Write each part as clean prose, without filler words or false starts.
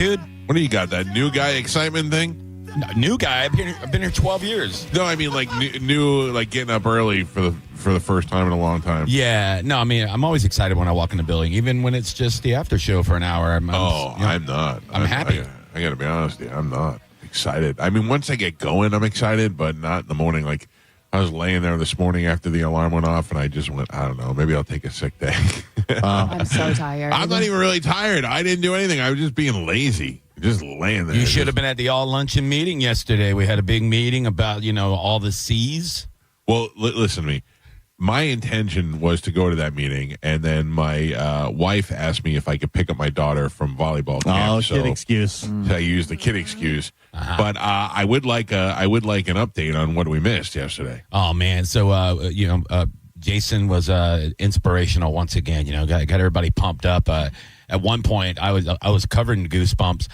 dude. What do you got? That new guy excitement thing? No, new guy. I've been here 12 years. No, I mean like new, like getting up early for the first time in a long time. Yeah. No, I mean, I'm always excited when I walk in the building, even when it's just the after show for an hour. I'm not. I'm happy. I got to be honest with you. I'm not excited. I mean, once I get going, I'm excited, but not in the morning. Like, I was laying there this morning after the alarm went off, and I just went, I don't know, maybe I'll take a sick day. I'm so tired. I'm not even really tired. I didn't do anything. I was just being lazy, just laying there. You should have been at the all-luncheon meeting yesterday. We had a big meeting about, all the C's. Well, listen to me. My intention was to go to that meeting, and then my wife asked me if I could pick up my daughter from volleyball camp. Oh, kid excuse. So I used the kid excuse. But I would like an update on what we missed yesterday. Oh man, so Jason was inspirational once again. Got everybody pumped up. At one point, I was covered in goosebumps.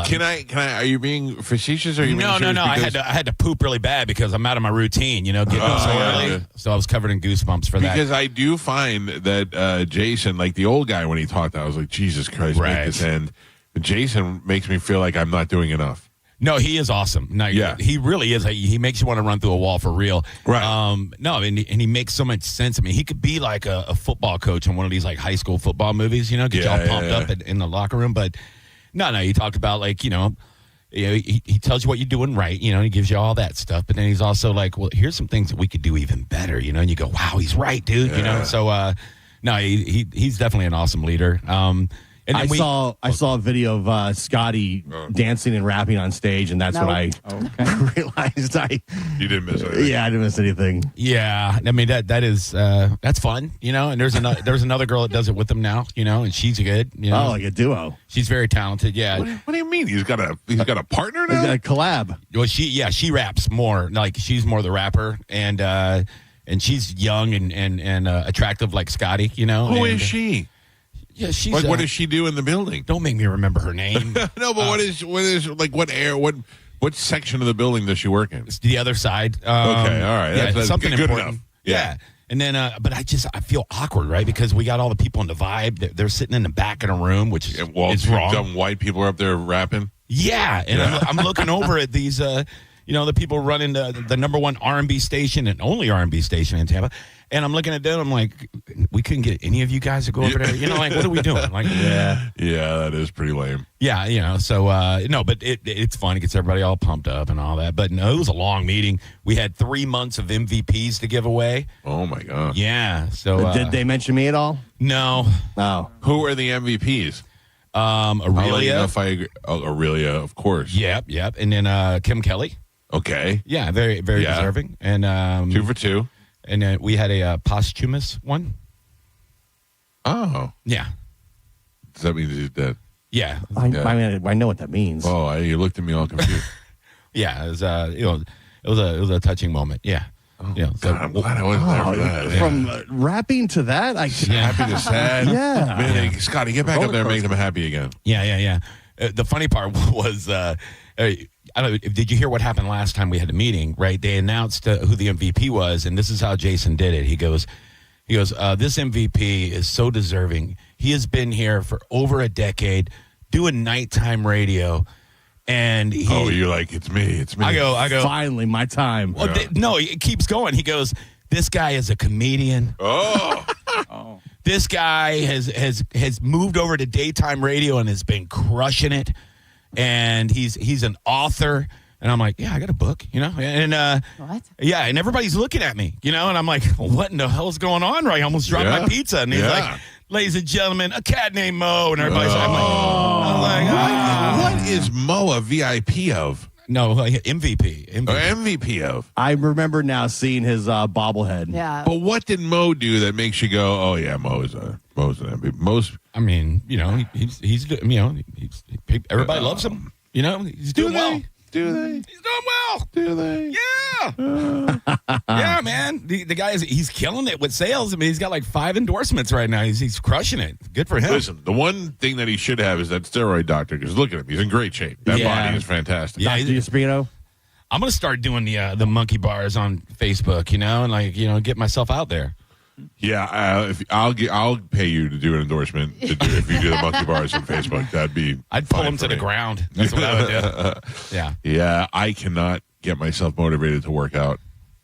Can I? Are you being facetious? Or are you No. I had to poop really bad because I'm out of my routine. Getting up so early. Yeah. So I was covered in goosebumps for that. Because I do find that Jason, like the old guy when he talked, I was like, Jesus Christ, make this end. But Jason makes me feel like I'm not doing enough. No, he is awesome. No, yeah, he really is. He makes you want to run through a wall for real. Right. And he makes so much sense. I mean, he could be like a football coach in one of these like high school football movies. Get y'all pumped up in the locker room. But no, he talked about like he tells you what you're doing right. He gives you all that stuff. But then he's also like, well, here's some things that we could do even better. And you go, wow, he's right, dude. Yeah. So no, he's definitely an awesome leader. And I saw a video of Scotty dancing and rapping on stage, and that's when I realized You didn't miss anything. Yeah, I didn't miss anything. Yeah, I mean that is that's fun, And there's another girl that does it with him now, and she's good. Oh, like a duo. She's very talented. Yeah. What do you mean? He's got a partner now? He's got a collab. Well, she raps more. Like she's more the rapper, and she's young and attractive like Scotty. Who is she? Yeah, she's like. What does she do in the building? Don't make me remember her name. No, but what is like what section of the building does she work in? It's the other side. Okay, all right. Yeah, that's something good important. Enough. Yeah. And then, but I feel awkward, right? Because we got all the people in the vibe. They're sitting in the back of the room, which is wrong. Dumb white people are up there rapping. Yeah, and I'm looking over at these, the people running the number one R&B station and only R&B station in Tampa. And I'm looking at them. I'm like, we couldn't get any of you guys to go over there. Like, what are we doing? Like, yeah, that is pretty lame. Yeah, so no, but it's fun. It gets everybody all pumped up and all that. But no, it was a long meeting. We had 3 months of MVPs to give away. Oh my god. Yeah. So did they mention me at all? No. Oh, who are the MVPs? Aurelia. If I agree. Oh, Aurelia, of course. Yep. And then Kim Kelly. Okay. Yeah, very, very deserving. And 2 for 2. And then we had a posthumous one. Oh. Yeah. Does that mean he's dead? Yeah. I know what that means. Oh, you looked at me all confused. Yeah, it was it was a touching moment. Yeah. Oh, God, I'm glad I wasn't there for that. From rapping to that, happy to sad. Yeah. Man, Scotty, get back up there and make them happy again. Yeah. The funny part was, I don't know, did you hear what happened last time we had a meeting, right? They announced who the MVP was, and this is how Jason did it. He goes, this MVP is so deserving. He has been here for over a decade doing nighttime radio. And you're like, it's me. I go. Finally, my time. Well, no, it keeps going. He goes, this guy is a comedian. Oh. This guy has moved over to daytime radio and has been crushing it. And he's an author. And I'm like, yeah, I got a book, And what? Yeah, and everybody's looking at me, And I'm like, what in the hell's going on? Right, I almost dropped my pizza. And he's like, ladies and gentlemen, a cat named Mo. And everybody's I'm like, what is Mo a VIP of? No, MVP. Or MVP of? I remember now seeing his bobblehead. Yeah. But what did Mo do that makes you go, oh yeah, Mo's an MVP? I mean, he's everybody loves him. He's doing well. Do they? He's doing well. Do they? Yeah. Yeah, man. The guy he's killing it with sales. I mean, he's got like 5 endorsements right now. He's crushing it. Good for him. Listen, the one thing that he should have is that steroid doctor, because look at him. He's in great shape. That body is fantastic. Yeah, Dr. Espino. I'm going to start doing the monkey bars on Facebook, and get myself out there. Yeah, I'll pay you to do an endorsement if you do the monkey bars on Facebook. That'd be. I'd pull them to the ground. That's what I would do. Yeah. Yeah, I cannot get myself motivated to work out.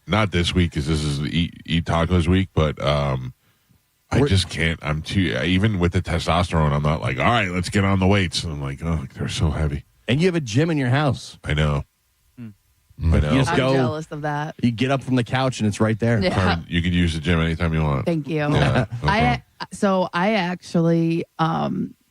Not this week because this is eat tacos week, but I just can't. I'm too. Even with the testosterone, I'm not like, all right, let's get on the weights. And I'm like, oh, they're so heavy. And you have a gym in your house. I know. I know. I'm jealous of that. You get up from the couch and it's right there. Yeah. Carmen, you could use the gym anytime you want. Thank you. Yeah, okay. I actually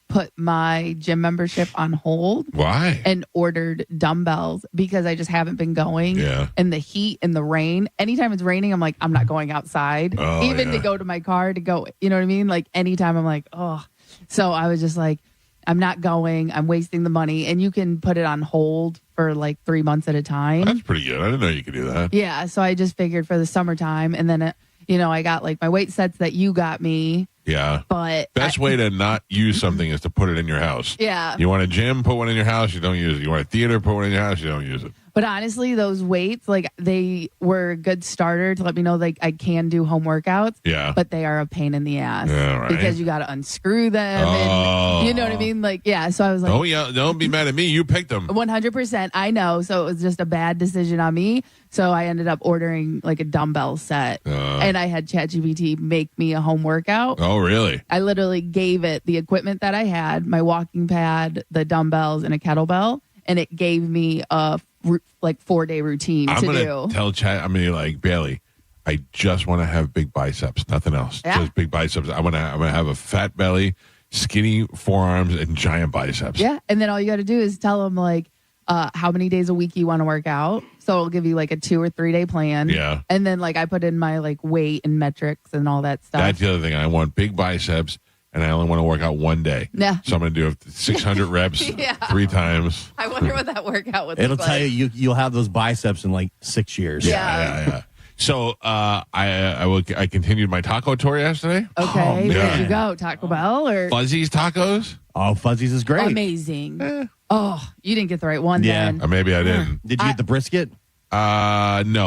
put my gym membership on hold. Why? And ordered dumbbells because I just haven't been going. Yeah. And the heat and the rain. Anytime it's raining, I'm like, I'm not going outside. Oh, Even yeah. to go to my car to go, you know what I mean? Like anytime I'm like, oh. So I was just like, I'm not going. I'm wasting the money. And you can put it on hold for like 3 months at a time. That's pretty good. I didn't know you could do that. Yeah. So I just figured for the summertime. And then, I got like my weight sets that you got me. Yeah. But Best way to not use something is to put it in your house. Yeah. You want a gym, put one in your house, you don't use it. You want a theater, put one in your house, you don't use it. But honestly, those weights, like they were a good starter to let me know like I can do home workouts. Yeah. But they are a pain in the ass. Yeah, right. Because you got to unscrew them. Oh. And you know what I mean? Like, yeah. So I was like, Oh, yeah. Don't be mad at me. You picked them. 100%. I know. So it was just a bad decision on me. So I ended up ordering like a dumbbell set. And I had ChatGPT make me a home workout. Oh, really? I literally gave it the equipment that I had, my walking pad, the dumbbells, and a kettlebell. And it gave me a 4-day routine I'm to gonna do. tell Chad, I'm going to like, Bailey, I just want to have big biceps, nothing else. Yeah. Just big biceps. I'm gonna have a fat belly, skinny forearms, and giant biceps. Yeah. And then all you got to do is tell them like how many days a week you want to work out. So it'll give you like a 2 or 3 day plan. Yeah. And then like I put in my like weight and metrics and all that stuff. That's the other thing. I want big biceps, and I only want to work out one day. Yeah. So I'm going to do 600 reps Yeah. 3 times. I wonder what that workout would It'll look tell like. you'll have those biceps in like 6 years. Yeah. So I continued my taco tour yesterday. Okay. Where man. did you go? Taco Bell or Fuzzy's Tacos. Oh, Fuzzy's is great. amazing? Oh, you didn't get the right one Yeah. then. Or maybe I didn't. Did you get the brisket? No,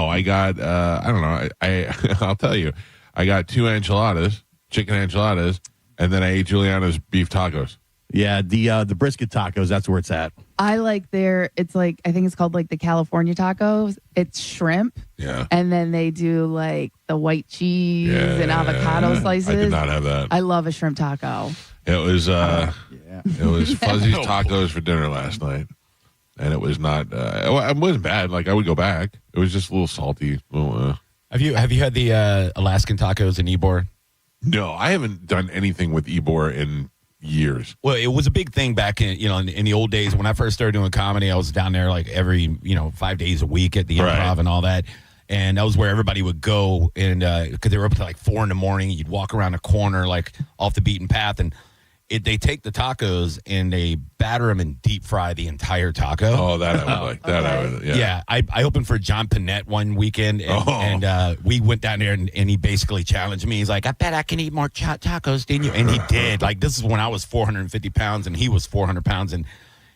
I got I don't know. I'll tell you. I got 2 enchiladas, chicken enchiladas, and then I ate Juliana's beef tacos. Yeah, the brisket tacos, that's where it's at. I like it's like, I think it's called like the California tacos. It's shrimp. Yeah. And then they do like the white cheese and avocado slices. I did not have that. I love a shrimp taco. It was it was Fuzzy's tacos for dinner last night, and it was not. It wasn't bad. Like I would go back. It was just a little salty. Have you had the Alaskan tacos in Ybor? No, I haven't done anything with Ybor in years. Well, it was a big thing back in in the old days when I first started doing comedy. I was down there like every 5 days a week at the Improv and all that. And that was where everybody would go, and because they were up to like 4 a.m, you'd walk around a corner like off the beaten path, and they take the tacos and they batter them and deep fry the entire taco. Oh, that I would like. That I would. Yeah. I opened for John Panette one weekend, and we went down there, and he basically challenged me. He's like, "I bet I can eat more tacos, didn't you?" And he did. Like, this is when I was 450 pounds, and he was 400 pounds, and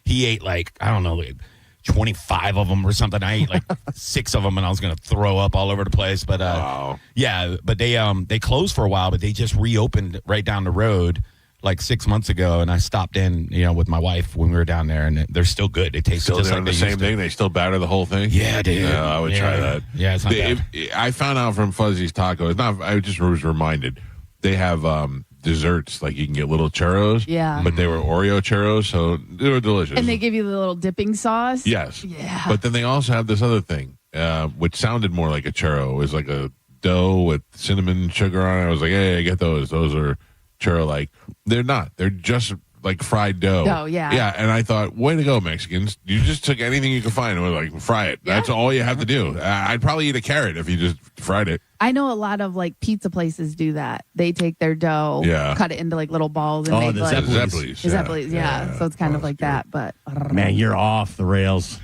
he ate like, I don't know, like 25 of them or something. I ate like 6 of them, and I was going to throw up all over the place. But Wow. yeah, but they closed for a while, but they just reopened right down the road like 6 months ago, and I stopped in, with my wife when we were down there, and they're still good. They taste Still just doing like the they same used to. thing. They still batter the whole thing. Yeah, dude. Yeah, I would try that. Yeah, it's not bad. I found out from Fuzzy's Tacos. I just was reminded they have desserts, like you can get little churros. Yeah. But they were Oreo churros, so they were delicious. And they give you the little dipping sauce. Yes. Yeah. But then they also have this other thing, which sounded more like a churro. It was like a dough with cinnamon sugar on it. I was like, hey, get those. Those are churro-like. They're not. They're just like fried dough. Oh, yeah. Yeah, and I thought, way to go, Mexicans. You just took anything you could find and were like, fry it. That's all you have to do. I'd probably eat a carrot if you just fried it. I know a lot of like pizza places do that. They take their dough, cut it into like little balls, and make the like Zeppelis. Zeppelis, yeah. So it's kind of like that, but Man, you're off the rails.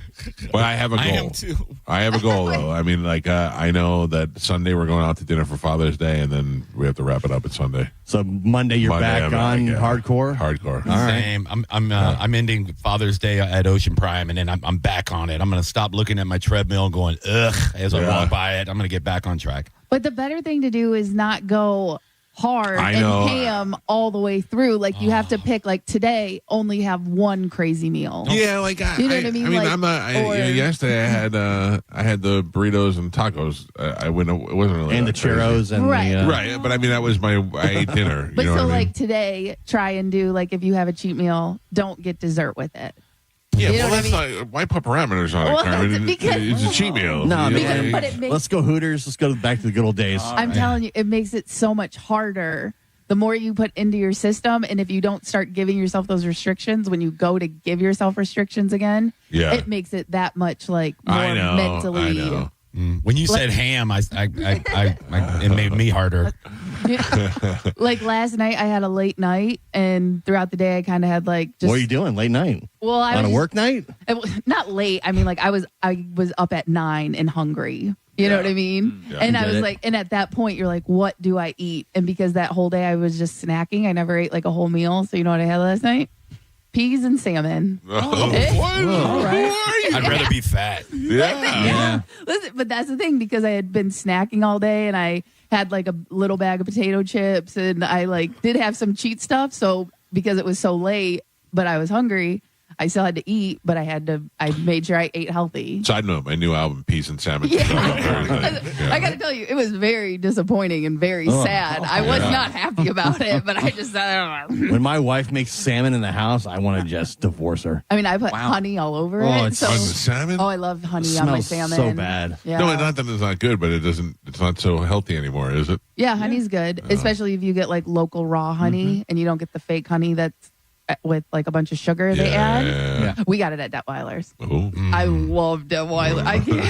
But I have a goal. I am too. I have a goal, though. I mean, like, I know that Sunday we're going out to dinner for Father's Day, and then we have to wrap it up at Sunday. So Monday you're back I'm on back, yeah. hardcore? Hardcore. All right. Same. I'm ending Father's Day at Ocean Prime, and then I'm back on it. I'm going to stop looking at my treadmill, going ugh as I walk by it. I'm going to get back on track. But the better thing to do is not go hard I and know. ham all the way through. Like you have to pick, like today, only have one crazy meal. Yeah, like You know what I mean? Like, I'm not. Yesterday I had the burritos and tacos. It wasn't really And the that crazy. churros and Right. the, Right, but I mean that was I ate dinner. But you know so what I mean? like today, try and do like if you have a cheat meal, don't get dessert with it. Yeah, You know well, what I that's not. Why put parameters on Well, it, Carmen? that's because- It's a cheat meal. No, You know, because- like- but it makes let's go Hooters. Let's go back to the good old days. I'm telling you, it makes it so much harder. The more you put into your system, and if you don't start giving yourself those restrictions, when you go to give yourself restrictions again, Yeah. it makes it that much like more I know. mentally. I know. When you said ham, it made me harder. Like last night, I had a late night, and throughout the day, I kind of had like just. What are you doing late night? Well, I On a was work night? not late. I mean, like I was up at 9 and hungry. You know what I mean? Yeah. And I I get was it. like, and at that point, you're like, what do I eat? And because that whole day I was just snacking, I never ate like a whole meal. So you know what I had last night? Peas and salmon. Oh, Eh? what? All right. Who are you? I'd rather be fat. Yeah. Listen, but that's the thing, because I had been snacking all day and I had like a little bag of potato chips and I like did have some cheat stuff. So because it was so late, but I was hungry, I still had to eat, but I made sure I ate healthy. Side note: my new album, Peas and Salmon. Yeah. comes out Thursday. Yeah. I got to tell you, it was very disappointing and very sad. I was not happy about it, but I just, I don't know. When my wife makes salmon in the house, I want to just divorce her. I mean, I put honey all over Oh, it. it's So, On the salmon? oh, I love honey It on my smells salmon. so bad. Yeah. No, not that it's not good, but it's not so healthy anymore, is it? Yeah, honey's good, especially if you get like local raw honey and you don't get the fake honey that's with like a bunch of sugar they add. Yeah. We got it at Detweiler's. Oh. I love Detweiler.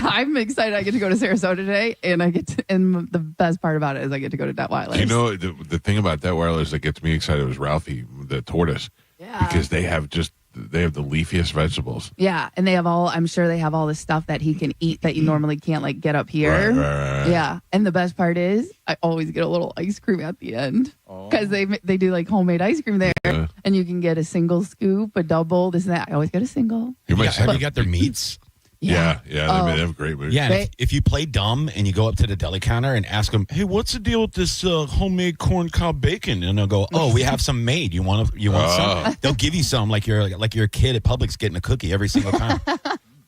I'm excited. I get to go to Sarasota today, and and the best part about it is I get to go to Detweiler's. Do you know the thing about that wireless that gets me excited was Ralphie, the tortoise, Yeah. because they have the leafiest vegetables. Yeah, and I'm sure they have all the stuff that he can eat that you normally can't like get up here. Right. Yeah, and the best part is I always get a little ice cream at the end because they do like homemade ice cream there, Yeah. and you can get a single scoop, a double, this and that. I always get a single. Have you got their meats? Yeah. Oh. They have great movies. Yeah, and They- if you play dumb and you go up to the deli counter and ask them, "Hey, what's the deal with this homemade corn cob bacon?" and they'll go, "Oh, we have some made. You want some?" They'll give you some like you're a kid at Publix getting a cookie every single time.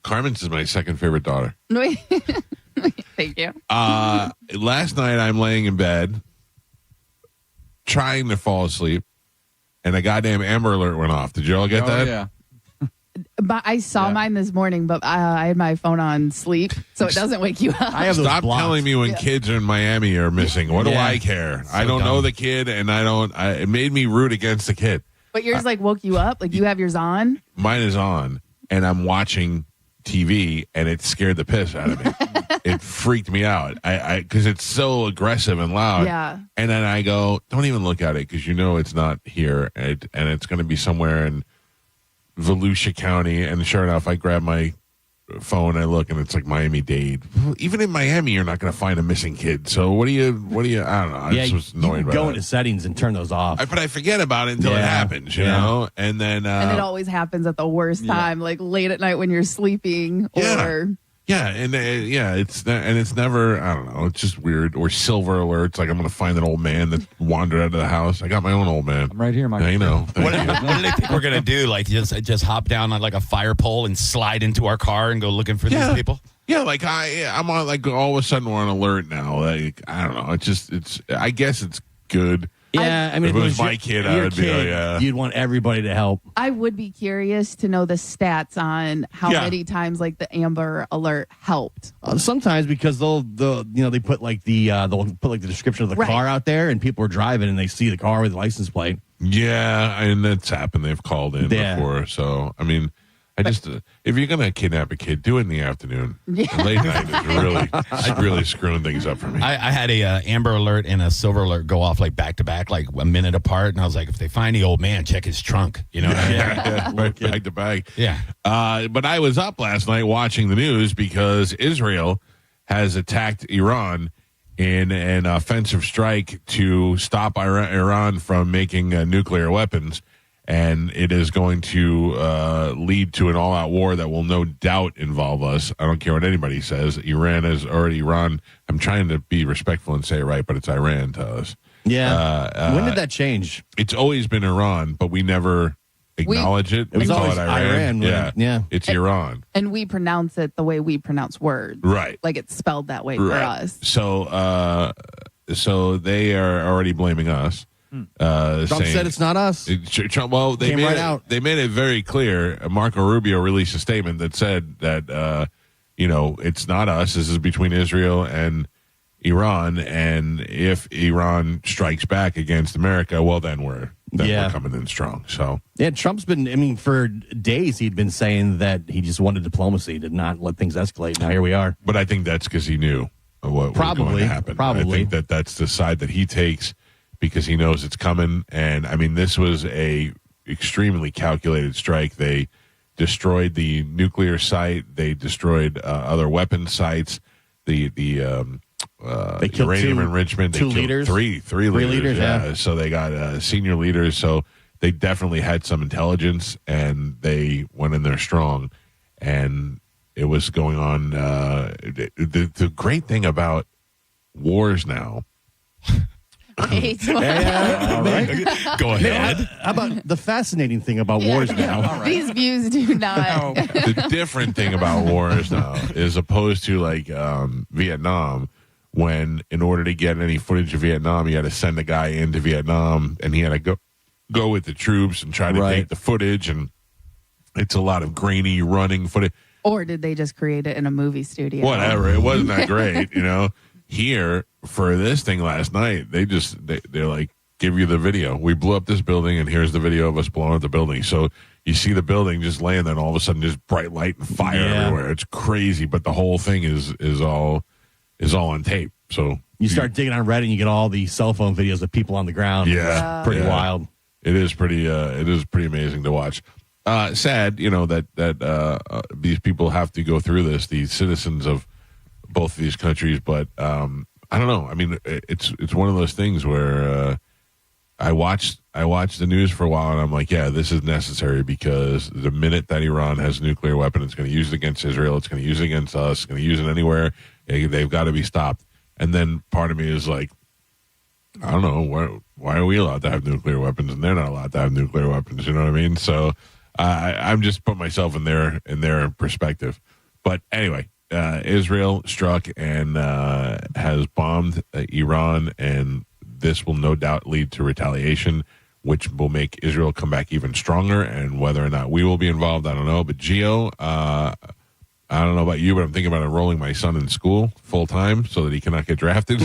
Carmen's is my second favorite daughter. Thank you. Last night I'm laying in bed trying to fall asleep, and a goddamn Amber Alert went off. Did you all get that? Yeah. But I saw mine this morning, but I had my phone on sleep, so it doesn't wake you up. I have those Stop blocked. telling me when kids in Miami are missing. What do Yeah. I care? I don't dumb. know the kid, and it made me root against the kid. But yours like woke you up, like you have yours on. Mine is on, and I'm watching TV, and it scared the piss out of me. It freaked me out. Because it's so aggressive and loud. Yeah. And then I go, don't even look at it, because you know it's not here, and it's going to be somewhere in Volusia County. And sure enough, I grab my phone, I look, and it's like Miami-Dade. Even in Miami, you're not going to find a missing kid. So what do you? I don't know. I Yeah, just you was annoyed can by go that. into settings and turn those off. But I forget about it until it Yeah. happens, you Yeah. know. And then And it always happens at the worst time, like late at night when you're sleeping, Yeah. or it's never, I don't know, it's just weird. Or silver alerts, like I'm going to find an old man that wandered out of the house. I got my own old man. I'm right here, Mike. Yeah, you know. What, Thank you. what do they think we're gonna do? Like just hop down on like a fire pole and slide into our car and go looking for these people? Yeah, like I'm on, like all of a sudden we're on alert now. Like I don't know. I guess it's good. Yeah, I mean, If it was your- my kid, your I would be like, yeah. You'd want everybody to help. I would be curious to know the stats on how Yeah. many times like the Amber Alert helped. Sometimes because they put like they'll put like the description of the Right. car out there, and people are driving and they see the car with the license plate. Yeah, and that's happened. They've called in Yeah. before. So I mean, I just if you're gonna kidnap a kid, do it in the afternoon. Yeah. Late night is really screwing things up for me. I had a Amber Alert and a Silver Alert go off like back to back, like a minute apart, and I was like, if they find the old man, check his trunk. You know what I mean? Yeah, right back to back. Yeah. But I was up last night watching the news because Israel has attacked Iran in an offensive strike to stop Iran from making nuclear weapons. and it is going to lead to an all-out war that will no doubt involve us. I don't care what anybody says. Iran. I'm trying to be respectful and say it right, but it's Iran to us. Yeah. When did that change? It's always been Iran, but we never acknowledge it. It was we call always it Iran. Yeah. It's Iran. And we pronounce it the way we pronounce words. Right. Like it's spelled that way for us. So they are already blaming us. Trump said it's not us. Well, they Came made right it, out. They made it very clear. Marco Rubio released a statement that said that it's not us. This is between Israel and Iran, and if Iran strikes back against America, well, then we're coming in strong. So Trump's been. For days he'd been saying that he just wanted diplomacy, did not let things escalate. Now here we are. But I think that's because he knew what was going to happen. Probably. I think that's the side that he takes because he knows it's coming. And I mean, this was a extremely calculated strike. They destroyed the nuclear site. They destroyed other weapon sites. They killed uranium enrichment. They killed leaders. Three leaders. Yeah. So they got senior leaders. So they definitely had some intelligence, and they went in there strong. And it was going on. The great thing about wars now. Right. Go ahead. How about the fascinating thing about wars now? These views do not. The different thing about wars now is opposed to like Vietnam, when in order to get any footage of Vietnam, you had to send a guy into Vietnam, and he had to go with the troops and try to take the footage, and it's a lot of grainy running footage. Or did they just create it in a movie studio? Whatever. It wasn't that great, Here, for this thing last night, they're like, give you the video. We blew up this building, and here's the video of us blowing up the building. So you see the building just laying there, and all of a sudden just bright light and fire everywhere. It's crazy, but the whole thing is all on tape. So you start digging on Reddit, and you get all the cell phone videos of people on the ground. Yeah, pretty wild. It is pretty amazing to watch. Sad, that these people have to go through this. These citizens of both of these countries, but I don't know. I mean, it's one of those things where I watched the news for a while, and I'm like, yeah, this is necessary, because the minute that Iran has a nuclear weapon, it's going to use it against Israel, it's going to use it against us, it's going to use it anywhere. They've got to be stopped. And then part of me is like, I don't know, why are we allowed to have nuclear weapons and they're not allowed to have nuclear weapons? You know what I mean? So I'm just putting myself in their perspective. But anyway. Israel struck and has bombed Iran, and this will no doubt lead to retaliation, which will make Israel come back even stronger. And whether or not we will be involved, I don't know. But Gio, I don't know about you, but I'm thinking about enrolling my son in school full time so that he cannot get drafted.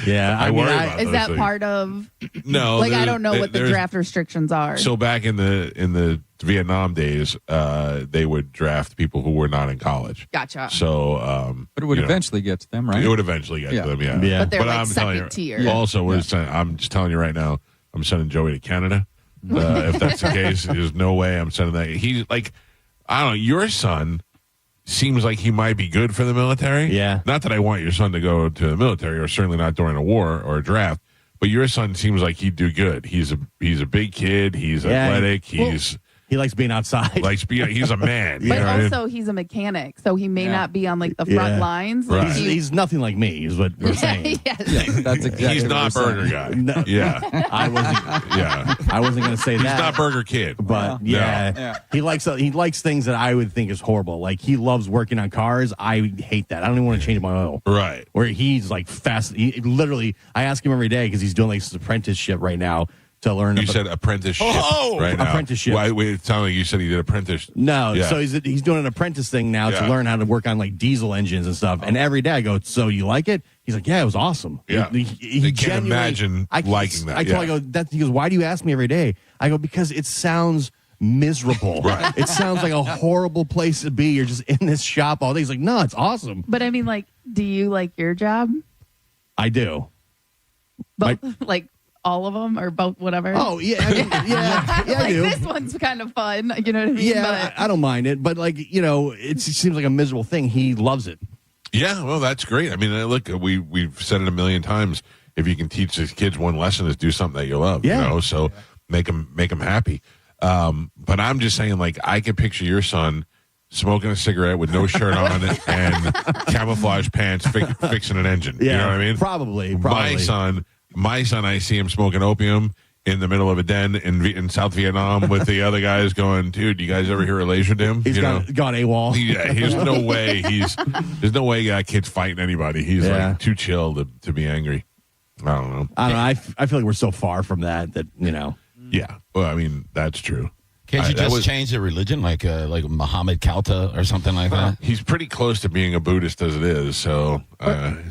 Yeah, I worry about is that things. Part of? No, like I don't know what the draft restrictions are. So back in the Vietnam days, they would draft people who were not in college. Gotcha. So, but it would eventually get to them, right? It would eventually get to them, yeah. But they're like I'm second tier. Also, I'm just telling you right now, I'm sending Joey to Canada. If that's the case, there's no way I'm sending that. He's like, I don't know, your son seems like he might be good for the military. Yeah. Not that I want your son to go to the military, or certainly not during a war or a draft, but your son seems like he'd do good. He's a big kid. He's athletic. He likes being outside. He's a man. But also, he's a mechanic, so he may not be on like the front lines. Right. Like, he's nothing like me, is what we're saying. Yes. That's exactly. He's not Burger Guy. No. Yeah. I wasn't going to say He's that. not Burger Kid. But he likes things that I would think is horrible. Like he loves working on cars. I hate that. I don't even want to change my oil. Right. Where he's like fast. Literally, I ask him every day because he's doing like this apprenticeship right now to learn. You said apprenticeship right now. Apprenticeship. Why? It sounded like you said he did apprentice. No, Yeah. so he's doing an apprentice thing now to learn how to work on like diesel engines and stuff. And every day I go, so you like it? He's like, yeah, it was awesome. Yeah. He can't imagine liking that. I go, he goes, why do you ask me every day? I go, because it sounds miserable. Right. It sounds like a horrible place to be. You're just in this shop all day. He's like, no, it's awesome. But I mean, like, do you like your job? I do. But like all of them or both, whatever. Oh yeah, I mean, yeah, I like do. this one's kind of fun. You know what I mean? Yeah, I don't mind it, but like it seems like a miserable thing. He loves it. Yeah, well, that's great. I mean, look, we've said it a million times. If you can teach these kids one lesson, is do something that you love. Yeah. So make them happy. But I'm just saying, like, I can picture your son smoking a cigarette with no shirt on and camouflage pants fixing an engine. Yeah, you know what I mean? Probably. My son, I see him smoking opium in the middle of a den in South Vietnam with the other guys going, dude, you guys ever hear of Laser Dim? He's gone AWOL. There's no way there's no way that kid's fighting anybody. He's like too chill to be angry. I don't know. I feel like we're so far from that, you know. Yeah. Well, I mean, that's true. Can't you just change the religion like Muhammad Calta or something like that? He's pretty close to being a Buddhist as it is, so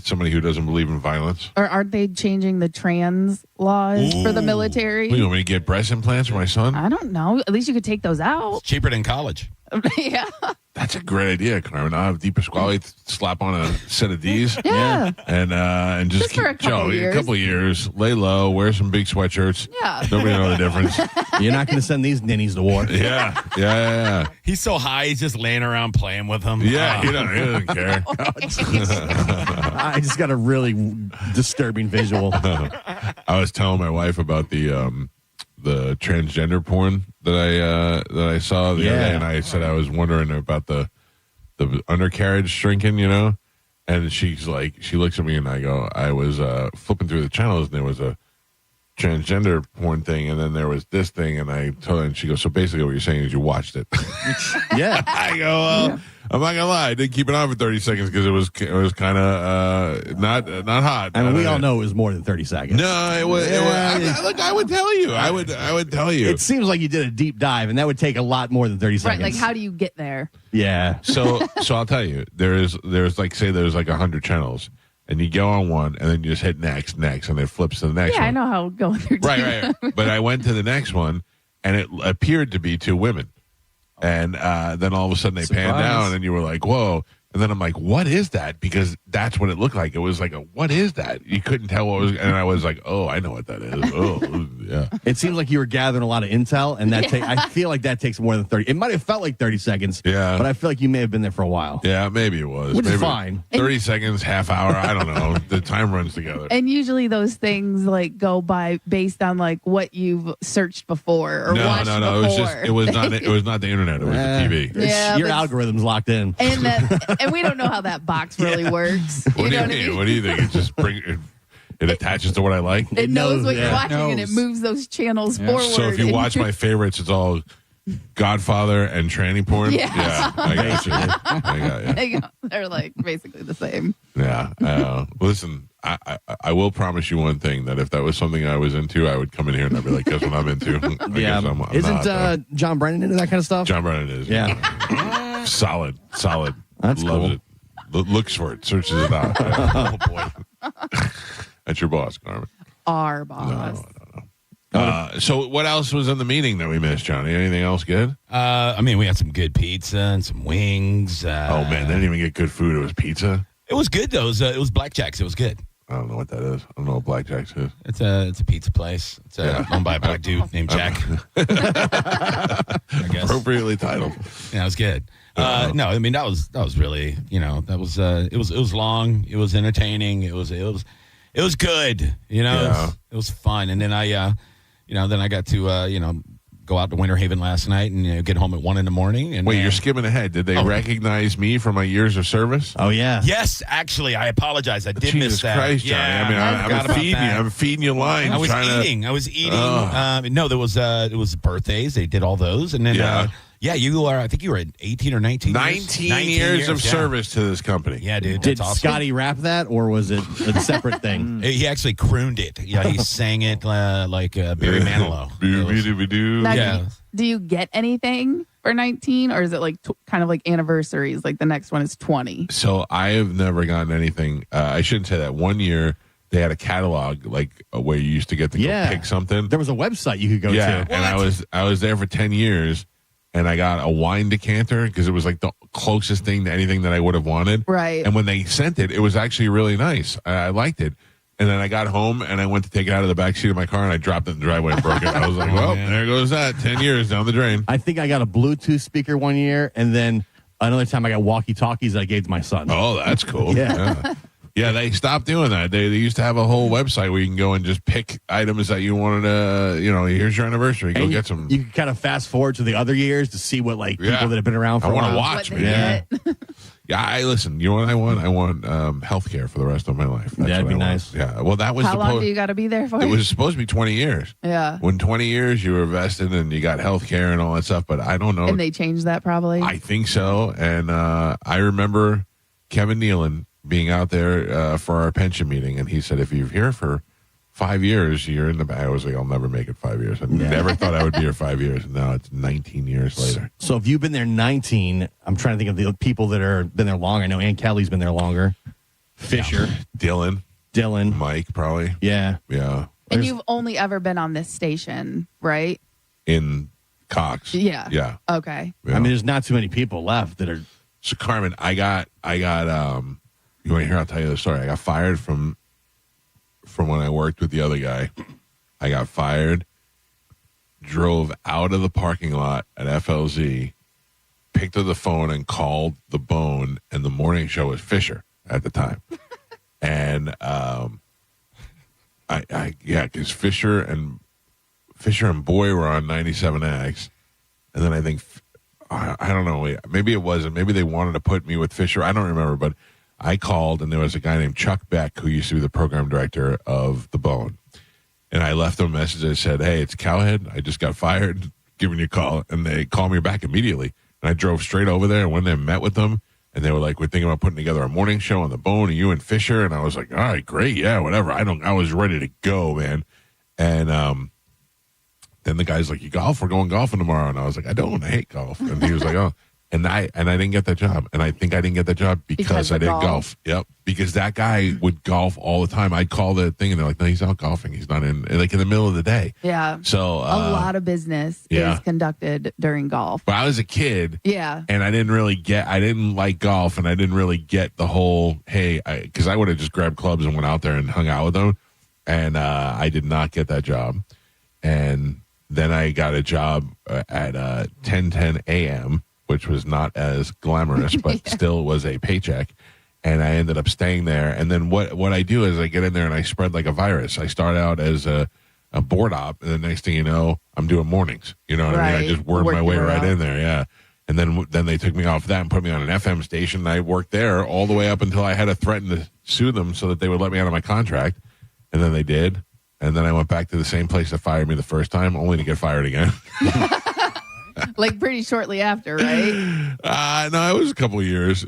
somebody who doesn't believe in violence. Or aren't they changing the trans laws for the military? You want me to get breast implants for my son? I don't know. At least you could take those out. It's cheaper than college. Yeah. That's a great idea, Carmen. I'll have Di Pasquale slap on a set of D's. Yeah. And just for a couple years. A couple years, lay low, wear some big sweatshirts. Yeah. Nobody know the difference. You're not going to send these ninnies to war. Yeah. He's so high, he's just laying around playing with them. Yeah, he doesn't care. I just got a really disturbing visual. I was telling my wife about the transgender porn that I saw the other day, and I said I was wondering about the undercarriage shrinking, you know, and she's like, she looks at me and I was flipping through the channels and there was a transgender porn thing and then there was this thing and I told her and she goes, so basically what you're saying is you watched it. Yeah. I go, well, I'm not gonna lie, I did keep it on for 30 seconds because it was kind of not hot. I mean, we all know it was more than 30 seconds. No, it was. Look, I would tell you. I would tell you. It seems like you did a deep dive, and that would take a lot more than 30 seconds. Right, like how do you get there? Yeah. So I'll tell you. There's like, say there's like 100 channels, and you go on one, and then you just hit next, and it flips to the next one. Yeah, I know how going through. Right. But I went to the next one, and it appeared to be two women. And then all of a sudden they panned down, and you were like, whoa. And then I'm like, what is that? Because that's what it looked like. It was like, what is that? You couldn't tell what was, and I was like, oh, I know what that is. Oh, yeah. It seems like you were gathering a lot of intel, and I feel like that takes more than 30. It might have felt like 30 seconds, but I feel like you may have been there for a while. Yeah, maybe it was. Which maybe is fine. 30 seconds, half hour, I don't know. The time runs together. And usually those things like go by based on like what you've searched before or watched before. It was not the internet. It was the TV. Yeah, your algorithm's locked in. And we don't know how that box really works. What do you mean? What do you think? It just it attaches to what I like? It knows what you're watching and it moves those channels forward. So if you watch my favorites, it's all Godfather and tranny porn. Yeah. I got you. I got you. They're like basically the same. Yeah. Listen, I will promise you one thing, that if that was something I was into, I would come in here and I'd be like, guess what I'm into? Isn't John Brennan into that kind of stuff? John Brennan is. Yeah. Solid. That's Loves cool. it. Looks for it. Searches it out. Oh, boy. That's your boss, Carmen. Our boss. No. So what else was in the meeting that we missed, Johnny? Anything else good? I mean, we had some good pizza and some wings. Oh, man. They didn't even get good food. It was pizza. It was good, though. It was Blackjack's. It was good. I don't know what that is. I don't know what Blackjack's is. It's a pizza place. It's owned by a black dude named Jack. I guess. Appropriately titled. Yeah, it was good. No, I mean that was really, that was it was long. It was entertaining. It was good. It was fun. And then I got to go out to Winter Haven last night and get home at 1 a.m. And wait, you're skipping ahead. Did they recognize me from my years of service? Oh yeah. Yes, actually, I apologize. I did Jesus miss that. Christ, Johnny. Yeah, I'm feeding you lines. I was eating. No, there was it was birthdays. They did all those, and then you are. I think you were at 18 or 19. 19 years of service to this company. Yeah, dude. Did awesome. Scotty rap that, or was it a separate thing? He actually crooned it. Yeah, he sang it like Barry Manilow. Now, do you get anything for 19, or is it like kind of like anniversaries? Like the next one is 20. So I have never gotten anything. I shouldn't say that. One year they had a catalog where you used to get to go pick something. There was a website you could go to. And I was there for 10 years. And I got a wine decanter because it was like the closest thing to anything that I would have wanted. Right. And when they sent it, it was actually really nice. I liked it. And then I got home and I went to take it out of the back seat of my car and I dropped it in the driveway and broke it. I was like, well, there goes that. 10 years down the drain. I think I got a Bluetooth speaker one year, and then another time I got walkie-talkies that I gave to my son. Oh, that's cool. Yeah. Yeah, they stopped doing that. They used to have a whole website where you can go and just pick items that you wanted to, here's your anniversary. Go get some. You can kind of fast forward to the other years to see what people that have been around for I a while. want to watch, What man. they get. Yeah, listen, you know what I want? I want healthcare for the rest of my life. That's That'd what be I want. nice. Yeah, well, that was How long do you got to be there for? It was supposed to be 20 years. Yeah. When 20 years, you were vested and you got health care and all that stuff, but I don't know. And they changed that probably. I think so. And I remember Kevin Nealon being out there for our pension meeting, and he said, if you're here for 5 years, you're in the back. I was like, I'll never make it 5 years. I never thought I would be here 5 years, and now it's 19 years later. So if you've been there 19, I'm trying to think of the people that are been there longer. I know Aunt Kelly's been there longer. Fisher, Dylan, Mike, probably. Yeah. and you've only ever been on this station, right? In Cox. Yeah. Yeah. Okay. Yeah. I mean, there's not too many people left that are. So Carmen, I got you want to hear? I'll tell you the story. I got fired from when I worked with the other guy. I got fired, drove out of the parking lot at FLZ, picked up the phone and called the Bone, and the morning show was Fisher at the time. And because Fisher and Boy were on 97X, and then I think I don't know, maybe it wasn't. Maybe they wanted to put me with Fisher. I don't remember, but I called, and there was a guy named Chuck Beck who used to be the program director of The Bone. And I left them a message that said, hey, it's Cowhead. I just got fired, giving you a call. And they called me back immediately. And I drove straight over there and went there and met with them. And they were like, we're thinking about putting together a morning show on The Bone, and you and Fisher. And I was like, all right, great. Yeah, whatever. I was ready to go, man. And then the guy's like, you golf? We're going golfing tomorrow. And I was like, I don't. I hate golf. And he was like, oh. And I didn't get that job. And I think I didn't get that job because I didn't golf. Yep. Because that guy would golf all the time. I'd call the thing and they're like, no, he's out golfing. He's not in the middle of the day. Yeah. So a lot of business is conducted during golf. But I was a kid. Yeah. And I didn't like golf, and I didn't really get the whole, hey, because I would have just grabbed clubs and went out there and hung out with them. And I did not get that job. And then I got a job at 10:10 a.m., which was not as glamorous, but still was a paycheck. And I ended up staying there. And then what I do is I get in there and I spread like a virus. I start out as a board op, and the next thing you know, I'm doing mornings. You know what I mean? I just worked my way right in there, yeah. And then they took me off that and put me on an FM station. And I worked there all the way up until I had to threaten to sue them so that they would let me out of my contract. And then they did. And then I went back to the same place that fired me the first time, only to get fired again. Like pretty shortly after, right? No, it was a couple of years.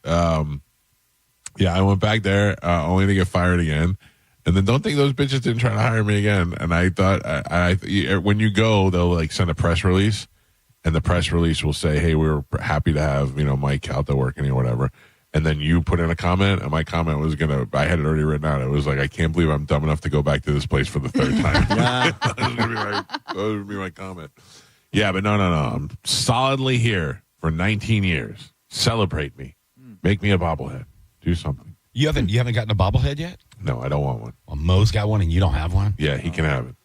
Yeah, I went back there only to get fired again. And then don't think those bitches didn't try to hire me again. And I thought, when you go, they'll like send a press release, and the press release will say, hey, we were happy to have, Mike Calta working or whatever. And then you put in a comment, and my comment was I had it already written out. It was like, I can't believe I'm dumb enough to go back to this place for the third time. That was going to be my comment. Yeah, but no. I'm solidly here for 19 years. Celebrate me. Make me a bobblehead. Do something. You haven't gotten a bobblehead yet? No, I don't want one. Well, Mo's got one and you don't have one? Yeah, he can have it.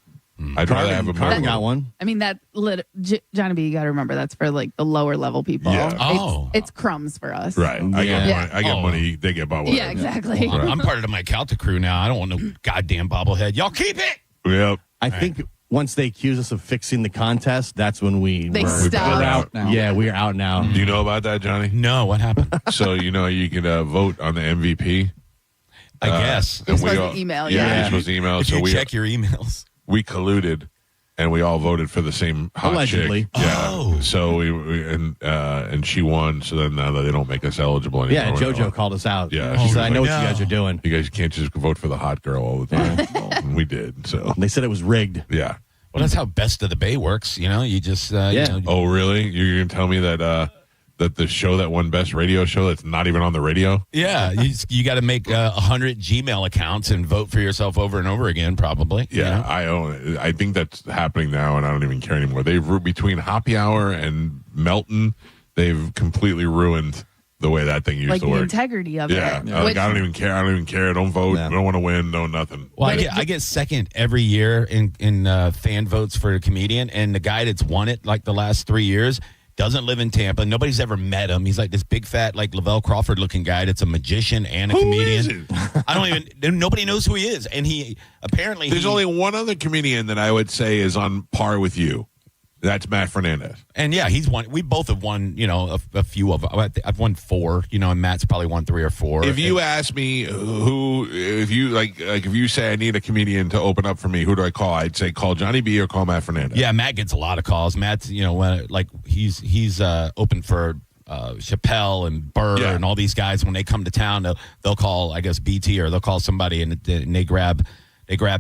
I'd rather have a Carmen got one. I mean, Johnny B, you got to remember that's for like the lower level people. Yeah. It's crumbs for us. Right. I get money. They get bobblehead. Yeah, exactly. Well, I'm part of my Calta crew now. I don't want no goddamn bobblehead. Y'all keep it. Yep. I think once they accuse us of fixing the contest, that's when They We're stop. out now. Yeah, we are out now. Do you know about that, Johnny? No, what happened? So, you can vote on the MVP. I guess. You're supposed to email, Yeah, yeah. you're supposed to email. If So you check your emails. we colluded, and we all voted for the same hot Allegedly. chick. Yeah. Oh. So and she won. So then now they don't make us eligible anymore. Yeah, JoJo called us out. Yeah, She she said, was I know like, what you guys are doing. You guys can't just vote for the hot girl all the time. And we did. So They said it was rigged. yeah. Well, that's how Best of the Bay works. You just, Oh, really? You're gonna tell me that that the show that won Best Radio Show that's not even on the radio? Yeah, you got to make 100 Gmail accounts and vote for yourself over and over again, probably. Yeah, I own it. I think that's happening now, and I don't even care anymore. Between Happy Hour and Melton, they've completely ruined the way that thing used Like to the work. integrity of Yeah, it. like, I don't even care. I don't vote. Yeah. I don't want to win. No, nothing. Well, I get second every year in fan votes for a comedian, and the guy that's won it like the last 3 years doesn't live in Tampa. Nobody's ever met him. He's like this big, fat, like Lavelle Crawford looking guy that's a magician and a comedian. I don't even, nobody knows who he is. And he apparently. There's only one other comedian that I would say is on par with you. That's Matt Fernandez. And yeah, he's won. We both have won, a few of them. I've won 4, and Matt's probably won 3 or 4. If you ask me if you say I need a comedian to open up for me, who do I call? I'd say call Johnny B or call Matt Fernandez. Yeah, Matt gets a lot of calls. Matt's, he's open for Chappelle and Burr and all these guys. When they come to town, they'll call, I guess, BT, or they'll call somebody and they grab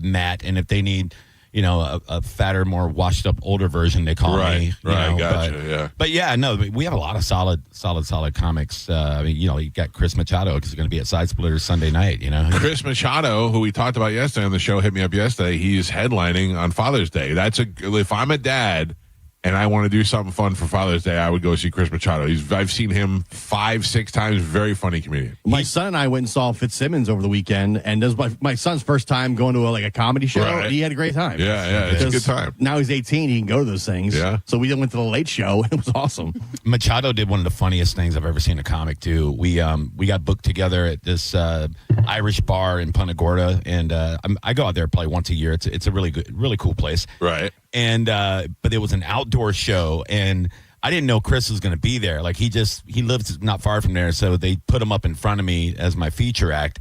Matt. And if they need, a fatter, more washed up, older version, they call me. Right, gotcha, But yeah, no, we have a lot of solid comics. You got Chris Machado, because he's going to be at Side Splitters Sunday night, Chris Machado, who we talked about yesterday on the show, hit me up yesterday. He's headlining on Father's Day. If I'm a dad and I want to do something fun for Father's Day, I would go see Chris Machado. I've seen him 5-6 times. Very funny comedian. My son and I went and saw Fitzsimmons over the weekend, and this was my son's first time going to a comedy show. Right. He had a great time. Yeah, it's a good time. Now he's 18, he can go to those things. Yeah. So we went to the Late Show, and it was awesome. Machado did one of the funniest things I've ever seen a comic do. We got booked together at this Irish bar in Punta Gorda, and I go out there probably once a year. It's a really cool place. Right. And but it was an outdoor show, and I didn't know Chris was going to be there. Like he lives not far from there, so they put him up in front of me as my feature act,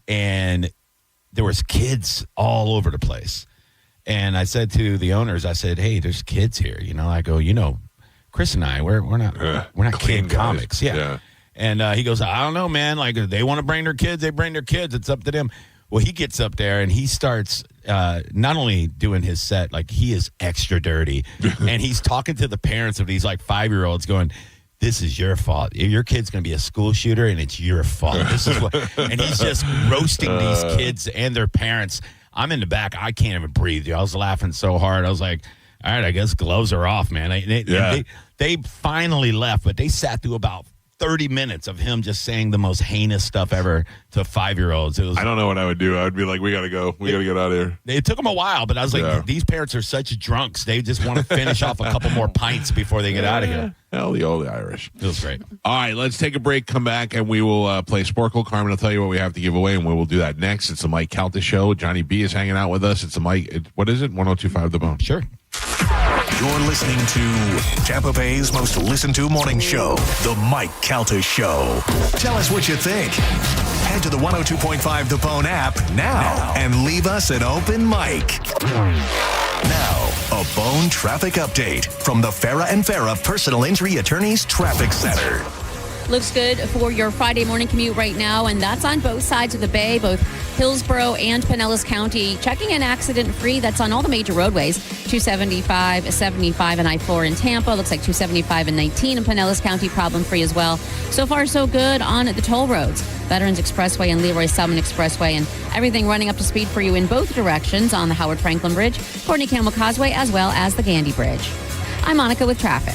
and there was kids all over the place. And I said to the owners, I said, "Hey, there's kids here." I go, Chris and I, we're not kid comics, yeah. And he goes, "I don't know, man. Like if they want to bring their kids, they bring their kids. It's up to them." Well, he gets up there and he starts not only doing his set, like he is extra dirty, and he's talking to the parents of these like 5-year-olds going, "This is your fault. Your kid's going to be a school shooter and it's your fault." This is what, and he's just roasting these kids and their parents. I'm in the back. I can't even breathe. Dude. I was laughing so hard. I was like, all right, I guess gloves are off, man. They finally left, but they sat through about 30 minutes of him just saying the most heinous stuff ever to 5-year-olds. I don't know what I would do. I would be like, we got to go. We got to get out of here. It took them a while, but I was like, these parents are such drunks. They just want to finish off a couple more pints before they get out of here. Hell, the old Irish. It was great. All right, let's take a break, come back, and we will play Sporkle. Carmen will tell you what we have to give away, and we will do that next. It's the Mike Calta Show. Johnny B is hanging out with us. It's the Mike, what is it? 102.5 The Bone. Sure. You're listening to Tampa Bay's most listened to morning show, The Mike Calta Show. Tell us what you think. Head to the 102.5 The Bone app now and leave us an open mic. Now, a Bone traffic update from the Farah and Farah Personal Injury Attorneys Traffic Center. Looks good for your Friday morning commute right now, and that's on both sides of the bay, both Hillsborough and Pinellas County. Checking in accident-free. That's on all the major roadways. 275, 75, and I-4 in Tampa. Looks like 275 and 19 in Pinellas County, problem-free as well. So far, so good on the toll roads. Veterans Expressway and Leroy Summon Expressway, and everything running up to speed for you in both directions on the Howard Franklin Bridge, Courtney Campbell Causeway, as well as the Gandy Bridge. I'm Monica with traffic.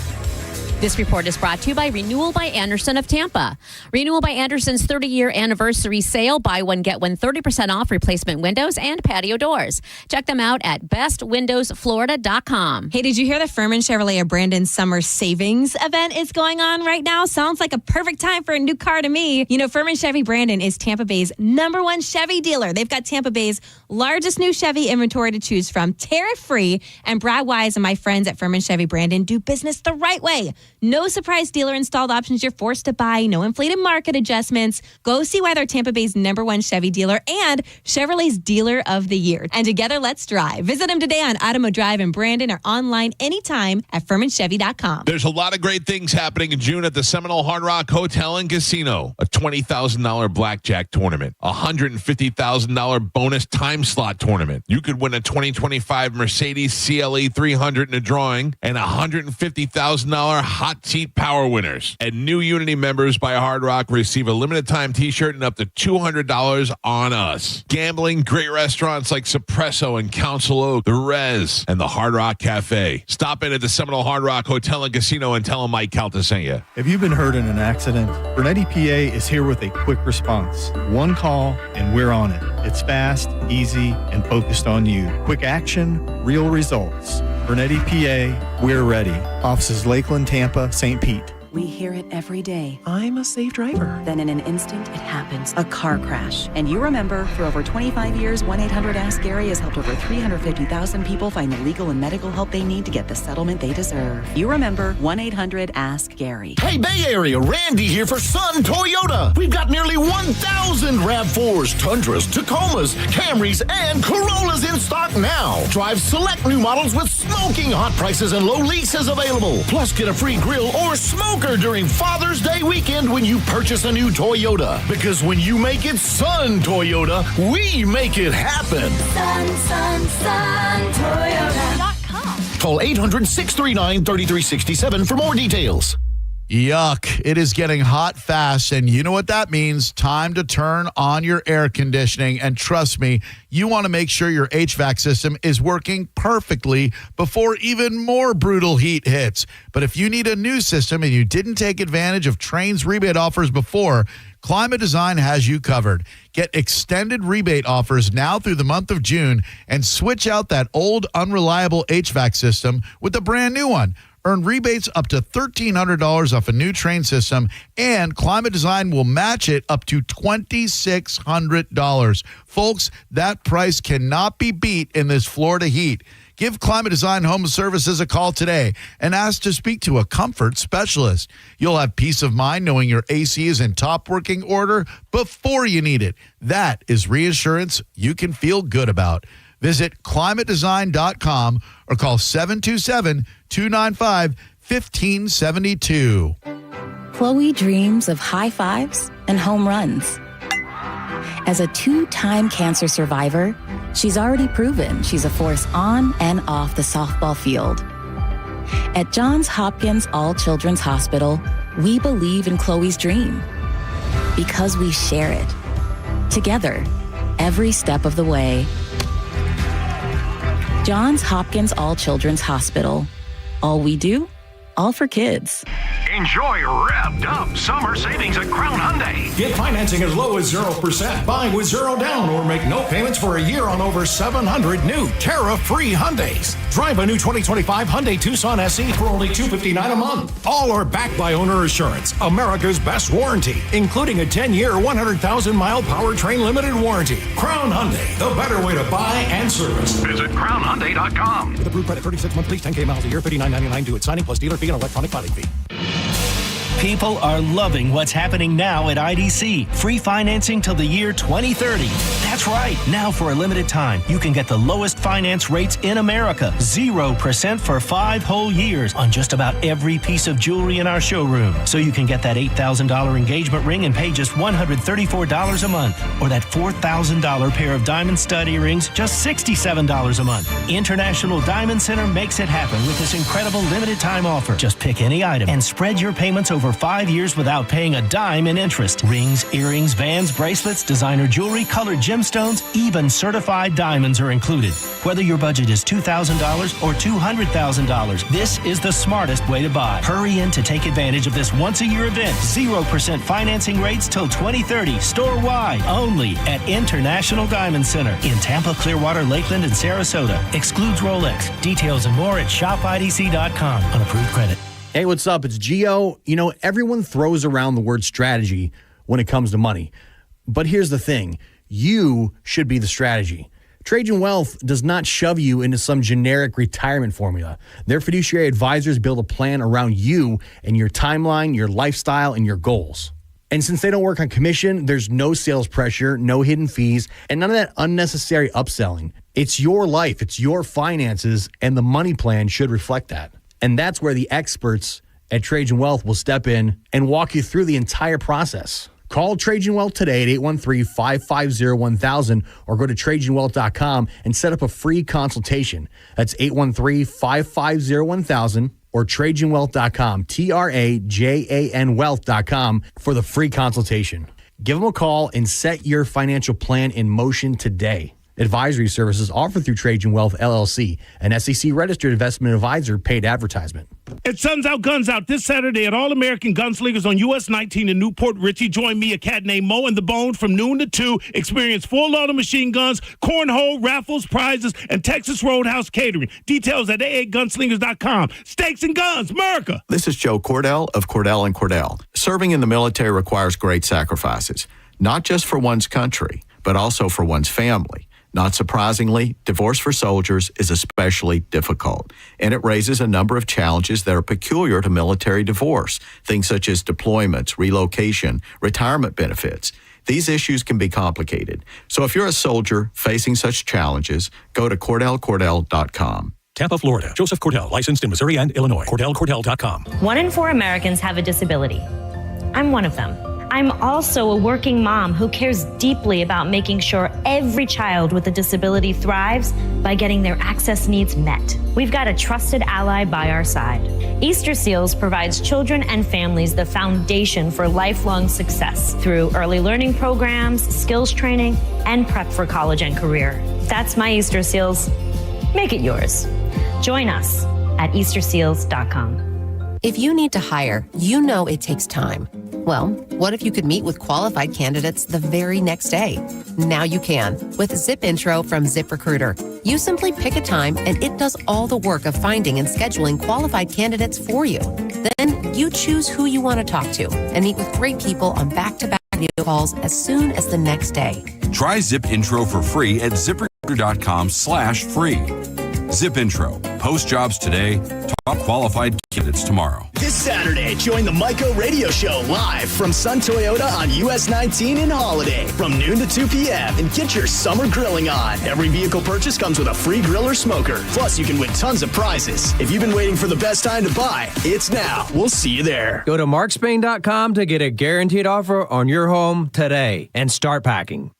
This report is brought to you by Renewal by Anderson of Tampa. Renewal by Anderson's 30-year anniversary sale. Buy one, get one 30% off replacement windows and patio doors. Check them out at bestwindowsflorida.com. Hey, did you hear the Furman Chevrolet of Brandon Summer Savings event is going on right now? Sounds like a perfect time for a new car to me. Furman Chevy Brandon is Tampa Bay's #1 Chevy dealer. They've got Tampa Bay's largest new Chevy inventory to choose from, tariff-free. And Brad Wise and my friends at Furman Chevy Brandon do business the right way. No surprise dealer installed options you're forced to buy. No inflated market adjustments. Go see why they're Tampa Bay's #1 Chevy dealer and Chevrolet's Dealer of the Year. And together, let's drive. Visit them today on Automo Drive in Brandon or online anytime at FurmanChevy.com. There's a lot of great things happening in June at the Seminole Hard Rock Hotel and Casino. A $20,000 blackjack tournament. A $150,000 bonus time slot tournament. You could win a 2025 Mercedes CLE 300 in a drawing and a $150,000 hot seat power winners. And new Unity members by Hard Rock receive a limited time t-shirt and up to $200 on us. Gambling, great restaurants like Suppresso and Council Oak, The Rez, and the Hard Rock Cafe. Stop in at the Seminole Hard Rock Hotel and Casino and tell them Mike Calta sent you. If you've been hurt in an accident, Bernetti PA is here with a quick response. One call and we're on it. It's fast, easy, and focused on you. Quick action, real results. Bernetti, PA, we're ready. Offices Lakeland, Tampa, St. Pete. We hear it every day. I'm a safe driver. Then in an instant, it happens. A car crash. And you remember, for over 25 years, 1-800-ASK-GARY has helped over 350,000 people find the legal and medical help they need to get the settlement they deserve. You remember 1-800-ASK-GARY. Hey, Bay Area, Randy here for Sun Toyota. We've got nearly 1,000 RAV4s, Tundras, Tacomas, Camrys, and Corollas in stock now. Drive select new models with smoking hot prices and low leases available. Plus, get a free grill or smoker during Father's Day weekend when you purchase a new Toyota. Because when you make it Sun Toyota, we make it happen. Sun, Toyota.com. Call 800-639-3367 for more details. Yuck. It is getting hot fast, and you know what that means. Time to turn on your air conditioning. And trust me, you want to make sure your HVAC system is working perfectly before even more brutal heat hits. But if you need a new system and you didn't take advantage of Trane's rebate offers before, Climate Design has you covered. Get extended rebate offers now through the month of June and switch out that old, unreliable HVAC system with a brand new one. Earn rebates up to $1,300 off a new Trane system, and Climate Design will match it up to $2,600. Folks, that price cannot be beat in this Florida heat. Give Climate Design Home Services a call today and ask to speak to a comfort specialist. You'll have peace of mind knowing your AC is in top working order before you need it. That is reassurance you can feel good about. Visit climatedesign.com or call 727-295-1572. Chloe dreams of high fives and home runs. As a 2-time cancer survivor, she's already proven she's a force on and off the softball field. At Johns Hopkins All Children's Hospital, we believe in Chloe's dream because we share it together every step of the way. Johns Hopkins All Children's Hospital. All we do, all for kids. Enjoy revved up summer savings at Crown Hyundai. Get financing as low as 0%. Buy with 0 down or make no payments for a year on over 700 new tariff-free Hyundais. Drive a new 2025 Hyundai Tucson SE for only $259 a month. All are backed by Owner Assurance, America's best warranty, including a 10-year, 100,000-mile powertrain limited warranty. Crown Hyundai, the better way to buy and service. Visit CrownHyundai.com. With approved credit, 36 months lease, 10K miles a year, $59.99 due at signing plus dealer fee and electronic filing fee. People are loving what's happening now at IDC. Free financing till the year 2030. That's right. Now for a limited time, you can get the lowest finance rates in America. 0% for 5 whole years on just about every piece of jewelry in our showroom. So you can get that $8,000 engagement ring and pay just $134 a month. Or that $4,000 pair of diamond stud earrings, just $67 a month. International Diamond Center makes it happen with this incredible limited time offer. Just pick any item and spread your payments over 5 years without paying a dime in interest. Rings, earrings, bands, bracelets, designer jewelry, colored gemstones, even certified diamonds are included. Whether your budget is $2,000 or $200,000, this is the smartest way to buy. Hurry in to take advantage of this once-a-year event. 0% financing rates till 2030, store-wide, only at International Diamond Center in Tampa, Clearwater, Lakeland, and Sarasota. Excludes Rolex. Details and more at shopidc.com on approved credit. Hey, what's up? It's Gio. You know, everyone throws around the word strategy when it comes to money. But here's the thing. You should be the strategy. Trajan Wealth does not shove you into some generic retirement formula. Their fiduciary advisors build a plan around you and your timeline, your lifestyle, and your goals. And since they don't work on commission, there's no sales pressure, no hidden fees, and none of that unnecessary upselling. It's your life, it's your finances, and the money plan should reflect that. And that's where the experts at Trajan Wealth will step in and walk you through the entire process. Call Trajan Wealth today at 813-550-1000 or go to TrajanWealth.com and set up a free consultation. That's 813-550-1000 or TrajanWealth.com, TRAJAN Wealth.com for the free consultation. Give them a call and set your financial plan in motion today. Advisory services offered through Trajan Wealth, LLC, an SEC-registered investment advisor, paid advertisement. It's Suns Out, Guns Out this Saturday at All American Gunslingers on US 19 in Newport Richie. Join me, a cat named Mo, and the Bone from noon to 2. Experience full-loaded machine guns, cornhole, raffles, prizes, and Texas Roadhouse catering. Details at aagunslingers.com. Stakes and Guns, America! This is Joe Cordell of Cordell & Cordell. Serving in the military requires great sacrifices, not just for one's country, but also for one's family. Not surprisingly, divorce for soldiers is especially difficult, and it raises a number of challenges that are peculiar to military divorce, things such as deployments, relocation, retirement benefits. These issues can be complicated. So if you're a soldier facing such challenges, go to CordellCordell.com. Tampa, Florida. Joseph Cordell, licensed in Missouri and Illinois. CordellCordell.com. 1 in 4 Americans have a disability. I'm one of them. I'm also a working mom who cares deeply about making sure every child with a disability thrives by getting their access needs met. We've got a trusted ally by our side. Easter Seals provides children and families the foundation for lifelong success through early learning programs, skills training, and prep for college and career. That's my Easter Seals. Make it yours. Join us at easterseals.com. If you need to hire, you know it takes time. Well, what if you could meet with qualified candidates the very next day? Now you can with Zip Intro from ZipRecruiter. You simply pick a time and it does all the work of finding and scheduling qualified candidates for you. Then you choose who you want to talk to and meet with great people on back-to-back video calls as soon as the next day. Try Zip Intro for free at ZipRecruiter.com/free. Zip Intro. Post jobs today. Top qualified candidates tomorrow. This Saturday, join the Myco Radio Show live from Sun Toyota on US 19 in Holiday from noon to 2 p.m. and get your summer grilling on. Every vehicle purchase comes with a free grill or smoker. Plus, you can win tons of prizes. If you've been waiting for the best time to buy, it's now. We'll see you there. Go to markspain.com to get a guaranteed offer on your home today and start packing.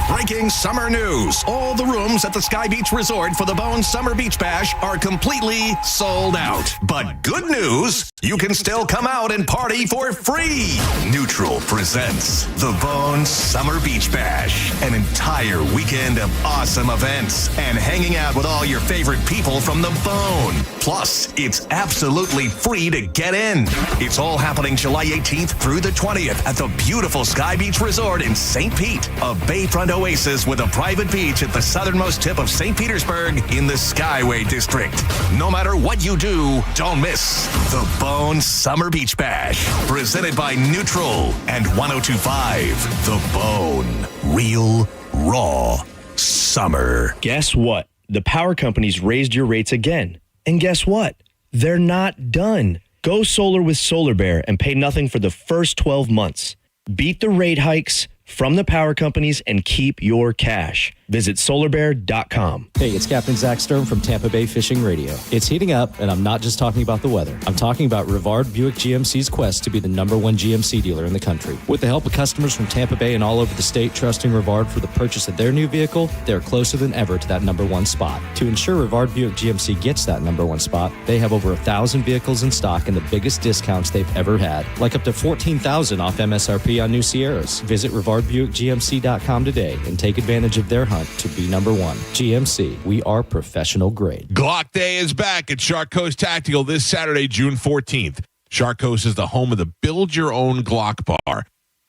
Breaking summer news. All the rooms at the Sky Beach Resort for the Bone Summer Beach Bash are completely sold out. But good news, you can still come out and party for free. Neutral presents the Bone Summer Beach Bash, an entire weekend of awesome events and hanging out with all your favorite people from the Bone. Plus, it's absolutely free to get in. It's all happening July 18th through the 20th at the beautiful Sky Beach Resort in St. Pete, a bayfront oasis with a private beach at the southernmost tip of St. Petersburg in the Skyway District. No matter what you do, don't miss the Bone Summer Beach Bash, presented by Neutral and 102.5 The Bone. Real, raw summer. Guess what? The power companies raised your rates again. And guess what? They're not done. Go solar with Solar Bear and pay nothing for the first 12 months. Beat the rate hikes from the power companies and keep your cash. Visit solarbear.com. Hey, it's Captain Zach Stern from Tampa Bay Fishing Radio. It's heating up, and I'm not just talking about the weather. I'm talking about Rivard Buick GMC's quest to be the #1 GMC dealer in the country. With the help of customers from Tampa Bay and all over the state trusting Rivard for the purchase of their new vehicle, they're closer than ever to that #1 spot. To ensure Rivard Buick GMC gets that #1 spot, they have over 1,000 vehicles in stock and the biggest discounts they've ever had, like up to $14,000 off MSRP on new Sierras. Visit RivardBuickGMC.com today and take advantage of their hunt to be #1. GMC, we are professional grade. Glock Day is back at Shark Coast Tactical this Saturday, June 14th. Shark Coast is the home of the Build Your Own Glock Bar.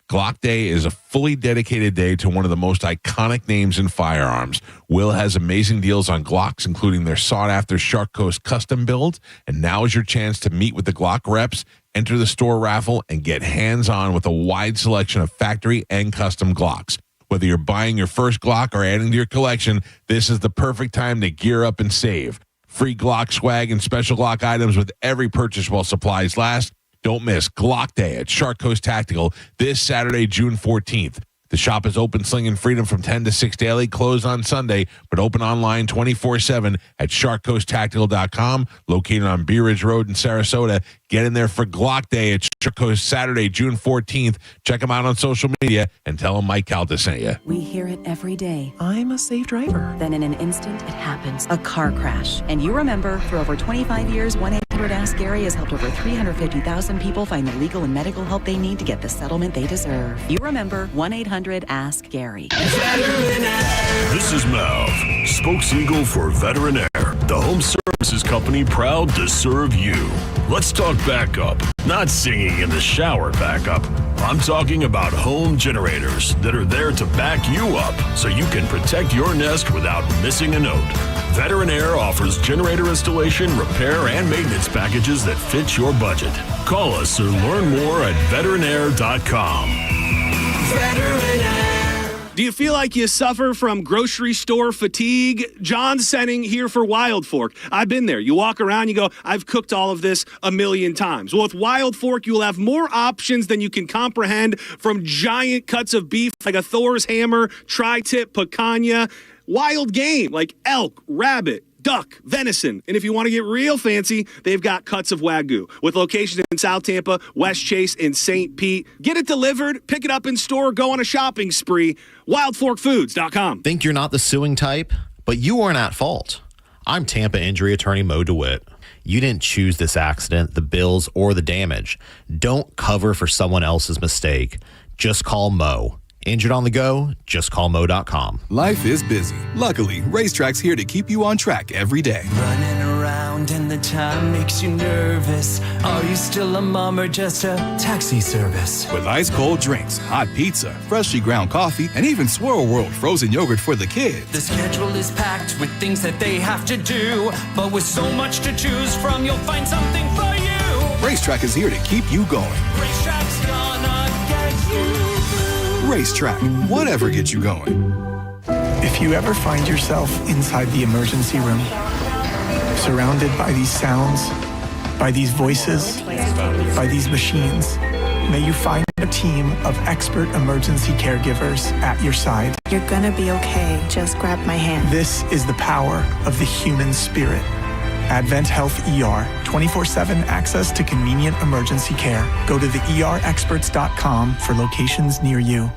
Glock Day is a fully dedicated day to one of the most iconic names in firearms. Will has amazing deals on Glocks, including their sought-after Shark Coast custom build. And now is your chance to meet with the Glock reps, enter the store raffle, and get hands-on with a wide selection of factory and custom Glocks. Whether you're buying your first Glock or adding to your collection, this is the perfect time to gear up and save. Free Glock swag and special Glock items with every purchase while supplies last. Don't miss Glock Day at Shark Coast Tactical this Saturday, June 14th. The shop is open, slinging freedom from 10 to 6 daily, closed on Sunday, but open online 24/7 at SharkCoastTactical.com, located on Bee Ridge Road in Sarasota. Get in there for Glock Day at Shark Coast Saturday, June 14th. Check them out on social media and tell them Mike Calta sent you. We hear it every day. I'm a safe driver. Then in an instant, it happens. A car crash. And you remember, for over 25 years, 1-800-ASK-GARY has helped over 350,000 people find the legal and medical help they need to get the settlement they deserve. You remember 1-800-ASK-GARY. This is Mav, spokeslegal for Veterinaire, the home services company proud to serve you. let's talk backup. Not singing in the shower backup. I'm talking about home generators that are there to back you up so you can protect your nest without missing a note. Veteran Air offers generator installation, repair, and maintenance packages that fit your budget. Call us or learn more at veteranair.com. Veteran Air. Do you feel like you suffer from grocery store fatigue? John Senning here for Wild Fork. I've been there. You walk around, you go, I've cooked all of this a million times. Well, with Wild Fork, you will have more options than you can comprehend, from giant cuts of beef like a Thor's hammer, tri-tip, picanha, wild game like elk, rabbit, duck, venison, and if you want to get real fancy, they've got cuts of Wagyu with locations in South Tampa, West Chase, and St. Pete. Get it delivered, pick it up in store, go on a shopping spree. WildForkFoods.com. Think you're not the suing type, but you weren't at fault. I'm Tampa injury attorney Mo DeWitt. You didn't choose this accident, the bills, or the damage. Don't cover for someone else's mistake. Just call Mo. Injured on the go? Just call Mo.com. Life is busy. Luckily, Racetrack's here to keep you on track every day. Running around and the time makes you nervous. Are you still a mom or just a taxi service? With ice-cold drinks, hot pizza, freshly ground coffee, and even Swirl World frozen yogurt for the kids. The schedule is packed with things that they have to do. But with so much to choose from, you'll find something for you. Racetrack is here to keep you going. Racetrack's gonna get you. Racetrack, whatever gets you going. If you ever find yourself inside the emergency room, surrounded by these sounds, by these voices, by these machines, may you find a team of expert emergency caregivers at your side. You're gonna be okay. Just grab my hand. This is the power of the human spirit. Advent Health ER, 24/7 access to convenient emergency care. Go to theerexperts.com for locations near you.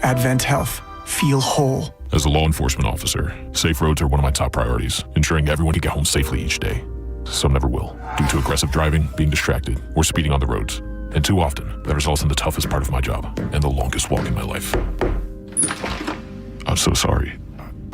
Advent Health. Feel whole. As a law enforcement officer, safe roads are one of my top priorities, ensuring everyone can get home safely each day. Some never will, due to aggressive driving, being distracted, or speeding on the roads. And too often, that results in the toughest part of my job and the longest walk in my life. I'm so sorry.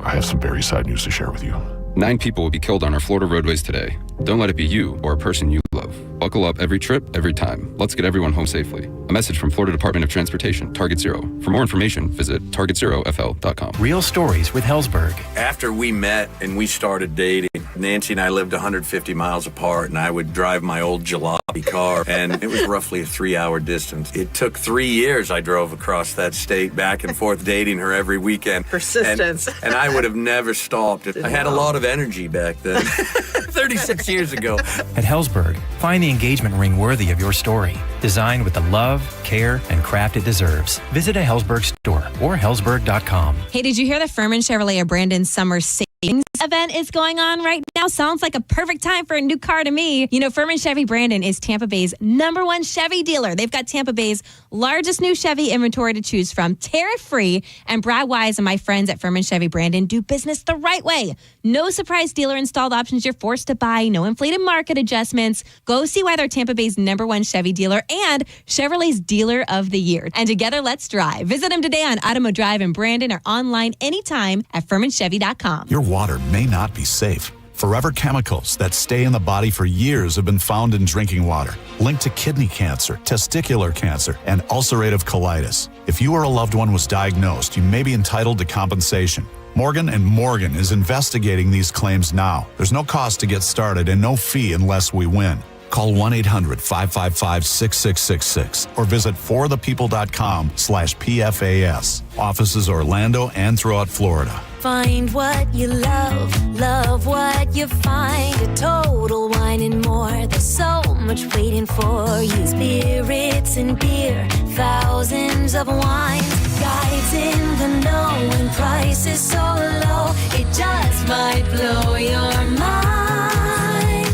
I have some very sad news to share with you. 9 people will be killed on our Florida roadways today. Don't let it be you or a person you love. Buckle up every trip, every time. Let's get everyone home safely. A message from Florida Department of Transportation, Target Zero. For more information, visit targetzerofl.com. Real stories with Hellsberg. After we met and we started dating, Nancy and I lived 150 miles apart, and I would drive my old jalopy car, and it was roughly a 3-hour distance. It took 3 years I drove across that state, back and forth, dating her every weekend. Persistence. And I would have never stopped. I had a lot of energy back then, 36 years ago. At Hellsberg, find the engagement ring worthy of your story. Designed with the love, care, and craft it deserves. Visit a Hellsberg store or hellsberg.com. Hey, did you hear the Furman Chevrolet of Brandon summer savings event is going on right now? Sounds like a perfect time for a new car to me. You know, Furman Chevy Brandon is Tampa Bay's #1 Chevy dealer. They've got Tampa Bay's largest new Chevy inventory to choose from, tariff-free, and Brad Wise and my friends at Furman Chevy Brandon do business the right way. No surprise dealer installed options you're forced to buy, no inflated market adjustments. Go see why they're Tampa Bay's #1 Chevy dealer and Chevrolet's Dealer of the Year. And together, let's drive. Visit them today on Automo Drive in Brandon or online anytime at FurmanChevy.com. Your water may not be safe. Forever chemicals that stay in the body for years have been found in drinking water, linked to kidney cancer, testicular cancer, and ulcerative colitis. If you or a loved one was diagnosed, you may be entitled to compensation. Morgan & Morgan is investigating these claims now. There's no cost to get started and no fee unless we win. Call 1-800-555-6666 or visit forthepeople.com/PFAS. Offices Orlando and throughout Florida. Find what you love, love what you find. A Total Wine and More. There's so much waiting for you. Spirits and beer, thousands of wines. Guides in the know and prices so low. It just might blow your mind.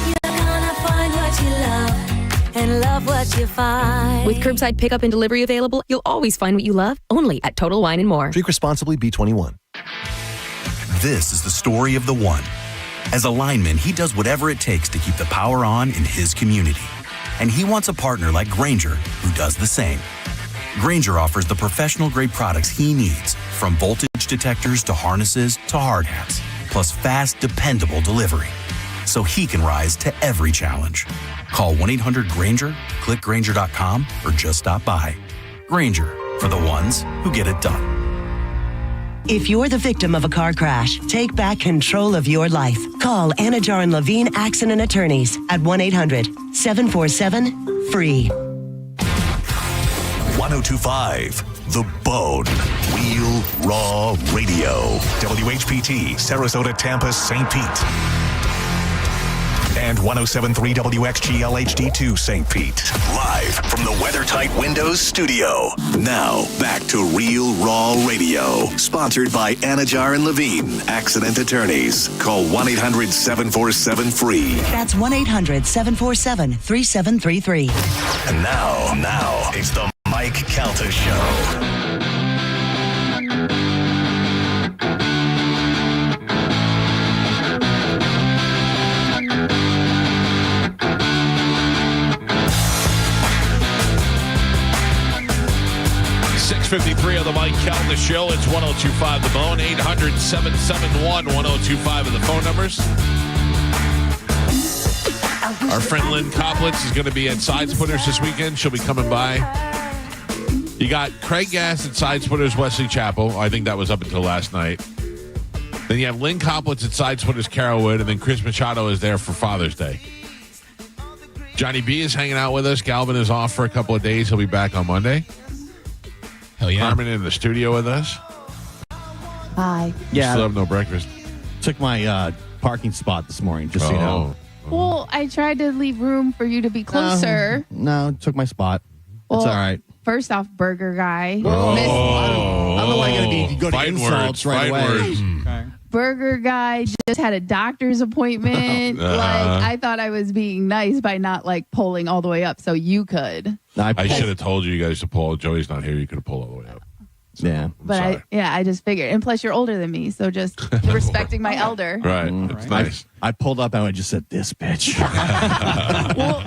You're gonna find what you love and love what you find. With curbside pickup and delivery available, you'll always find what you love, only at Total Wine & More. Drink responsibly, B21. This is the story of the one. As a lineman, he does whatever it takes to keep the power on in his community. And he wants a partner like Grainger who does the same. Grainger offers the professional-grade products he needs, from voltage detectors to harnesses to hard hats, plus fast, dependable delivery. so he can rise to every challenge. Call 1-800-GRANGER, click Grainger.com, or just stop by. Grainger, for the ones who get it done. If you're the victim of a car crash, take back control of your life. Call Anajar and Levine Accident Attorneys at 1-800-747-FREE. 1025 The Bone. Real Raw Radio. WHPT, Sarasota, Tampa, St. Pete. And 1073 WXGL HD2 St. Pete. Live from the WeatherTight Windows studio. Now, back to Real Raw Radio. Sponsored by Anajar and Levine, Accident Attorneys. Call 1-800-747-FREE. That's 1-800-747-3733. And now, it's the Mike Calta Show. .53 of the Mike Calta Show. It's 1025 The Bone. 800-771-1025 are the phone numbers. Our friend Lynn Koplitz is going to be at Side Splitters this weekend. She'll be coming by. You got Craig Gass at Side Splitters Wesley Chapel. I think that was up until last night. Then you have Lynn Koplitz at Side Splitters Carrollwood, and then Chris Machado is there for Father's Day. Johnny B is hanging out with us. Galvin is off for a couple of days. He'll be back on Monday. Hell yeah. Carmen in the studio with us. Hi. Yeah. Still have no breakfast. Took my parking spot this morning, just so you know. Well, I tried to leave room for you to be closer. No, took my spot. Well, it's all right. First off, burger guy. I don't like going to go to insults right away. Burger guy just had a doctor's appointment. I thought I was being nice by not pulling all the way up so you could. I should have told you guys to pull. Joey's not here. You could have pulled all the way up. So, yeah. But I just figured. And plus, you're older than me, so just respecting my elder. Right. It's nice. I pulled up and I just said, this bitch. well,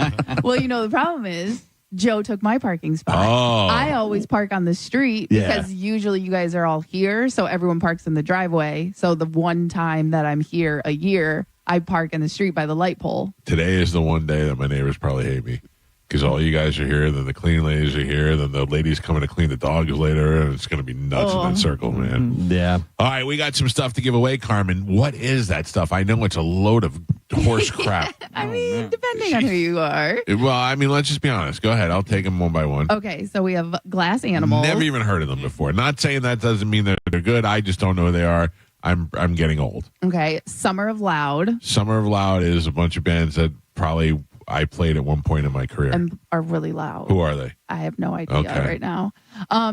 the problem is, Joe took my parking spot. Oh. I always park on the street because usually you guys are all here, so everyone parks in the driveway. So the one time that I'm here a year, I park in the street by the light pole. Today is the one day that my neighbors probably hate me because all you guys are here, then the cleaning ladies are here, then the ladies coming to clean the dogs later, and it's going to be nuts in that circle, man. Yeah. All right, we got some stuff to give away, Carmen. What is that stuff? I know it's a load of horse crap. I mean, depending on who you are. Well, let's just be honest. Go ahead. I'll take them one by one. Okay, so we have glass animals. Never even heard of them before. Not saying that doesn't mean that they're good. I just don't know who they are. I'm getting old. Okay, Summer of Loud. Summer of Loud is a bunch of bands that probably I played at one point in my career. And are really loud. Who are they? I have no idea right now.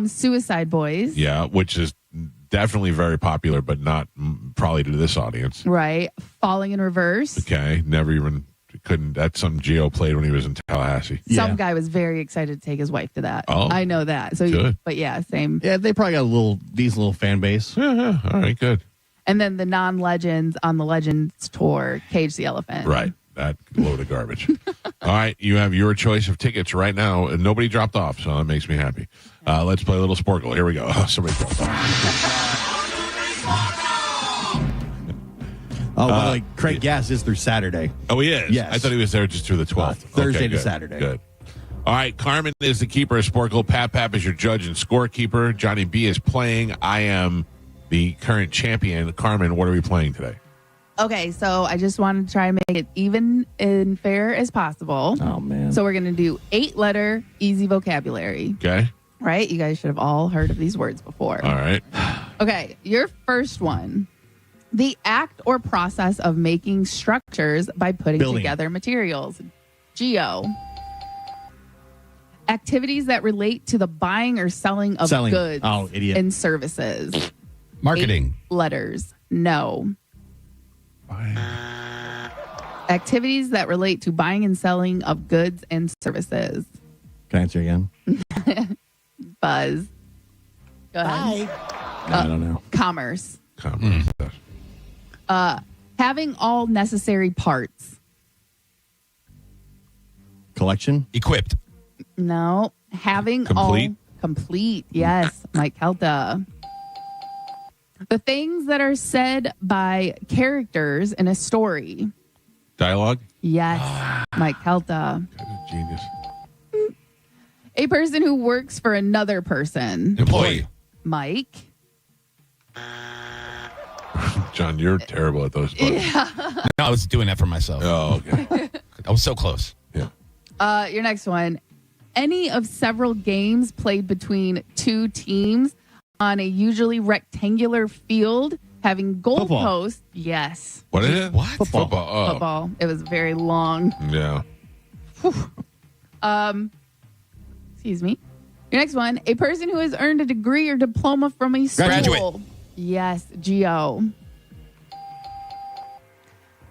Suicide Boys. Yeah, which is definitely very popular, but not probably to this audience. Right. Falling in Reverse. Okay. Never even couldn't. That's something Gio played when he was in Tallahassee. Some guy was very excited to take his wife to that. Oh, I know that. So, good. But yeah, same. Yeah, they probably got a decent little fan base. Yeah. All right, good. And then the non-legends on the Legends tour, Cage the Elephant. Right. That load of garbage. All right, you have your choice of tickets right now. And nobody dropped off, so that makes me happy. Let's play a little Sporkle. Here we go. Oh, somebody dropped off. Craig Gass is through Saturday. Oh, he is? Yes. I thought he was there just through the 12th. Thursday to good, Saturday. Good. All right, Carmen is the keeper of Sporkle. Pap is your judge and scorekeeper. Johnny B is playing. I am the current champion. Carmen, what are we playing today? Okay, so I just wanted to try and make it even and fair as possible. Oh, man. So we're going to do 8-letter easy vocabulary. Okay. Right? You guys should have all heard of these words before. All right. Okay, your first one. The act or process of making structures by putting together materials. Geo. Activities that relate to the buying or selling of goods and services. Marketing. 8 letters. No. Activities that relate to buying and selling of goods and services. Can I answer again? Buzz. Go ahead. I don't know. Commerce. Having all necessary parts. Collection. Equipped. No. Having Complete? all complete. Yes. Mike Calta. The things that are said by characters in a story. Dialogue? Yes, Mike Calta. Genius. A person who works for another person. Employee. Mike. John, you're terrible at those buttons. Yeah. No, I was doing that for myself. Oh, okay. I was so close. Yeah. Your next one. Any of several games played between two teams on a usually rectangular field having goalposts. Yes. What is it? What? Football. Oh. Football. It was very long. Yeah. Excuse me. Your next one. A person who has earned a degree or diploma from a school. Graduate. Yes, Geo.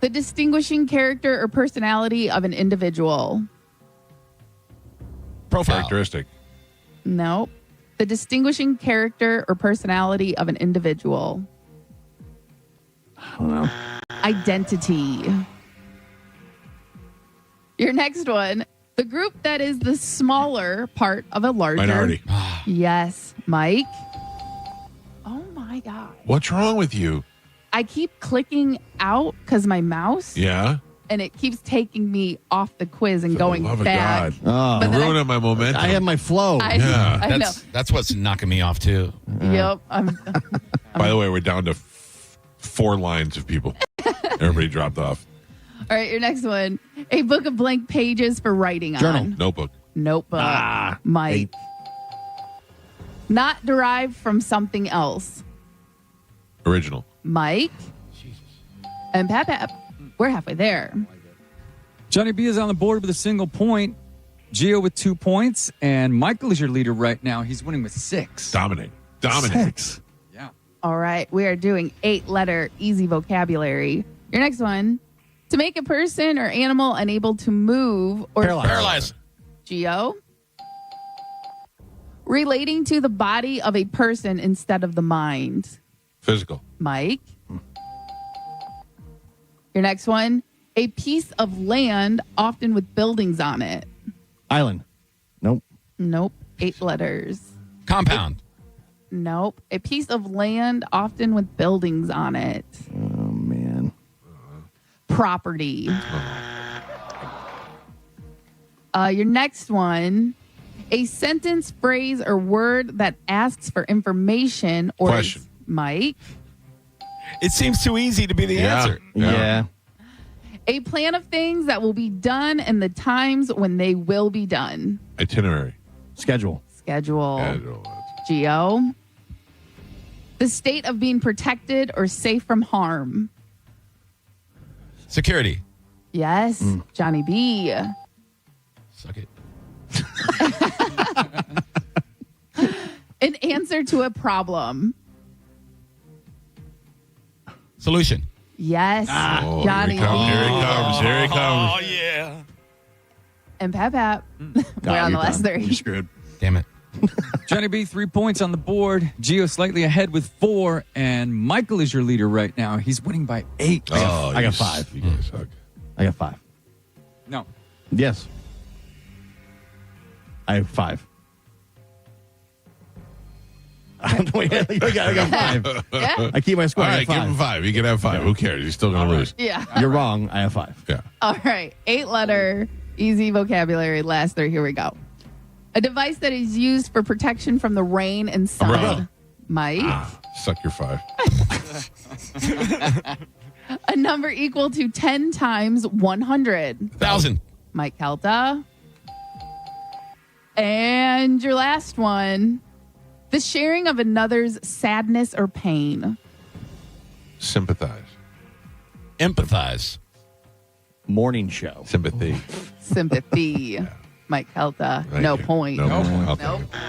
The distinguishing character or personality of an individual. Profile. Characteristic. Nope. The distinguishing character or personality of an individual. I don't know. Identity. Your next one. The group that is the smaller part of a larger. Minority. Yes, Mike. Oh my God. What's wrong with you? I keep clicking out because my mouse. Yeah. And it keeps taking me off the quiz and For going the love back. of God. But then Ruining my momentum. I have my flow. I know. That's what's knocking me off too. Yep. By the way, we're down to 4 lines of people. Everybody dropped off. All right, your next one. A book of blank pages for writing Journal. on. Notebook. Notebook. Mike. Not derived from something else. Original. Mike. And Pap. We're halfway there. Johnny B is on the board with a single point. Gio with 2 points. And Michael is your leader right now. He's winning with 6. Dominate. 6. Yeah. All right, we are doing 8-letter easy vocabulary. Your next one. To make a person or animal unable to move or Paralyzed. Geo. Relating to the body of a person instead of the mind. Physical. Mike. Your next one. A piece of land, often with buildings on it. Island. Nope. Nope. 8 letters. Compound. Nope. A piece of land, often with buildings on it. Oh, man. Property. Your next one. A sentence, phrase, or word that asks for information or Question. Mike. It seems too easy to be the answer. Yeah. A plan of things that will be done and the times when they will be done. Itinerary. Schedule. Schedule. Geo. The state of being protected or safe from harm. Security. Yes, Johnny B. Suck it. An answer to a problem. Solution. Yes, Oh, Johnny Here he comes. Here he comes. Oh, yeah. and Pap. We're on the last 3. You're screwed. Damn it. Johnny B, 3 points on the board. Gio slightly ahead with 4. And Michael is your leader right now. He's winning by 8. I got 5. You guys suck. I got 5. No. Yes. I have 5. I got 5. Yeah. I keep my score. All I right, got give him 5. You can have 5. Who cares? He's still going to lose. Yeah. You're wrong. I have 5. Yeah. All right. 8-letter easy vocabulary. Last 3. Here we go. A device that is used for protection from the rain and sun. Umbrella. Mike. Suck your 5. A number equal to 10 times 100. 1,000. Mike Calta. And your last one. The sharing of another's sadness or pain. Sympathize. Empathize. Morning show. Sympathy. Sympathy. Mike Calta. Thank No you. point. No point. I'll Nope. take it.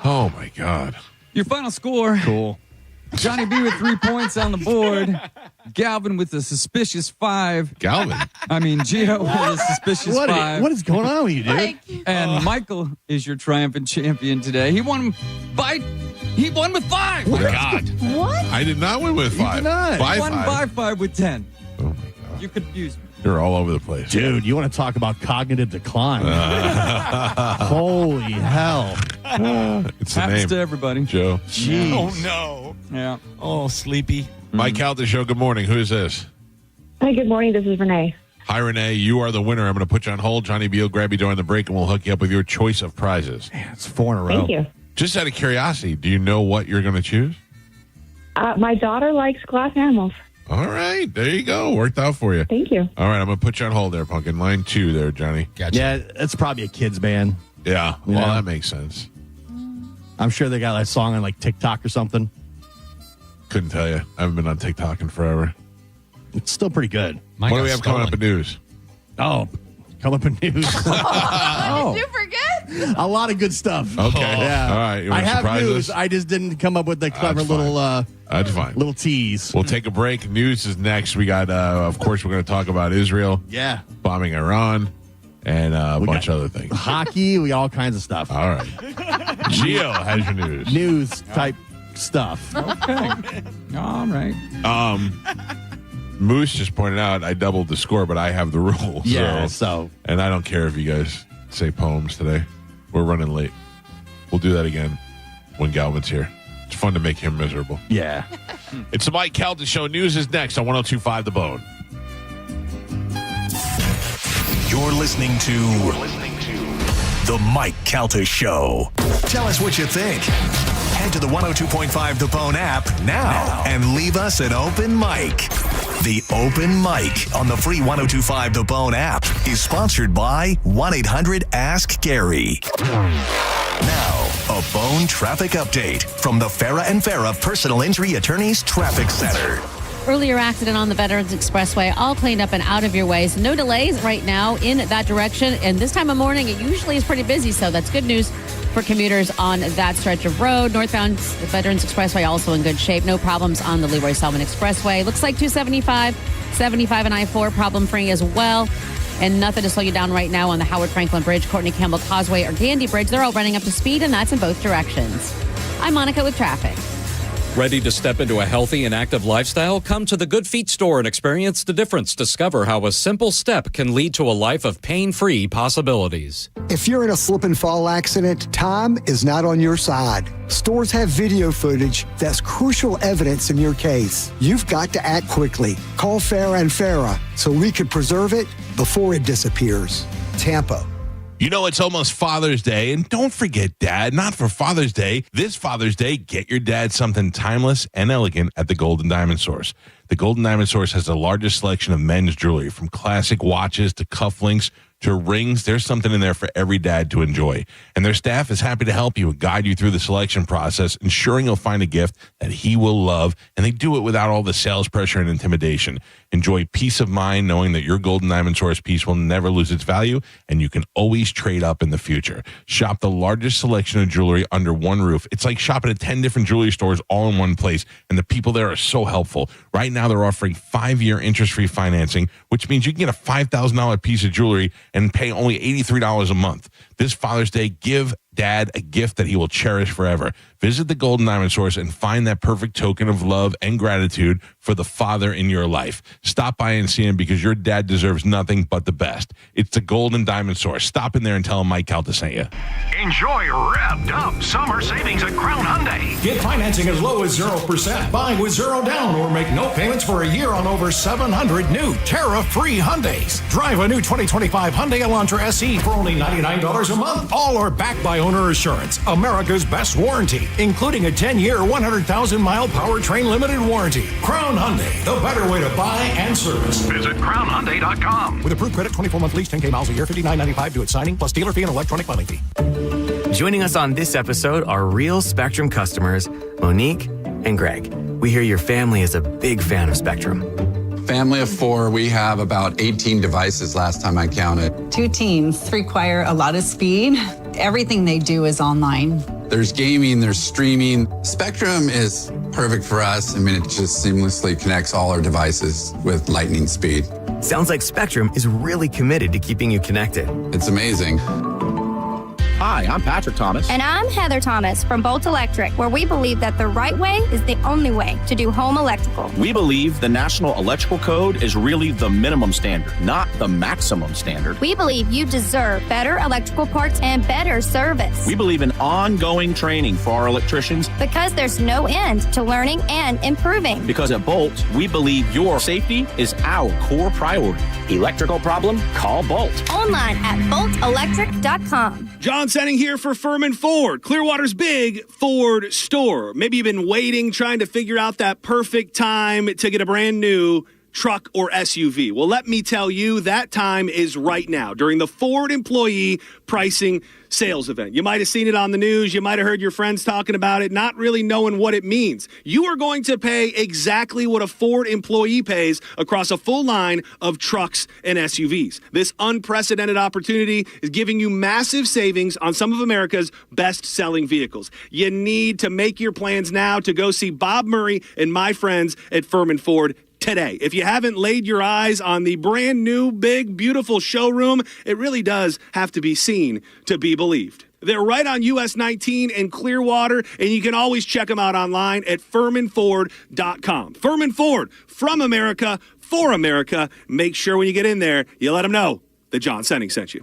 Oh, my God. Your final score. Cool. Johnny B with 3 points on the board. Galvin with a suspicious 5. Galvin? I mean, Gio with a suspicious 5. What is going on with you, dude? Like, And Michael is your triumphant champion today. He won with 5. Oh, my God. what? I did not win with 5. did not. By He won 5. by 5 with 10. Oh, my God. You confused me. You're all over the place. Dude, you want to talk about cognitive decline? Holy hell. It's the Happens name. to everybody. Joe. Jeez. Oh, no. Yeah. Oh, sleepy. Mike Calta Show, good morning. Who is this? Hi, good morning. This is Renee. Hi, Renee. You are the winner. I'm going to put you on hold. Johnny B will grab you during the break, and we'll hook you up with your choice of prizes. Man, it's 4 in a row. Thank you. Just out of curiosity, do you know what you're going to choose? My daughter likes glass animals. All right. There you go. Worked out for you. Thank you. All right. I'm going to put you on hold there, Pumpkin. Line 2 there, Johnny. Gotcha. Yeah, it's probably a kid's band. Yeah. You Well, know? that makes sense. I'm sure they got that song on like TikTok or something. Couldn't tell you. I haven't been on TikTok in forever. It's still pretty good. What do we have coming up in news? Oh, come up in news. Did you forget? A lot of good stuff. Okay. Yeah. All right. You I want to have surprise news. us? I just didn't come up with the clever That's fine. little That's fine. little tease. We'll take a break. News is next. We got, of course, we're going to talk about Israel. Yeah. Bombing Iran and a bunch of other things. Hockey, we got all kinds of stuff. All right. Gio has your news. News type stuff. Okay. All right. Moose just pointed out I doubled the score, but I have the rule. Yeah, so. And I don't care if you guys say poems today. We're running late. We'll do that again when Galvin's here. It's fun to make him miserable. Yeah. It's the Mike Calta Show. News is next on 102.5 The Bone. You're listening to The Mike Calta Show. Tell us what you think. Head to the 102.5 The Bone app now and leave us an open mic. The Open Mic on the free 102.5 The Bone app is sponsored by 1-800-ASK-GARY. Now, a Bone traffic update from the Farah and Farah Personal Injury Attorneys Traffic Center. Earlier accident on the Veterans Expressway, all cleaned up and out of your way. So no delays right now in that direction. And this time of morning, it usually is pretty busy. So that's good news for commuters on that stretch of road. Northbound Veterans Expressway also in good shape. No problems on the Leroy Selman Expressway. Looks like 275, 75 and I-4 problem-free as well. And nothing to slow you down right now on the Howard Franklin Bridge, Courtney Campbell Causeway, or Gandy Bridge. They're all running up to speed, and that's in both directions. I'm Monica with traffic. Ready to step into a healthy and active lifestyle? Come to the Good Feet store and experience the difference. Discover how a simple step can lead to a life of pain-free possibilities. If you're in a slip and fall accident, time is not on your side. Stores have video footage that's crucial evidence in your case. You've got to act quickly. Call Farah and Farah so we can preserve it before it disappears. Tampa. You know, it's almost Father's Day, and don't forget, Dad, not for Father's Day. This Father's Day, get your dad something timeless and elegant at the Golden Diamond Source. The Golden Diamond Source has the largest selection of men's jewelry, from classic watches to cufflinks to rings. There's something in there for every dad to enjoy. And their staff is happy to help you and guide you through the selection process, ensuring you'll find a gift that he will love. And they do it without all the sales pressure and intimidation. Enjoy peace of mind knowing that your Golden Diamond Source piece will never lose its value, and you can always trade up in the future. Shop the largest selection of jewelry under one roof. It's like shopping at 10 different jewelry stores all in one place, and the people there are so helpful. Right now, they're offering 5-year interest-free financing, which means you can get a $5,000 piece of jewelry and pay only $83 a month. This Father's Day, give Dad a gift that he will cherish forever. Visit the Golden Diamond Source and find that perfect token of love and gratitude for the father in your life. Stop by and see him, because your dad deserves nothing but the best. It's the Golden Diamond Source. Stop in there and tell him Mike Calta sent you. Enjoy revved up summer savings at Crown Hyundai. Get financing as low as 0%, buy with 0 down, or make no payments for a year on over 700 new tariff-free Hyundais. Drive a new 2025 Hyundai Elantra SE for only $99 a month. All are backed by Owner Assurance, America's best warranty, including a 10-year, 100,000-mile powertrain limited warranty. Crown Hyundai, the better way to buy and service. Visit crownhyundai.com. With approved credit, 24-month lease, 10K miles a year, $59.95 due at signing, plus dealer fee and electronic filing fee. Joining us on this episode are real Spectrum customers, Monique and Greg. We hear your family is a big fan of Spectrum. Family of 4, we have about 18 devices last time I counted. 2 teams require a lot of speed. Everything they do is online. There's gaming, there's streaming. Spectrum is perfect for us. I mean, it just seamlessly connects all our devices with lightning speed. Sounds like Spectrum is really committed to keeping you connected. It's amazing. Hi, I'm Patrick Thomas. And I'm Heather Thomas from Bolt Electric, where we believe that the right way is the only way to do home electrical. We believe the National Electrical Code is really the minimum standard, not the maximum standard. We believe you deserve better electrical parts and better service. We believe in ongoing training for our electricians. Because there's no end to learning and improving. Because at Bolt, we believe your safety is our core priority. Electrical problem? Call Bolt. Online at boltelectric.com. John Senning here for Furman Ford, Clearwater's big Ford store. Maybe you've been waiting, trying to figure out that perfect time to get a brand new truck or SUV. Well, let me tell you, that time is right now during the Ford Employee Pricing Sales Event. You might have seen it on the news. You might have heard your friends talking about it, not really knowing what it means. You are going to pay exactly what a Ford employee pays across a full line of trucks and SUVs. This unprecedented opportunity is giving you massive savings on some of America's best-selling vehicles. You need to make your plans now to go see Bob Murray and my friends at Furman Ford today. If you haven't laid your eyes on the brand new, big, beautiful showroom, it really does have to be seen to be believed. They're right on US 19 in Clearwater, and you can always check them out online at FurmanFord.com. Furman Ford, from America, for America. Make sure when you get in there, you let them know that John Senning sent you.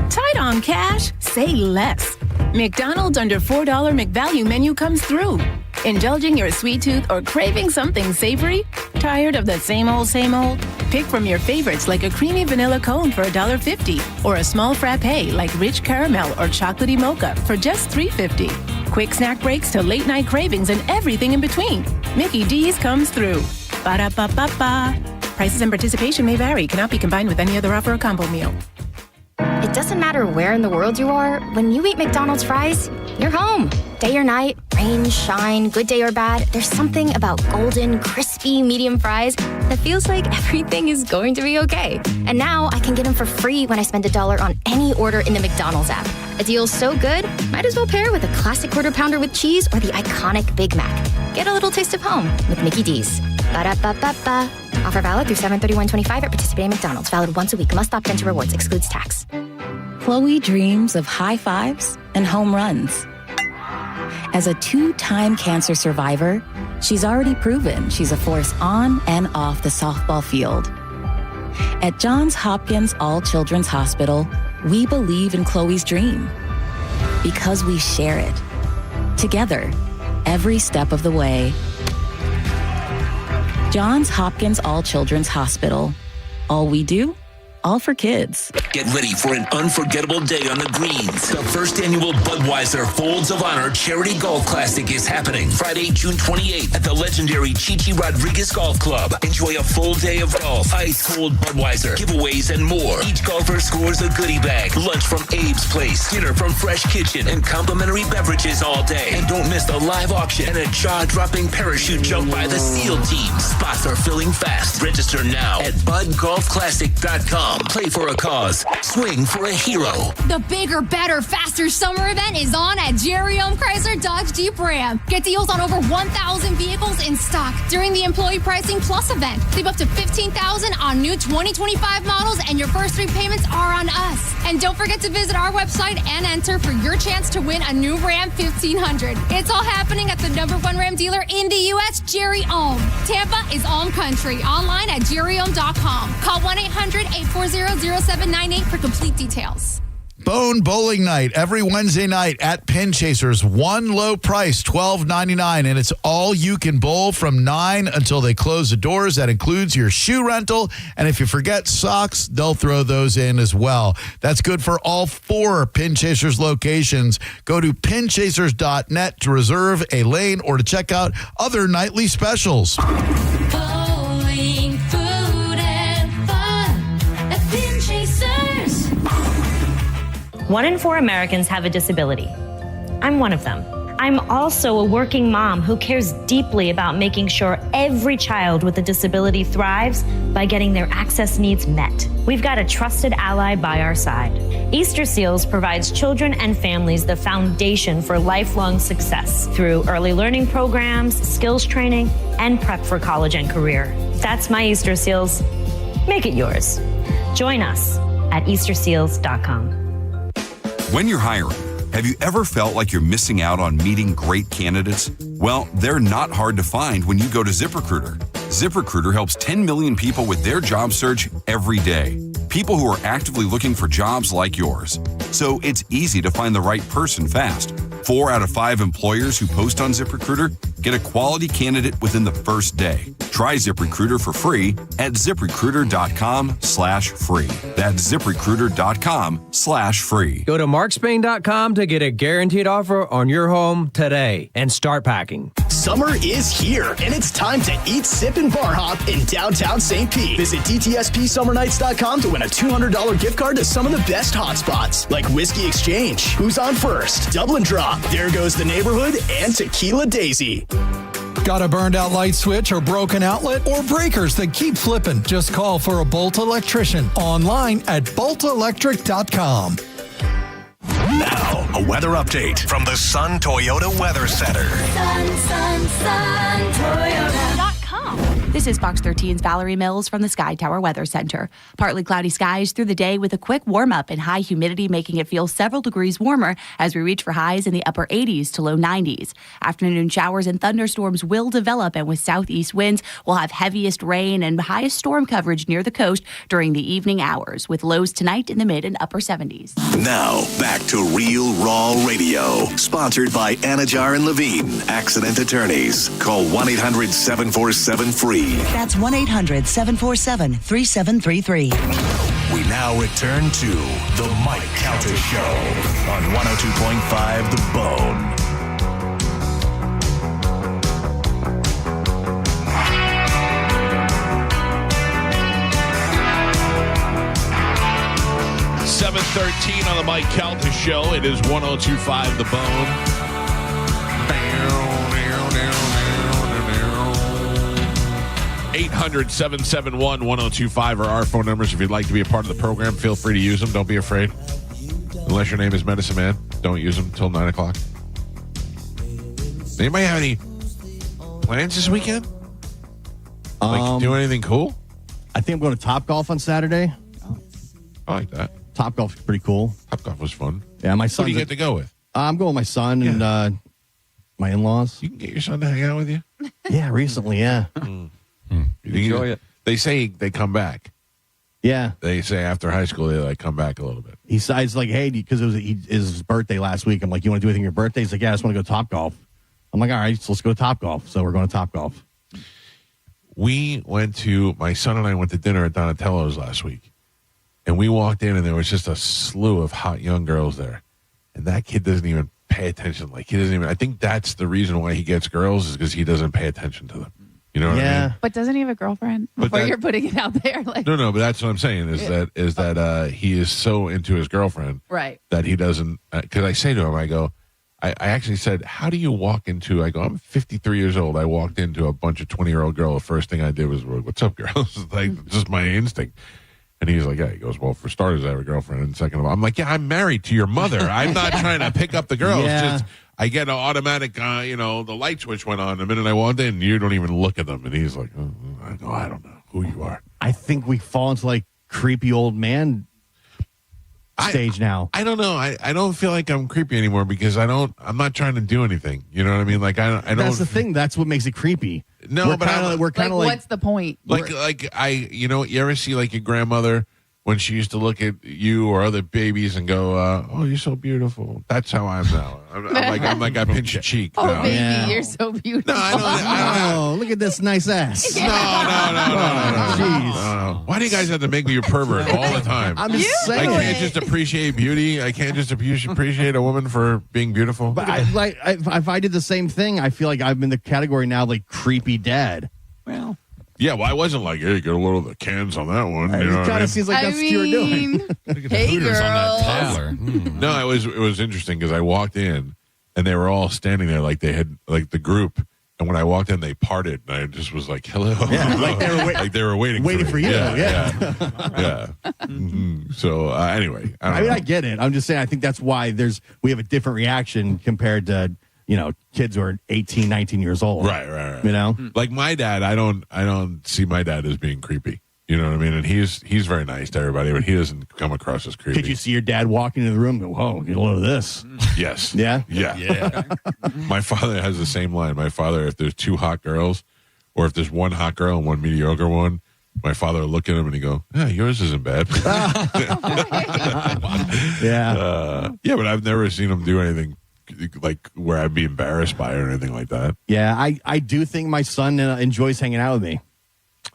Tight on cash? Say less. McDonald's under $4 McValue menu comes through. Indulging your sweet tooth or craving something savory? Tired of the same old, same old? Pick from your favorites like a creamy vanilla cone for $1.50 or a small frappe like rich caramel or chocolatey mocha for just $3.50. Quick snack breaks to late night cravings and everything in between. Mickey D's comes through. Ba-da-ba-ba-ba. Prices and participation may vary. Cannot be combined with any other offer or combo meal. It doesn't matter where in the world you are, when you eat McDonald's fries, you're home. Day or night, rain, shine, good day or bad, there's something about golden, crispy, medium fries that feels like everything is going to be okay. And now I can get them for free when I spend $1 on any order in the McDonald's app. A deal so good, might as well pair with a classic quarter pounder with cheese or the iconic Big Mac. Get a little taste of home with Mickey D's. Ba-da-ba-ba-ba. Offer valid through 7/31/25 at participating McDonald's. Valid once a week. Must opt into rewards. Excludes tax. Chloe dreams of high fives and home runs. As a 2-time cancer survivor, she's already proven she's a force on and off the softball field. At Johns Hopkins All Children's Hospital, we believe in Chloe's dream because we share it. Together, every step of the way. Johns Hopkins All Children's Hospital. All we do, all for kids. Get ready for an unforgettable day on the greens. The first annual Budweiser Folds of Honor Charity Golf Classic is happening Friday, June 28th at the legendary Chichi Rodriguez Golf Club. Enjoy a full day of golf, ice-cold Budweiser, giveaways, and more. Each golfer scores a goodie bag, lunch from Abe's Place, dinner from Fresh Kitchen, and complimentary beverages all day. And don't miss the live auction and a jaw-dropping parachute jump by the SEAL team. Spots are filling fast. Register now at budgolfclassic.com. Play for a cause. Swing for a hero. The bigger, better, faster summer event is on at Jerry Chrysler Dodge Jeep Ram. Get deals on over 1,000 vehicles in stock during the Employee Pricing Plus event. Save up to $15,000 on new 2025 models, and your first 3 payments are on us. And don't forget to visit our website and enter for your chance to win a new Ram 1500. It's all happening at the #1 Ram dealer in the U.S., Jerry Ohm. Tampa is Ohm Country. Online at jerryohm.com. Call 1-800-840-0798 for complete details. Bone Bowling Night every Wednesday night at Pin Chasers. One low price, $12.99, and it's all you can bowl from 9 until they close the doors. That includes your shoe rental, and if you forget socks, they'll throw those in as well. That's good for all 4 Pin Chasers locations. Go to pinchasers.net to reserve a lane or to check out other nightly specials. Bowling, food, and fun at Pin Chasers. 1 in 4 Americans have a disability. I'm one of them. I'm also a working mom who cares deeply about making sure every child with a disability thrives by getting their access needs met. We've got a trusted ally by our side. Easter Seals provides children and families the foundation for lifelong success through early learning programs, skills training, and prep for college and career. That's my Easter Seals. Make it yours. Join us at easterseals.com. When you're hiring, Have you ever felt like you're missing out on meeting great candidates? Well, they're not hard to find when you go to ZipRecruiter. ZipRecruiter helps 10 million people with their job search every day. People who are actively looking for jobs like yours. So it's easy to find the right person fast. 4 out of 5 employers who post on ZipRecruiter get a quality candidate within the first day. Try ZipRecruiter for free at ZipRecruiter.com/free. That's ZipRecruiter.com/free. Go to markspain.com to get a guaranteed offer on your home today and start packing. Summer is here, and it's time to eat, sip, and bar hop in downtown St. Pete. Visit DTSPSummernights.com to win a $200 gift card to some of the best hotspots, like Whiskey Exchange, Who's on First, Dublin Drop, There Goes the Neighborhood, and Tequila Daisy. Got a burned out light switch or broken outlet or breakers that keep flipping? Just call for a Bolt electrician online at boltelectric.com. Now, a weather update from the Sun Toyota Weather Center. Sun Toyota.com. This is Fox 13's Valerie Mills from the Sky Tower Weather Center. Partly cloudy skies through the day with a quick warm-up and high humidity making it feel several degrees warmer as we reach for highs in the upper 80s to low 90s. Afternoon showers and thunderstorms will develop, and with southeast winds, we'll have heaviest rain and highest storm coverage near the coast during the evening hours, with lows tonight in the mid and upper 70s. Now, back to Real Raw Radio, sponsored by Anajar and Levine, accident attorneys. Call 1-800-747-FREE. That's 1-800-747-3733. We now return to the Mike Calta Show on 102.5 The Bone. $7:13 on the Mike Calta Show. It is 102.5 The Bone. 800-771-1025 are our phone numbers. If you'd like to be a part of the program, feel free to use them. Don't be afraid. Unless your name is Medicine Man, don't use them until 9 o'clock. Anybody have any plans this weekend? Like do anything cool? I think I'm going to Topgolf on Saturday. I like that. Topgolf's pretty cool. Topgolf was fun. Yeah, my son. Who do you get to go with? I'm going with my son and my in-laws. You can get your son to hang out with you? Yeah, recently, yeah. Enjoy it. They say they come back. Yeah. They say after high school, they like come back a little bit. He decides like, hey, because it was his birthday last week. I'm like, you want to do anything on your birthday? He's like, yeah, I just want to go Topgolf. I'm like, all right, so let's go to Topgolf. So we're going to Topgolf. My son and I went to dinner at Donatello's last week. And we walked in and there was just a slew of hot young girls there. And that kid doesn't even pay attention. Like I think that's the reason why he gets girls is because he doesn't pay attention to them. You know what I mean? But doesn't he have a girlfriend? Before you're putting it out there, like No, but that's what I'm saying is that he is so into his girlfriend, right? That he doesn't. Because I say to him, I go, I actually said, how do you walk into? I go, I'm 53 years old. I walked into a bunch of 20-year-old girls. The first thing I did was, what's up, girls? Like just my instinct. And he's like, yeah. He goes, well, for starters, I have a girlfriend, and second of all, I'm like, yeah, I'm married to your mother. I'm not trying to pick up the girls. Yeah. Just I get an automatic, the light switch went on the minute I walked in. You don't even look at them. And he's like, I don't know who you are. I think we fall into like creepy old man stage now. I don't know. I don't feel like I'm creepy anymore because I'm not trying to do anything. You know what I mean? Like I don't. That's the thing. That's what makes it creepy. No, we're kind of like what's the point? You ever see like your grandmother when she used to look at you or other babies and go, "Oh, you're so beautiful." That's how I'm now. I'm like I pinch your cheek. Oh, now. baby, you're so beautiful. No, I don't. Look at this nice ass. No. Jeez. Why do you guys have to make me a pervert all the time? I'm just saying. I can't just appreciate beauty. I can't just appreciate a woman for being beautiful. But if I did the same thing, I feel like I'm in the category now like creepy dad. Well. Yeah, well, I wasn't like, hey, get a little of the cans on that one. You know it kind of seems like that's what you were doing. Hey, girls. On that toddler. No, it was interesting because I walked in and they were all standing there like they had like the group. And when I walked in, they parted, and I just was like, "Hello," yeah, like they were waiting for you. Yeah. Mm-hmm. So anyway, I get it. I'm just saying. I think that's why we have a different reaction compared to kids who are 18, 19 years old. Right. You know, like my dad, I don't see my dad as being creepy. You know what I mean? And he's very nice to everybody, but he doesn't come across as creepy. Could you see your dad walking into the room and go, whoa, get a load of this? Yes. Yeah? Yeah. My father has the same line. My father, if there's 2 hot girls, or if there's 1 hot girl and 1 mediocre one, my father will look at him and he go, yeah, yours isn't bad. Yeah. Yeah, but I've never seen him do anything like where I'd be embarrassed by it or anything like that. Yeah, I do think my son enjoys hanging out with me.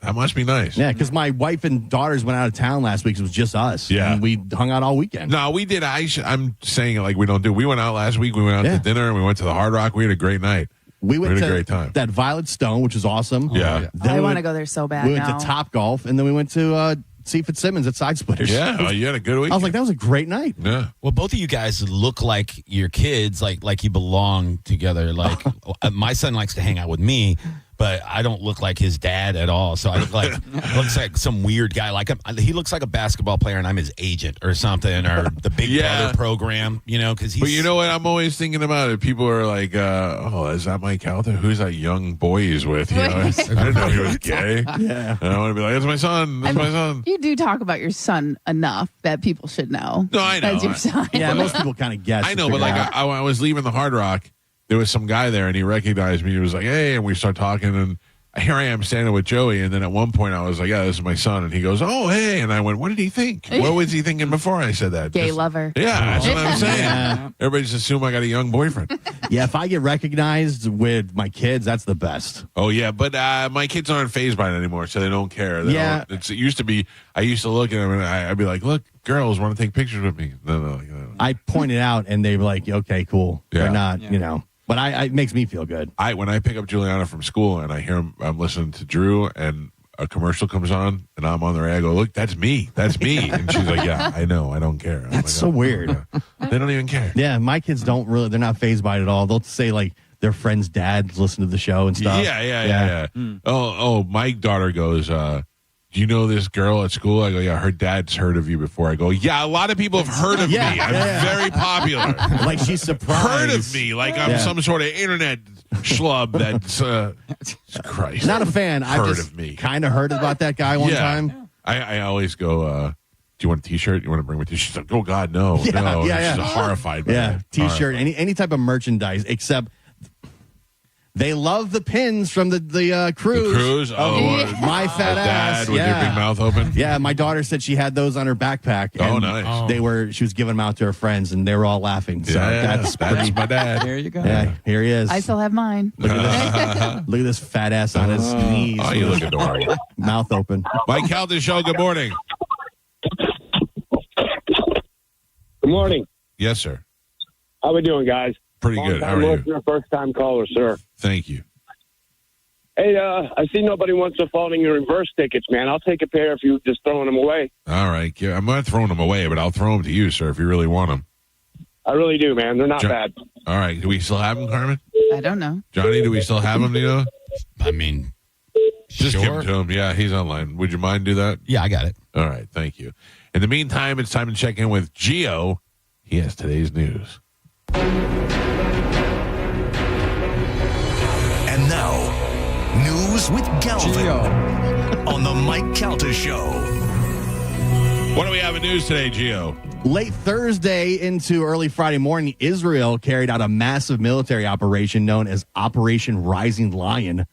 That must be nice. Yeah, because my wife and daughters went out of town last week. So it was just us. Yeah. And we hung out all weekend. No, we did. I'm saying it like we don't do. We went out last week. We went out to dinner and we went to the Hard Rock. We had a great night. We had a great time. That Violet Stone, which is awesome. Yeah. I want to go there so bad We went now. to Top Golf, and then we went to see Fitzsimmons at Side Splitters. Yeah, you had a good week. I was like, that was a great night. Yeah. Well, both of you guys look like your kids, like you belong together. Like my son likes to hang out with me, but I don't look like his dad at all. So I look like looks like some weird guy. Like he looks like a basketball player, and I'm his agent or something, or the Big Brother program. You know, because he's. But you know what? I'm always thinking about it. People are like, "Oh, is that Mike Calta? Who's that young boy he's with?" You know, I didn't know he was gay. Yeah, and I want to be like, "That's my son. That's my son." You do talk about your son enough that people should know. No, I know. That's your son. Yeah, most people kind of guess. I know, but like I was leaving the Hard Rock. There was some guy there, and he recognized me. He was like, "Hey," and we start talking, and here I am standing with Joey. And then at one point, I was like, "Yeah, this is my son," and he goes, "Oh, hey," and I went, "What did he think? What was he thinking before I said that?" Gay lover. Yeah, that's what I'm saying. Yeah. Everybody just assume I got a young boyfriend. Yeah, if I get recognized with my kids, that's the best. Oh yeah, but my kids aren't fazed by it anymore, so they don't care. It used to be. I used to look at them and I'd be like, "Look, girls want to take pictures with me." No. I pointed out, and they were like, "Okay, cool." Yeah. They're not, you know. But it makes me feel good. When I pick up Juliana from school and I hear I'm listening to Drew and a commercial comes on and I'm on the radio, I go, "Look, that's me. That's me." And she's like, "Yeah, I know. I don't care." That's so weird. They don't even care. Yeah, my kids don't really. They're not fazed by it at all. They'll say like their friends' dads listen to the show and stuff. Yeah. Oh, my daughter goes, "Do you know this girl at school?" I go, "Yeah, her dad's heard of you before." I go, "Yeah, a lot of people have heard of me. I'm very popular." Like she's surprised. Heard of me, like I'm some sort of internet schlub that's Christ. Not a fan. I Heard just of me. kind of heard about that guy one time. I always go, "Do you want a T-shirt? You want to bring me a T-shirt?" She's like, "Oh God, no, no." She's horrified by Yeah, it. T-shirt, any type of merchandise, except they love the pins from the cruise. The cruise? My fat ass. Dad with your big mouth open? Yeah, my daughter said she had those on her backpack. Oh, and nice. She was giving them out to her friends, and they were all laughing. So that's my dad. There you go. Yeah, here he is. I still have mine. Look at this fat ass on his knees. Oh, you look adorable. Mouth open. Mike Calta Show, good morning. Good morning. Yes, sir. How we doing, guys? Pretty good. How are you? Listener, first-time caller, sir. Thank you. Hey, I see nobody wants to phone in your reverse tickets, man. I'll take a pair if you just throwing them away. All right. I'm not throwing them away, but I'll throw them to you, sir, if you really want them. I really do, man. They're not bad. All right. Do we still have them, Carmen? I don't know. Johnny, do we still have them, do you know? I mean, just give sure. them to him. Yeah, he's online. Would you mind do that? Yeah, I got it. All right. Thank you. In the meantime, it's time to check in with Gio. He has today's news. And now, news with Galvin on the Mike Calta Show. What do we have in news today, Gio? Late Thursday into early Friday morning, Israel carried out a massive military operation known as Operation Rising Lion,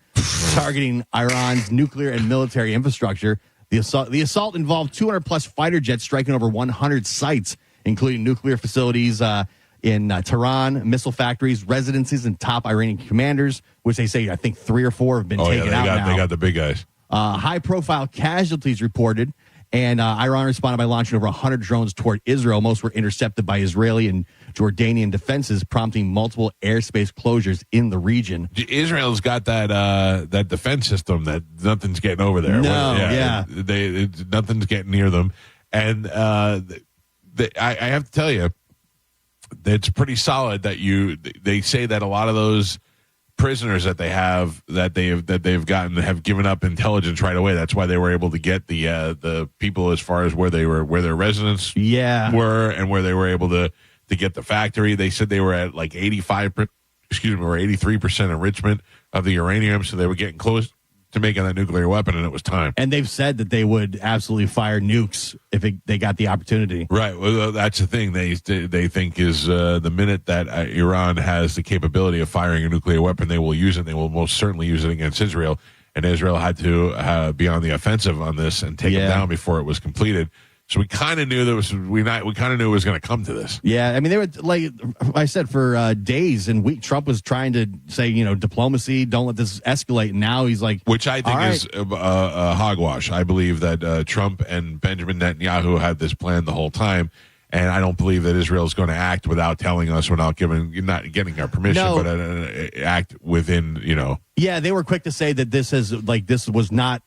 targeting Iran's nuclear and military infrastructure. The assault involved 200-plus fighter jets striking over 100 sites, including nuclear facilities in Tehran, missile factories, residences, and top Iranian commanders, which they say, I think, 3 or 4 have been taken out now. They got the big guys. High-profile casualties reported, and Iran responded by launching over 100 drones toward Israel. Most were intercepted by Israeli and Jordanian defenses, prompting multiple airspace closures in the region. Israel's got that defense system that nothing's getting over there. Nothing's getting near them. And I have to tell you, it's pretty solid that they say that a lot of those prisoners that they've gotten have given up intelligence right away. That's why they were able to get the people as far as where their residents were, and where they were able to get the factory. They said they were at like 83% enrichment of the uranium, so they were getting close to making that nuclear weapon, and it was time. And they've said that they would absolutely fire nukes if they got the opportunity. Right. Well, that's the thing they think is the minute that Iran has the capability of firing a nuclear weapon, they will use it. They will most certainly use it against Israel. And Israel had to be on the offensive on this and take it down before it was completed. So we kind of knew we kind of knew it was going to come to this. Yeah, I mean, they were like I said for days and weeks. Trump was trying to say, diplomacy, don't let this escalate. And now he's like, which I think is hogwash. I believe that Trump and Benjamin Netanyahu had this plan the whole time, and I don't believe that Israel is going to act without telling us, not getting our permission, but act within. Yeah, they were quick to say that this was not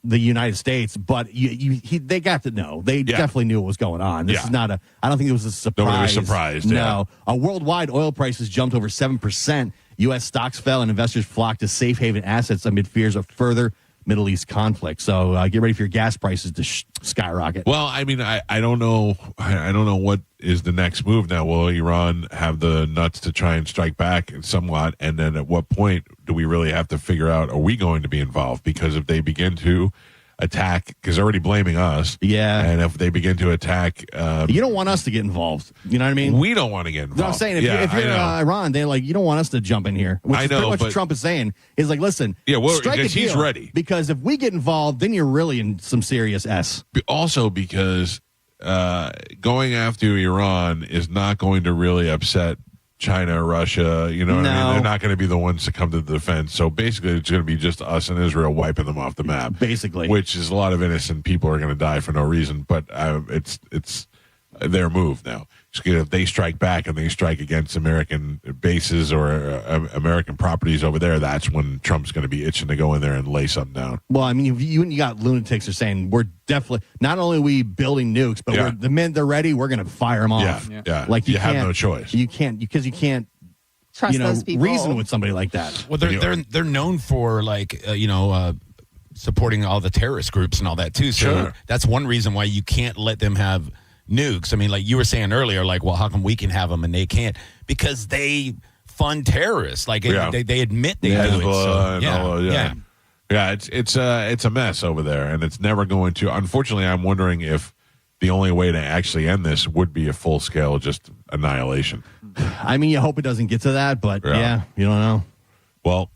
the United States, but they got to know. They definitely knew what was going on. This is not I don't think it was a surprise. Nobody was surprised. No. Worldwide oil prices jumped over 7%. U.S. stocks fell and investors flocked to safe haven assets amid fears of further Middle East conflict. So get ready for your gas prices to skyrocket. Well, I mean, I don't know. I don't know what is the next move now. Will Iran have the nuts to try and strike back somewhat? And then at what point do we really have to figure out, are we going to be involved? Because if they begin to attack, because they're already blaming us. Yeah. And if they begin to attack. You don't want us to get involved. You know what I mean? We don't want to get involved. No, I'm saying, if you're Iran, they're like, you don't want us to jump in here. Which is pretty much what Trump is saying. Is like, listen, strike a deal, he's ready. Because if we get involved, then you're really in some serious S. Also because going after Iran is not going to really upset China or Russia, what I mean? They're not going to be the ones to come to the defense. So basically, it's going to be just us and Israel wiping them off the map. Basically. Which is a lot of innocent people are going to die for no reason. But it's their move now. If they strike back and they strike against American bases or American properties over there, that's when Trump's going to be itching to go in there and lay something down. Well, I mean, you got lunatics are saying we're definitely not only are we building nukes, but the minute they're ready, we're going to fire them off. Yeah. Like you have no choice. You can't because you can't trust those people. Reason with somebody like that. Well, they're known for supporting all the terrorist groups and all that too. So that's one reason why you can't let them have nukes. I mean, like you were saying earlier, how come we can have them and they can't? Because they fund terrorists. Like they admit they do it. It's a mess over there, and it's never going to. Unfortunately, I'm wondering if the only way to actually end this would be a full scale just annihilation. I mean, you hope it doesn't get to that, but you don't know. Well,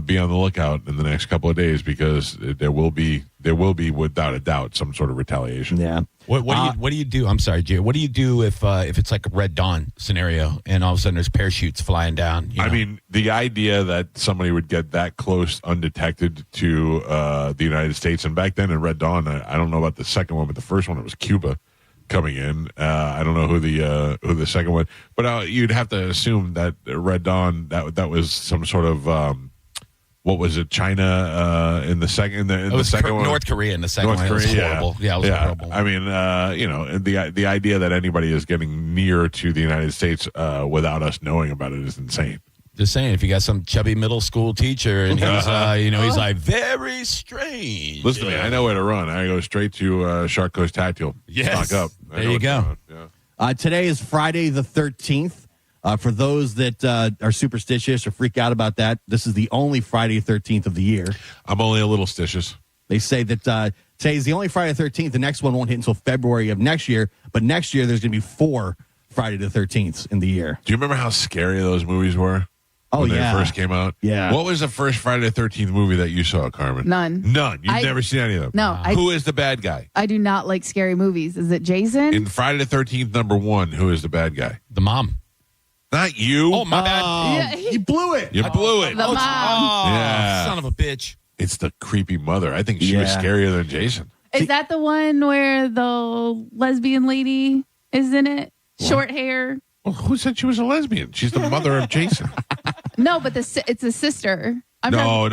be on the lookout in the next couple of days because there will be without a doubt some sort of retaliation. Yeah. What do you do? I'm sorry, Jay. What do you do if it's like a Red Dawn scenario and all of a sudden there's parachutes flying down? I mean, the idea that somebody would get that close undetected to the United States, and back then in Red Dawn, I don't know about the second one, but the first one it was Cuba coming in. I don't know who the second one, but you'd have to assume that Red Dawn that was some sort of. What was it? China in the second. The second one, North Korea in the second one. It was horrible. Yeah, it was horrible. I mean, the idea that anybody is getting near to the United States without us knowing about it is insane. Just saying, if you got some chubby middle school teacher and he's he's like very strange. Listen to me, I know where to run. I go straight to Shark Coast Tactical. Yes, stock up. There you go. Today is Friday the 13th. For those that are superstitious or freak out about that, this is the only Friday the 13th of the year. I'm only a little stitious. They say that today is the only Friday the 13th. The next one won't hit until February of next year. But next year, there's going to be 4 Friday the 13th in the year. Do you remember how scary those movies were? When they first came out? Yeah. What was the first Friday the 13th movie that you saw, Carmen? None. You've never seen any of them? No. Who is the bad guy? I do not like scary movies. Is it Jason? In Friday the 13th, number 1, who is the bad guy? The mom. Not you. Oh, my bad. You blew it. You blew it. The mom. Yeah. Son of a bitch. It's the creepy mother. I think she was scarier than Jason. Is that the one where the lesbian lady is in it? What? Short hair. Well, who said she was a lesbian? She's the mother of Jason. No, but it's a sister. No.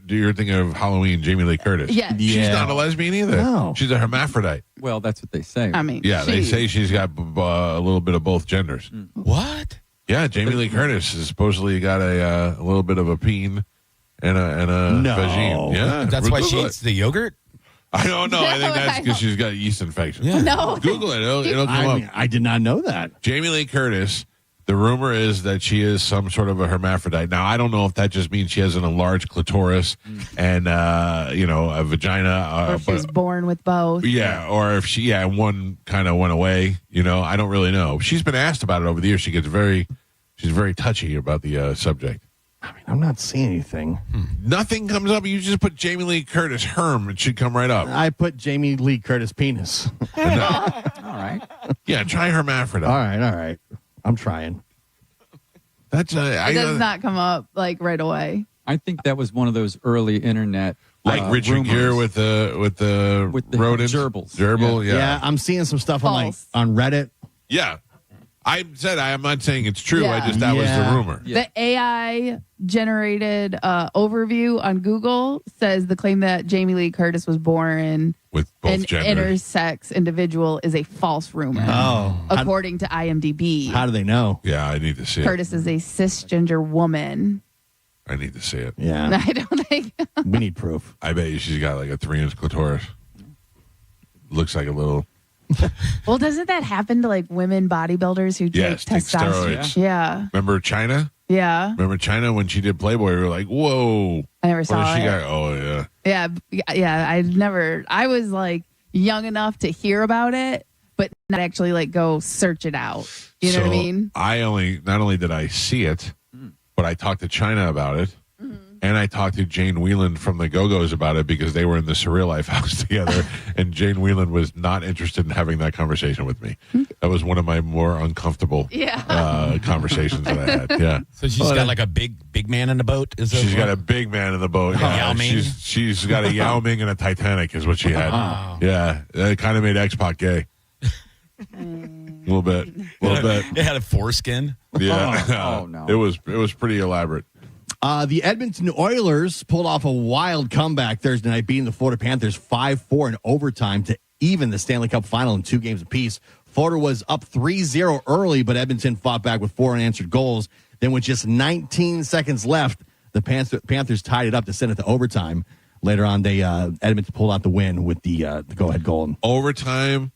You're thinking of Halloween, Jamie Lee Curtis. Yes. She's not a lesbian either. No. She's a hermapherdite. Well, that's what they say. I mean, they say she's got a little bit of both genders. What? Yeah, Jamie Lee Curtis has supposedly got a little bit of a peen and a vagine. Yeah, that's why she eats the yogurt. I don't know. I think that's because she's got a yeast infection. Yeah. No. Google it. It'll come up. I did not know that. Jamie Lee Curtis The rumor is that she is some sort of a hermaphrodite. Now, I don't know if that just means she has an enlarged clitoris and, a vagina. Or if she was born with both. Yeah, or if one kind of went away. I don't really know. She's been asked about it over the years. She's very touchy about the subject. I mean, I'm not seeing anything. Nothing comes up. You just put Jamie Lee Curtis Herm. It should come right up. I put Jamie Lee Curtis penis. All right. Yeah, try hermaphrodite. All right. I'm trying. That's It does not come up like right away. I think that was one of those early internet like Richard Gere with the rodent gerbils. Gerbil, yeah. I'm seeing some stuff on Reddit. Yeah. I'm not saying it's true. Yeah. That was the rumor. The AI generated overview on Google says the claim that Jamie Lee Curtis was born with both an genders. intersex individual is a false rumor. Oh. According to IMDb. How do they know? Yeah, I need to see Curtis is a cisgender woman. I need to see it. Yeah. I don't think. We need proof. I bet you she's got like a 3-inch clitoris. Looks like a little. Well, doesn't that happen to like women bodybuilders who take take testosterone? steroids. Yeah. Remember China? Yeah. Remember China when she did Playboy? We were like, whoa. I never saw What has she it. got? Oh, yeah. Yeah. I was like young enough to hear about it, but not actually like go search it out. You know what I mean? Not only did I see it, but I talked to China about it. And I talked to Jane Whelan from the Go-Go's about it because they were in the Surreal Life house together. And Jane Whelan was not interested in having that conversation with me. That was one of my more uncomfortable conversations that I had. Yeah. So she's got like a big man in the boat? She's got a big man in the boat. Yao Ming? She's got a Yao Ming and a Titanic is what she had. Yeah. It kind of made X-Pac gay. A little bit. It had a foreskin. Yeah. Oh, no. It was pretty elaborate. The Edmonton Oilers pulled off a wild comeback Thursday night, beating the Florida Panthers 5-4 in overtime to even the Stanley Cup final in 2 games apiece. Florida was up 3-0 early, but Edmonton fought back with 4 unanswered goals. Then with just 19 seconds left, the Panthers tied it up to send it to overtime. Later on, Edmonton pulled out the win with the go-ahead goal. Overtime,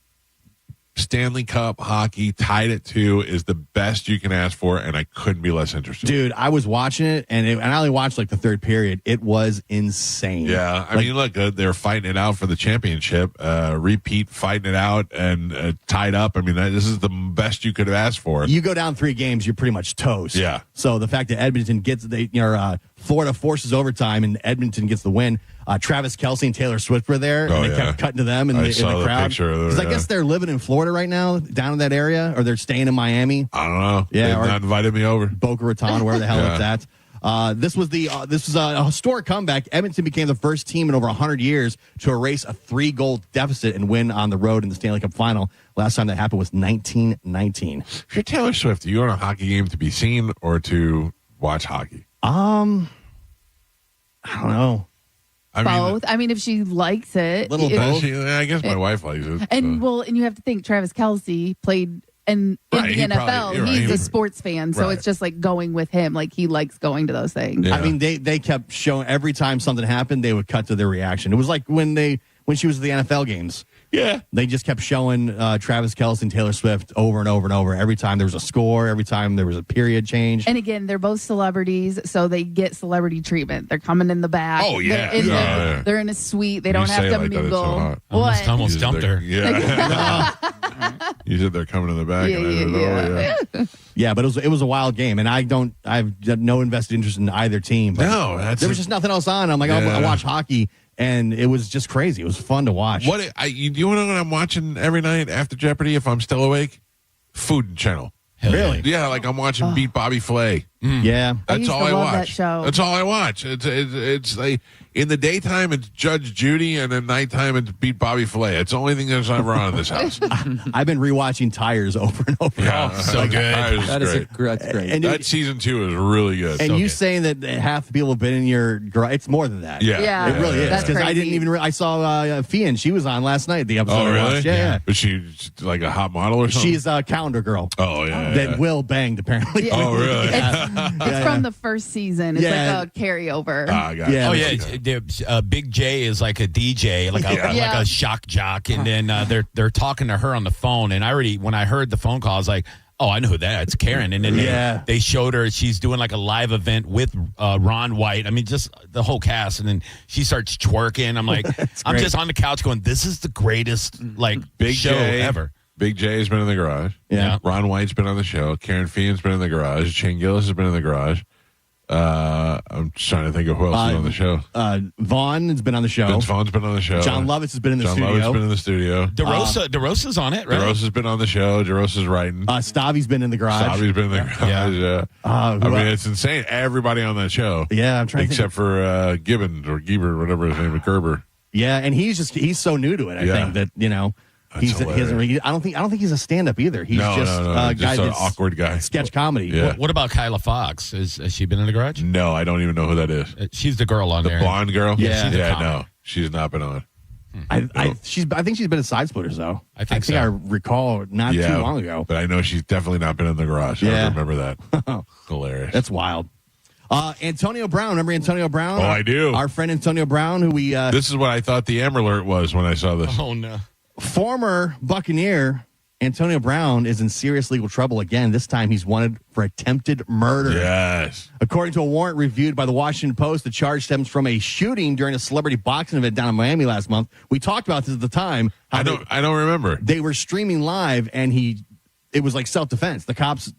Stanley Cup hockey, tied at 2 is the best you can ask for, and I couldn't be less interested. Dude, I was watching it, and I only watched like the third period. It was insane. Yeah, I mean, look, they're fighting it out for the championship. Repeat fighting it out and tied up. I mean, this is the best you could have asked for. You go down 3 games, you're pretty much toast. Yeah. So the fact that Edmonton Florida forces overtime and Edmonton gets the win. Travis Kelce and Taylor Swift were there, and they kept cutting to them in the crowd. Because I guess they're living in Florida right now, down in that area, or they're staying in Miami. I don't know. Yeah, They've or not invited me over. Boca Raton, where the hell it's at. This was a historic comeback. Edmonton became the first team in over 100 years to erase a 3-goal deficit and win on the road in the Stanley Cup final. Last time that happened was 1919. If you're Taylor Swift, are you on a hockey game to be seen or to watch hockey? I don't know. Both. I mean, if she likes it. I guess my wife likes it. And you have to think Travis Kelce played in the NFL. He's a sports fan, so it's just like going with him. Like he likes going to those things. Yeah. I mean, they kept showing every time something happened, they would cut to their reaction. It was like when she was at the NFL games. Yeah. They just kept showing Travis Kelce and Taylor Swift over and over and over. Every time there was a score, every time there was a period change. And again, they're both celebrities, so they get celebrity treatment. They're coming in the back. Oh, yeah. They're in a suite. They don't have to mingle. What? Almost dumped her. Yeah. You said they're coming in the back. Yeah, but it was a wild game, and I've got no invested interest in either team. But there was just nothing else on. I'm like, I watch hockey. And it was just crazy. It was fun to watch. Do you want to know what I'm watching every night after Jeopardy if I'm still awake? Food Channel. Really? Yeah, like I'm watching Beat Bobby Flay. Yeah. That's all I watch. That show. That's all I watch. It's like in the daytime it's Judge Judy, and at nighttime it's Beat Bobby Flay. It's the only thing that's ever on in this house. I've been rewatching Tires over and over. Yeah, so good. That's great. And that season 2 is really good. And saying that half the people have been in your garage, it's more than that. Yeah. It really is. That's Because I crazy. didn't even. I saw Fian. She was on last night. The episode. Oh, I really? watched. Yeah. Was she like a hot model or something? She's a calendar girl. Oh yeah. That Will banged apparently. Oh really? It's from the first season. It's like a carryover. I got it. Yeah. Oh yeah, Big J is like a DJ, like a shock jock, and then they're talking to her on the phone. And when I heard the phone call, I was like, Oh, I know who that. It's Karen. And then they showed her. She's doing like a live event with Ron White. I mean, just the whole cast. And then she starts twerking. I'm like, I'm just on the couch going, this is the greatest like Big show J, ever. Big J has been in the garage. Yeah. Ron White's been on the show. Karen Fian's been in the garage. Shane Gillis has been in the garage. I'm just trying to think of who else is on the show. Vaughn has been on the show. Vince Vaughn's been on the show. John Lovitz has been in the studio. John Lovett's been in the studio. DeRosa's on it, right? DeRosa's been on the show. DeRosa's writing. Stavi's been in the garage. Stavi's been in the garage. I mean, it's insane. Everybody on that show. Yeah, I'm trying to except for Gibbons or Gieber, whatever his name is, Gerber. Yeah, and he's so new to it. I think that he hasn't. I don't think he's a stand-up either. He's just a guy an that's awkward guy. Sketch comedy. Yeah. What about Kyla Fox? Has she been in the garage? No, I don't even know who that is. She's the girl on there. The blonde girl? Yeah. No. She's not been on. I think she's been in Side Splitters though. I think I recall not too long ago. But I know she's definitely not been in the garage. I remember that. Hilarious. That's wild. Antonio Brown. Remember Antonio Brown? Oh, I do. Our friend Antonio Brown, who we... this is what I thought the Amber Alert was when I saw this. Oh, no. Former Buccaneer Antonio Brown is in serious legal trouble again. This time he's wanted for attempted murder. Yes. According to a warrant reviewed by the Washington Post, the charge stems from a shooting during a celebrity boxing event down in Miami last month. We talked about this at the time. I don't remember. They were streaming live, and it was like self-defense. The cops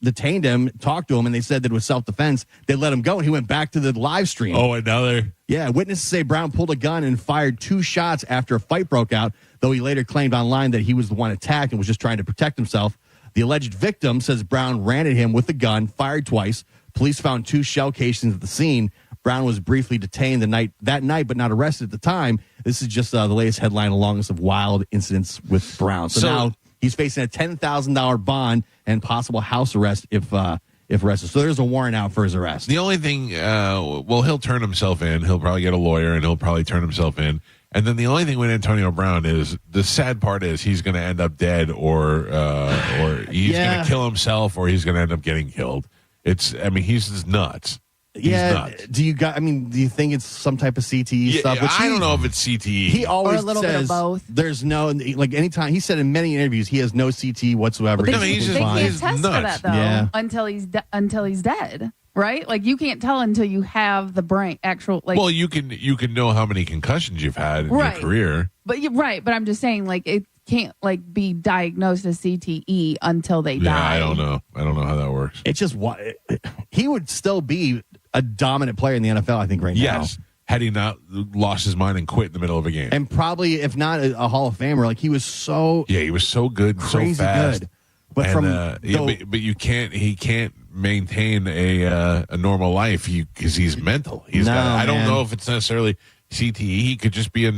detained him, talked to him, and they said that it was self-defense. They let him go, and he went back to the live stream. Oh, and now they're... Yeah, witnesses say Brown pulled a gun and fired 2 shots after a fight broke out, though he later claimed online that he was the one attacked and was just trying to protect himself. The alleged victim says Brown ran at him with a gun, fired twice. Police found 2 shell casings at the scene. Brown was briefly detained that night, but not arrested at the time. This is just the latest headline along with wild incidents with Brown. So now he's facing a $10,000 bond and possible house arrest if arrested. So there's a warrant out for his arrest. The only thing, he'll turn himself in. He'll probably get a lawyer, and he'll probably turn himself in. And then the only thing with Antonio Brown is the sad part is he's going to end up dead, or he's going to kill himself, or he's going to end up getting killed. He's just nuts. He's nuts. Do you think it's some type of CTE stuff? Which I don't know if it's CTE. He always or a little says bit of both. There's no, like, anytime he said in many interviews he has no CTE whatsoever. But they He's can't just test for that though until he's dead, right? Like you can't tell until you have the brain actual like. Well, you can know how many concussions you've had in your career. But but I'm just saying like it can't like be diagnosed as CTE until they die. I don't know how that works. It's just he would still be a dominant player in the NFL, I think, right now. Yes, had he not lost his mind and quit in the middle of a game. And probably, if not a Hall of Famer, like he was so... Yeah, he was so good, crazy so fast. Good. But but you can't... He can't maintain a normal life because he's mental. I don't know if it's necessarily CTE. He could just be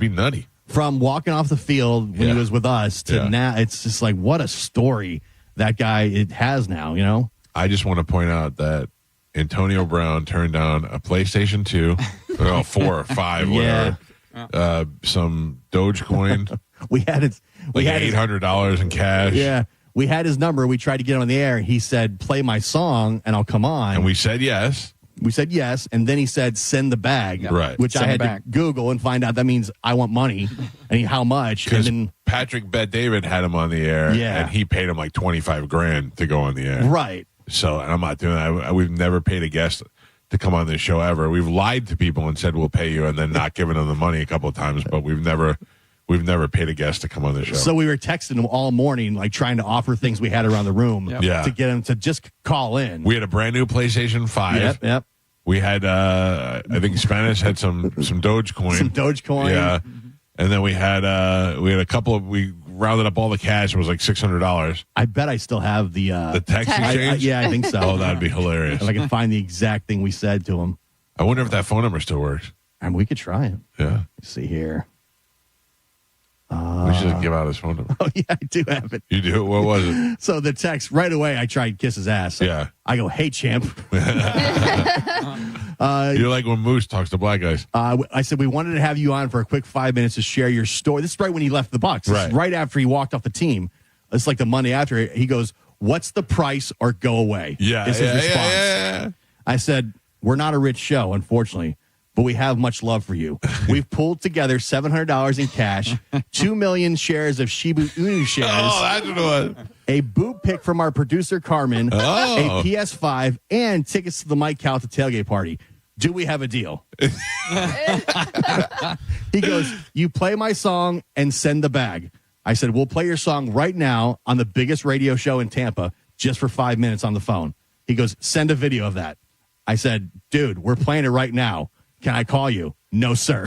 nutty. From walking off the field when he was with us to now, it's just like, what a story that guy has now, you know? I just want to point out that Antonio Brown turned down a PlayStation 2, 4 or 5, whatever. Some Dogecoin. We had $800 in cash. Yeah. We had his number. We tried to get him on the air. He said, play my song and I'll come on. And we said yes. And then he said, send the bag. Right. Which I had to Google and find out that means I want money and how much. Because Patrick Bet David had him on the air. Yeah. And he paid him like $25,000 to go on the air. Right. So, and I'm not doing that. We've never paid a guest to come on this show ever. We've lied to people and said we'll pay you and then not given them the money a couple of times, but we've never paid a guest to come on the show. So we were texting him all morning, like trying to offer things we had around the room to get him to just call in. We had a brand new PlayStation 5. Yep. We had, I think Spanish had some Dogecoin. Yeah. And then we had a couple of, we rounded up all the cash. It was like $600. I bet I still have the text exchange. I think so. Oh, that'd be hilarious. If I can find the exact thing we said to him. I wonder if that phone number still works. And we could try it. Yeah. Let's see here. We should give out his phone number. Oh, yeah, I do have it. You do? What was it? So the text, right away, I tried to kiss his ass. So I go, hey, champ. You're like when Moose talks to black guys. I said, we wanted to have you on for a quick 5 minutes to share your story. This is right when he left the Bucs. Right after he walked off the team. It's like the Monday after. He goes, what's the price or go away? Yeah. Is his response. Yeah. I said, we're not a rich show, unfortunately, but we have much love for you. We've pulled together $700 in cash, 2 million shares of Shiba Inu shares. Oh, that's what it was. a boob pic from our producer, Carmen, a PS5, and tickets to the Mike Calta tailgate party. Do we have a deal? He goes, you play my song and send the bag. I said, we'll play your song right now on the biggest radio show in Tampa just for 5 minutes on the phone. He goes, send a video of that. I said, dude, we're playing it right now. Can I call you? No, sir.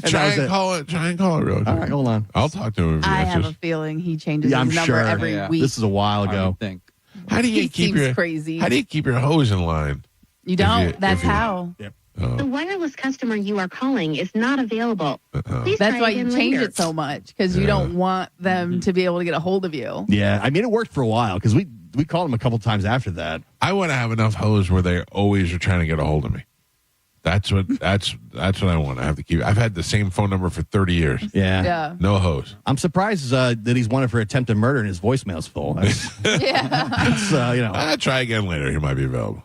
Try and call it real quick. All right, hold on. I'll talk to him. I have a feeling he changes his number every week. This is a while ago. How do you He keep seems crazy. How do you keep your hose in line? You don't. That's how. The wireless customer you are calling is not available. Please That's try why you again change later. it so much, because you don't want them to be able to get a hold of you. Yeah, I mean, it worked for a while because we called him a couple times after that. I want to have enough hose where they always are trying to get a hold of me. That's what I want. I have to keep. I've had the same phone number for 30 years. Yeah. No hose. I'm surprised that he's wanted for attempted murder and his voicemail's full. I'll try again later. He might be available.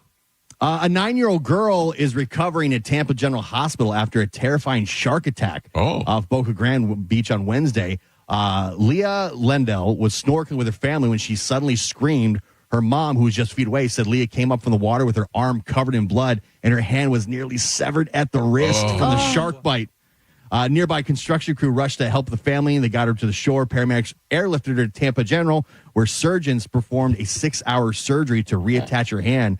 A 9-year-old girl is recovering at Tampa General Hospital after a terrifying shark attack off Boca Grande Beach on Wednesday. Leah Lendell was snorkeling with her family when she suddenly screamed. Her mom, who was just feet away, said Leah came up from the water with her arm covered in blood and her hand was nearly severed at the wrist from the shark bite. Nearby construction crew rushed to help the family, and they got her to the shore. Paramedics airlifted her to Tampa General, where surgeons performed a 6-hour surgery to reattach her hand.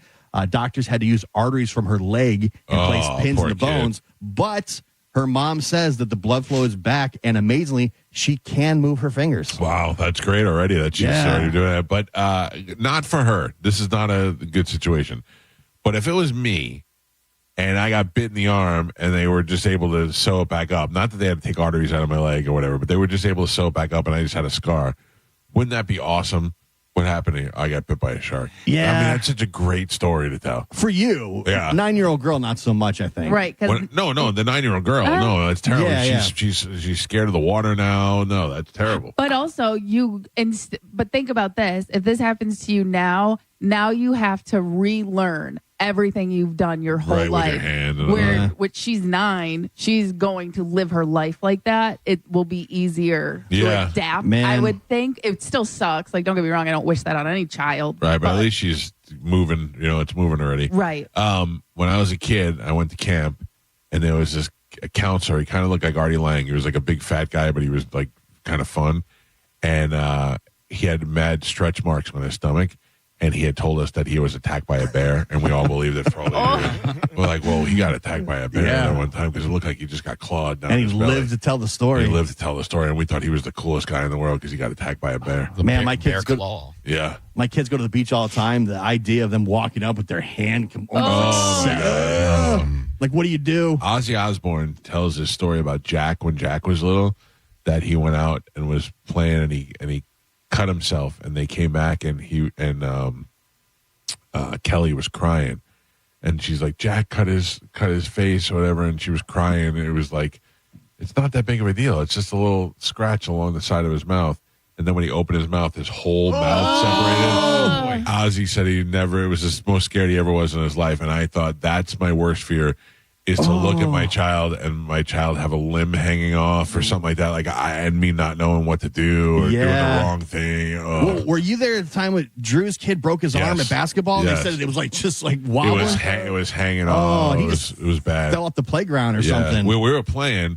Doctors had to use arteries from her leg and place pins in the bones. But her mom says that the blood flow is back, and amazingly, she can move her fingers. Wow, that's great already that she's started doing that. But not for her. This is not a good situation. But if it was me and I got bit in the arm and they were just able to sew it back up, not that they had to take arteries out of my leg or whatever, but they were just able to sew it back up and I just had a scar, wouldn't that be awesome? What happened to you? I got bit by a shark. Yeah. I mean, that's such a great story to tell. For you, yeah. 9-year-old girl, not so much, I think. Right. No, the 9-year-old girl. No, that's terrible. Yeah, She's scared of the water now. No, that's terrible. But also, but think about this. If this happens to you now you have to relearn everything you've done your whole life. With your hand which she's 9, she's going to live her life like that. It will be easier to adapt. Man. I would think. It still sucks. Like, don't get me wrong, I don't wish that on any child. Right, but at least she's moving. It's moving already. Right. When I was a kid, I went to camp, and there was this counselor. He kind of looked like Artie Lang. He was like a big fat guy, but he was like kind of fun, and he had mad stretch marks on his stomach. And he had told us that he was attacked by a bear, and we all believed it for all the years. We're like, well, he got attacked by a bear that one time because it looked like he just got clawed down and he his belly. lived to tell the story. He lived to tell the story, and we thought he was the coolest guy in the world because he got attacked by a bear. Man, my kids go. My kids go to the beach all the time. The idea of them walking up with their hand like, what do you do? Ozzy Osbourne tells this story about Jack when Jack was little, that he went out and was playing, and he cut himself, and they came back, and Kelly was crying, and she's like, Jack cut his face or whatever, and she was crying, and it was like, it's not that big of a deal. It's just a little scratch along the side of his mouth. And then when he opened his mouth, his whole mouth separated. Ozzy said it was the most scared he ever was in his life. And I thought, that's my worst fear, is to look at my child and my child have a limb hanging off or something like that. Like, and me not knowing what to do or doing the wrong thing. Well, were you there at the time when Drew's kid broke his arm at basketball? Yes. They said it was like just like wobbling. It was hanging off. It was bad. Fell off the playground or something. We were playing.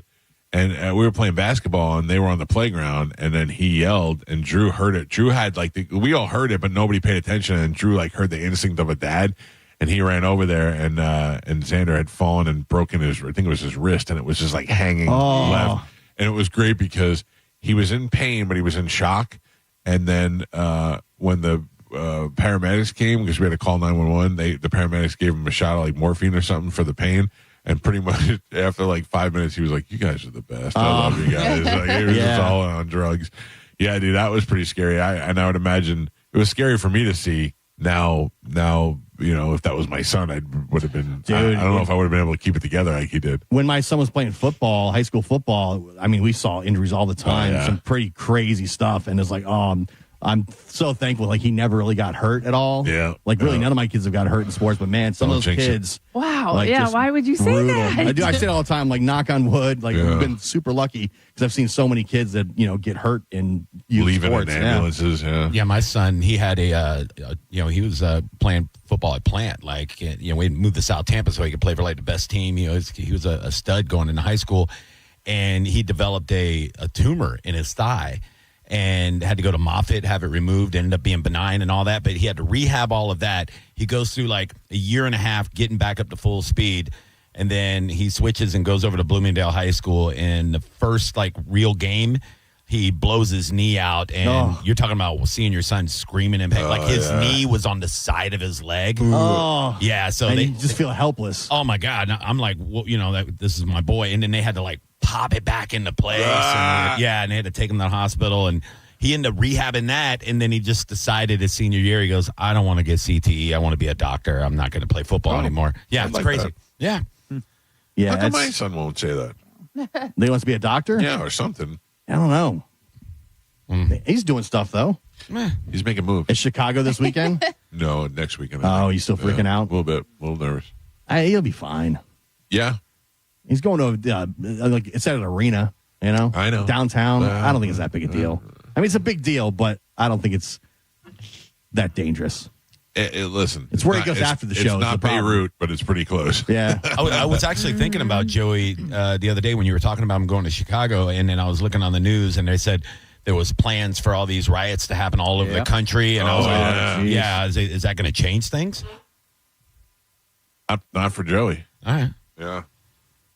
And we were playing basketball, and they were on the playground, and then he yelled, and Drew heard it. Drew had, we all heard it, but nobody paid attention, and Drew, heard the instinct of a dad, and he ran over there, and Xander had fallen and broken I think it was his wrist, and it was just, hanging left. And it was great because he was in pain, but he was in shock, and then when the paramedics came, because we had to call 911, the paramedics gave him a shot of, morphine or something for the pain. And pretty much after 5 minutes, he was like, you guys are the best. I love you guys. He was just all on drugs. Yeah, dude, that was pretty scary. And I would imagine it was scary for me to see. Now, if that was my son, I would have been, dude, I don't know if I would have been able to keep it together like he did. When my son was playing football, high school football, I mean, we saw injuries all the time, some pretty crazy stuff. And it's like, I'm so thankful. Like, he never really got hurt at all. Yeah. Like, really, none of my kids have got hurt in sports. But, man, some of those kids. Wow. Like, yeah. just Why would you say brutal. that? I say it all the time, like, knock on wood. Like, we've been super lucky because I've seen so many kids that, get hurt in youth leaving sports. in ambulances. Yeah, my son, he had he was playing football at Plant. Like, we moved to South Tampa so he could play for, like, the best team. He was a stud going into high school. And he developed a tumor in his thigh and had to go to Moffitt, have it removed, ended up being benign and all that. But he had to rehab all of that. He goes through like a year and a half getting back up to full speed. And then he switches and goes over to Bloomingdale High School. In the first like real game, he blows his knee out. And you're talking about seeing your son screaming in pain. Like his knee was on the side of his leg. Oh. Yeah. So and they you just feel helpless. Oh, my God. I'm like, well, this is my boy. And then they had to like pop it back into place. And they had to take him to the hospital. And he ended up rehabbing that. And then he just decided his senior year, he goes, I don't want to get CTE. I want to be a doctor. I'm not going to play football anymore. Yeah, it's like crazy. That. Yeah. Yeah. How come my son won't say that? They wants to be a doctor? Yeah, or something. I don't know. He's doing stuff, though. He's making moves. Is Chicago this weekend? No, next weekend. Oh, he's still freaking out? A little bit. A little nervous. He'll be fine. Yeah. He's going to, it's at an arena, I know. Downtown. I don't think it's that big a deal. I mean, it's a big deal, but I don't think it's that dangerous. Listen. It's where he goes after the show. It's not Beirut, but it's pretty close. Yeah. I was actually thinking about Joey the other day when you were talking about him going to Chicago, and then I was looking on the news, and they said there was plans for all these riots to happen all over the country, and I was like, is that going to change things? Not for Joey. All right. Yeah.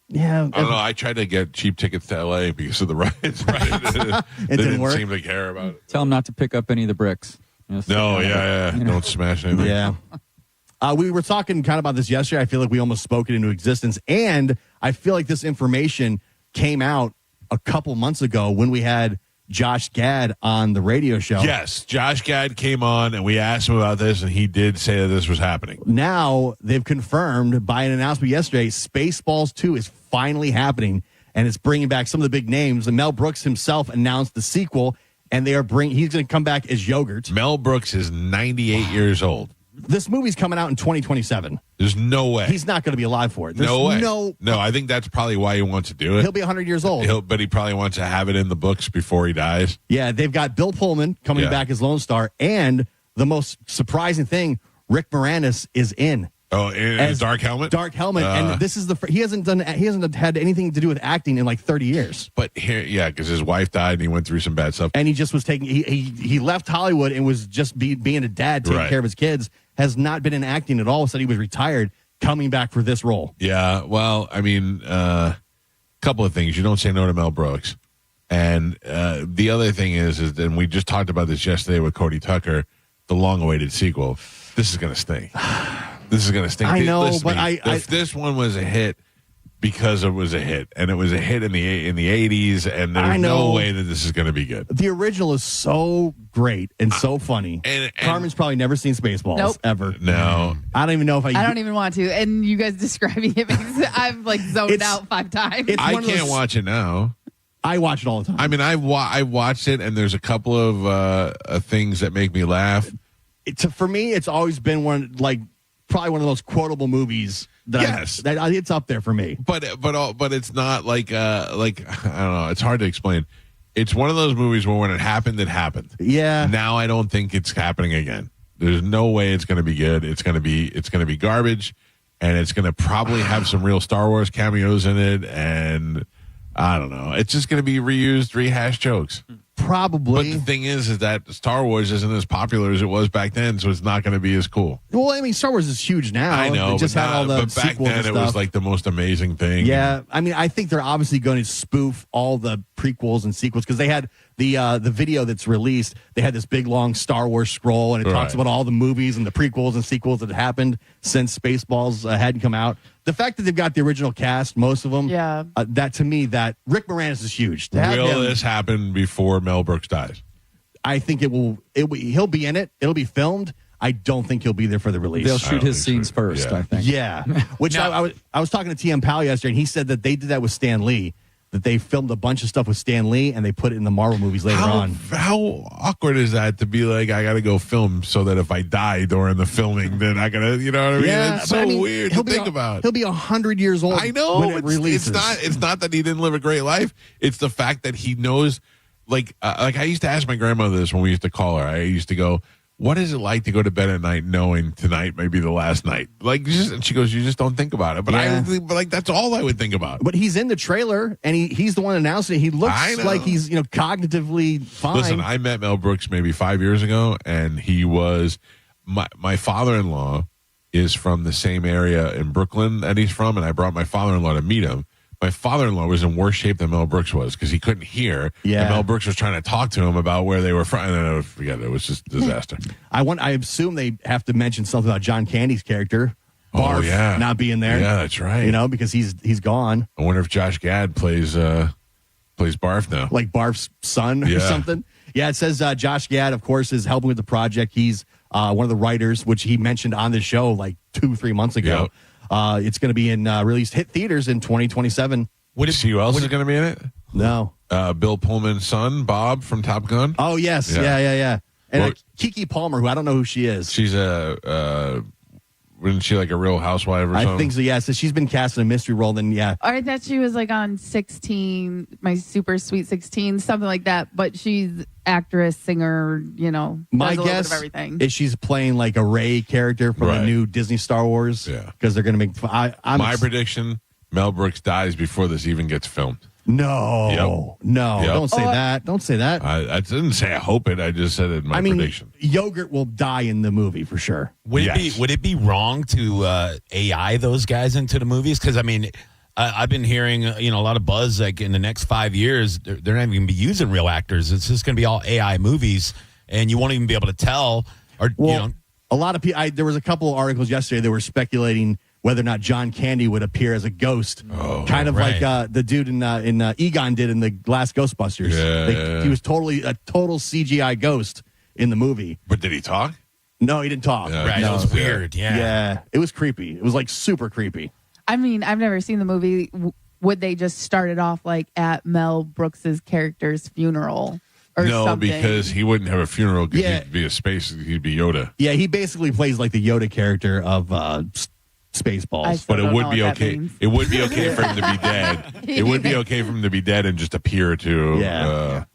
Yeah. I don't know. I tried to get cheap tickets to L.A. because of the riots. They didn't work. seem to care about it. Tell him not to pick up any of the bricks. No, Don't smash anything. Yeah. We were talking kind of about this yesterday. I feel like we almost spoke it into existence. And I feel like this information came out a couple months ago when we had Josh Gad on the radio show. Yes, Josh Gad came on and we asked him about this, and he did say that this was happening. Now they've confirmed by an announcement yesterday, Spaceballs 2 is finally happening, and it's bringing back some of the big names. And Mel Brooks himself announced the sequel, and he's going to come back as Yogurt. Mel Brooks is 98 years old. This movie's coming out in 2027. There's no way. He's not going to be alive for it. There's no way. No, I think that's probably why he wants to do it. He'll be 100 years old. But he probably wants to have it in the books before he dies. Yeah, they've got Bill Pullman coming back as Lone Star, and the most surprising thing, Rick Moranis is in. Oh, as Dark Helmet? Dark Helmet, and this is he hasn't had anything to do with acting in like 30 years. But here, because his wife died and he went through some bad stuff. And he just was he left Hollywood and was just being a dad, taking care of his kids. Has not been in acting at all. Said he was retired, coming back for this role. Yeah, well, I mean, couple of things. You don't say no to Mel Brooks. And the other thing is, and we just talked about this yesterday with Cody Tucker, the long-awaited sequel. This is going to stink. This is going to stink. I know, Listen, if this one was a hit because it was a hit, and it was a hit in the 80s, and there's no way that this is going to be good. The original is so great and so funny. And Carmen's probably never seen Spaceballs ever. No, I don't even know if I don't even want to. And you guys describing it makes I've like zoned out 5 times. I can't watch it now. I watch it all the time. I mean, I watched it, and there's a couple of things that make me laugh. For me, it's always been probably one of the most quotable movies. It's up there for me. But it's not like I don't know. It's hard to explain. It's one of those movies where when it happened, it happened. Yeah. Now I don't think it's happening again. There's no way it's going to be good. It's going to be garbage, and it's going to probably have some real Star Wars cameos in it, and I don't know. It's just going to be reused, rehashed jokes. Probably. But the thing is that Star Wars isn't as popular as it was back then, so it's not going to be as cool. Well, I mean, Star Wars is huge now. I know, it just had all the but back sequels then and it stuff. was like the most amazing thing. Yeah, I mean, I think they're obviously going to spoof all the prequels and sequels because they had the video that's released. They had this big long Star Wars scroll, and it talks about all the movies and the prequels and sequels that happened since Spaceballs hadn't come out. The fact that they've got the original cast, most of them, that to me, that Rick Moranis is huge. Will this happen before Mel Brooks dies? I think it will. He'll be in it. It'll be filmed. I don't think he'll be there for the release. They'll shoot his scenes first, I think. Yeah. Which I was talking to TM Powell yesterday, and he said that they did that with Stan Lee. that they filmed a bunch of stuff with Stan Lee and they put it in the Marvel movies later on. How awkward is that to be like, I got to go film so that if I die during the filming, then I got to, you know what I mean? Yeah, It's so weird to think about. He'll be 100 years old. I know. when it releases. It's not that he didn't live a great life. It's the fact that he knows, like I used to ask my grandmother this when we used to call her. I used to go, what is it like to go to bed at night knowing tonight may be the last night? And she goes, you just don't think about it. But that's all I would think about. But he's in the trailer, and he's the one announcing it. He looks like he's cognitively fine. Listen, I met Mel Brooks maybe 5 years ago, and he was my father-in-law is from the same area in Brooklyn that he's from, and I brought my father-in-law to meet him. My father-in-law was in worse shape than Mel Brooks was because he couldn't hear. Yeah. And Mel Brooks was trying to talk to him about where they were from. And then forget it. It was just a disaster. I assume they have to mention something about John Candy's character. Barf not being there. Yeah, that's right. Because he's gone. I wonder if Josh Gad plays Barf now. Like Barf's son or something. Yeah, it says Josh Gad, of course, is helping with the project. He's one of the writers, which he mentioned on the show like 2-3 months ago. Yep. It's going to be in hit theaters in 2027. See who else is going to be in it? No. Bill Pullman's son, Bob from Top Gun. Oh, yes. Yeah. And Keke Palmer, who I don't know who she is. She's wasn't she like a Real Housewife or something? I think so, yeah. So she's been cast in a mystery role, then, yeah. I thought she was like on 16, My Super Sweet 16, something like that. But she's actress, singer, My does a guess little bit of everything. is she's playing like a Rey character from the new Disney Star Wars. Yeah. Because they're going to make... My prediction, Mel Brooks dies before this even gets filmed. No. Don't say that. Don't say that. I didn't say I hope it. I just said it in my prediction. Yogurt will die in the movie for sure. Would it be wrong to AI those guys into the movies? Because I've been hearing a lot of buzz like in the next 5 years they're not even going to be using real actors. It's just going to be all AI movies, and you won't even be able to tell. A lot of people. There was a couple of articles yesterday that were speculating whether or not John Candy would appear as a ghost, like the dude in Egon did in the last Ghostbusters. Yeah. He was a total CGI ghost in the movie. But did he talk? No, he didn't talk. Right, it was weird. Yeah, it was creepy. It was like super creepy. I've never seen the movie. Would they just start it off like at Mel Brooks's character's funeral? No, something? Because he wouldn't have a funeral because he'd be he'd be Yoda. Yeah, he basically plays like the Yoda character of Spaceballs. But it would be okay. It would be okay for him to be dead. It would be okay for him to be dead and just appear to, I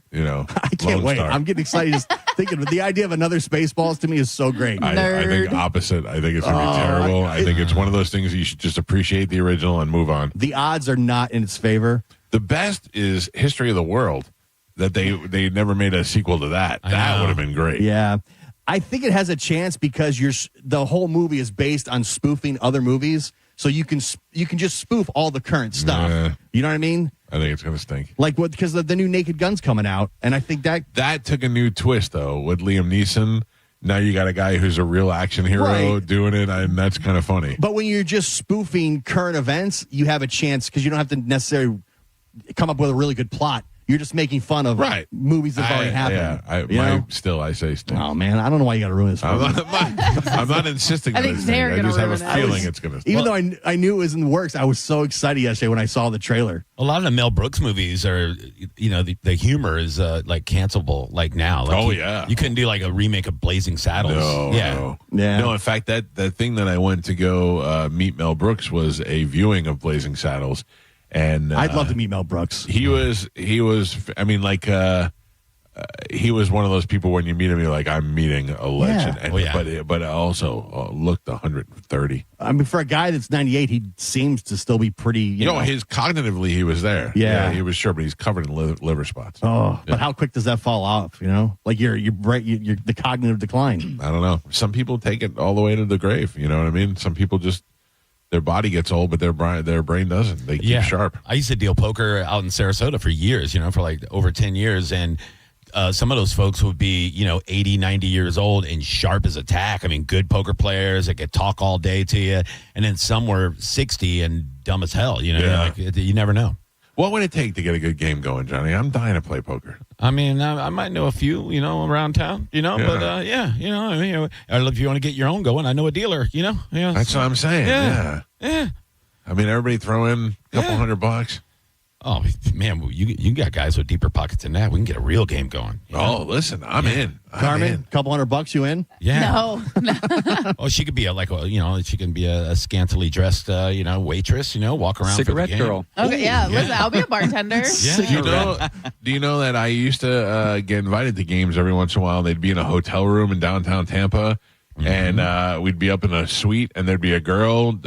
can't wait. Star. I'm getting excited just thinking. But the idea of another Spaceballs to me is so great. I think opposite. I think it's going to be terrible. I think it's one of those things you should just appreciate the original and move on. The odds are not in its favor. The best is History of the World. That they never made a sequel to that. That would have been great. Yeah. I think it has a chance because the whole movie is based on spoofing other movies, so you can just spoof all the current stuff. Yeah. You know what I mean? I think it's going to stink. Like because the new Naked Gun's coming out, and I think that took a new twist though with Liam Neeson. Now you got a guy who's a real action hero doing it, and that's kind of funny. But when you're just spoofing current events, you have a chance because you don't have to necessarily come up with a really good plot. You're just making fun of movies that have already happened. Yeah, I say stink. Oh, man, I don't know why you got to ruin this for me. I'm not insisting on this thing. I just have a feeling it's going to. Even though I knew it was in the works, I was so excited yesterday when I saw the trailer. A lot of the Mel Brooks movies are, the humor is like cancelable like now. Like you couldn't do like a remake of Blazing Saddles. No. In fact, that thing that I went to go meet Mel Brooks was a viewing of Blazing Saddles. And I'd love to meet Mel Brooks. He was. I mean, like he was one of those people when you meet him, you're like, I'm meeting a legend. Yeah. But also looked 130. I mean, for a guy that's 98, he seems to still be pretty. You know, his cognitively, he was there. Yeah, he was sure, but he's covered in liver spots. But how quick does that fall off? Like you're the cognitive decline. I don't know. Some people take it all the way to the grave. You know what I mean? Some people just. Their body gets old, but their brain doesn't. They keep sharp. I used to deal poker out in Sarasota for years, for like over 10 years. And some of those folks would be, 80, 90 years old and sharp as a tack. I mean, good poker players that could talk all day to you. And then some were 60 and dumb as hell. You never know. What would it take to get a good game going, Johnny? I'm dying to play poker. I mean, I might know a few, around town, but if you want to get your own going, I know a dealer, That's what I'm saying. Yeah. Yeah. I mean, everybody throw in a couple $100. Oh, man, you got guys with deeper pockets than that. We can get a real game going. Oh, listen, I'm in. Carmen, couple $100 you in? Yeah. No. Oh, she could be she can be a scantily dressed, waitress, walk around. Cigarette for the game. girl. Okay, yeah. Listen, I'll be a bartender. Do you know that I used to get invited to games every once in a while? They'd be in a hotel room in downtown Tampa. And we'd be up in a suite, and there'd be a girl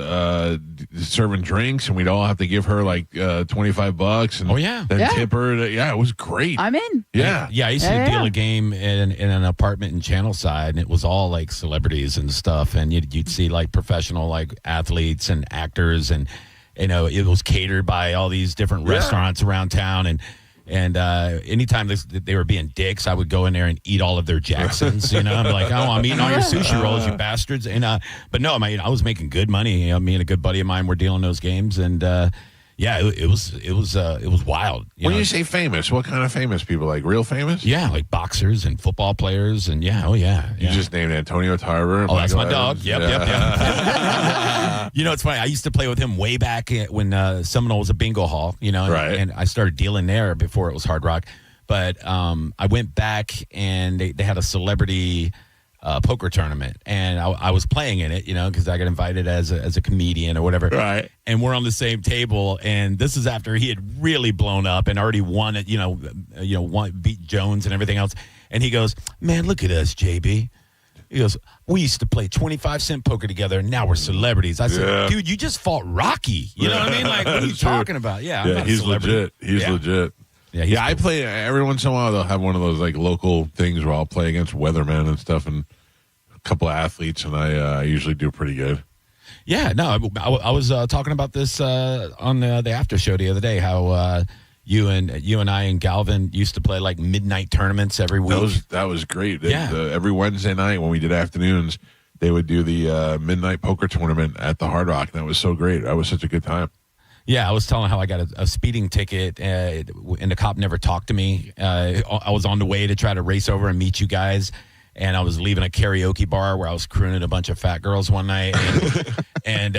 serving drinks, and we'd all have to give her like $25, and then tip her. It was great. I'm in. Yeah, I used to deal a game in an apartment in Channelside, and it was all like celebrities and stuff, and you'd see like professional like athletes and actors, and it was catered by all these different restaurants around town, and anytime they were being dicks, I would go in there and eat all of their Jacksons. I'm like, oh, I'm eating all your sushi rolls, you bastards. And but no, I was making good money. Me and a good buddy of mine were dealing those games, and it was wild. When you say famous, what kind of famous people? Like real famous? Yeah, like boxers and football players, and You just named Antonio Tarver. Oh, that's my dog. Yep. It's funny. I used to play with him way back when Seminole was a bingo hall, and I started dealing there before it was Hard Rock. But I went back, and they had a celebrity poker tournament, and I was playing in it, because I got invited as a comedian or whatever. Right. And we're on the same table, and this is after he had really blown up and already won it, beat Jones and everything else. And he goes, "Man, look at us, JB." He goes, "We used to play 25-cent poker together, and now we're celebrities." I said, "Dude, you just fought Rocky." You know what I mean? Like, what are you talking about? Yeah, he's legit. He's legit. Yeah, I play every once in a while. They'll have one of those like local things where I'll play against weathermen and stuff, and a couple of athletes, and I usually do pretty good. Yeah, no, I was talking about this on the after show the other day. How you and I and Galvin used to play like midnight tournaments every week. That was great. Yeah. Every Wednesday night when we did afternoons, they would do the midnight poker tournament at the Hard Rock. And that was so great. That was such a good time. Yeah, I was telling how I got a speeding ticket, and the cop never talked to me. I was on the way to try to race over and meet you guys, and I was leaving a karaoke bar where I was crooning a bunch of fat girls one night, and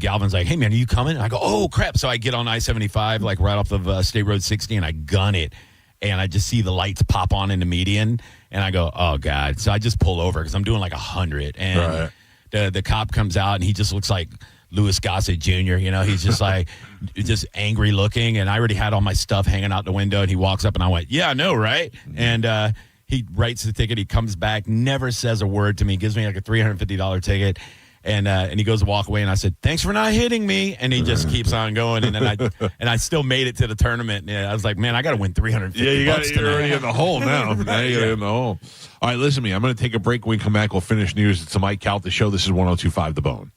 Galvin's like, "Hey man, are you coming?" And I go, "Oh crap!" So I get on I-75 like right off of State Road 60, and I gun it, and I just see the lights pop on in the median, and I go, "Oh god!" So I just pull over because I'm doing like 100, and the cop comes out, and he just looks like Louis Gossett Jr., he's just like, just angry looking. And I already had all my stuff hanging out the window. And he walks up and I went, "Yeah, I know, right?" And he writes the ticket. He comes back, never says a word to me, gives me like a $350 ticket. And he goes to walk away. And I said, "Thanks for not hitting me." And he just keeps on going. And then I still made it to the tournament. And I was like, man, I got to win $350 you're already in the hole now. Now you're in the hole. All right, listen to me. I'm going to take a break. When we come back, we'll finish news. It's the Mike Calta Show. This is 102.5 The Bone.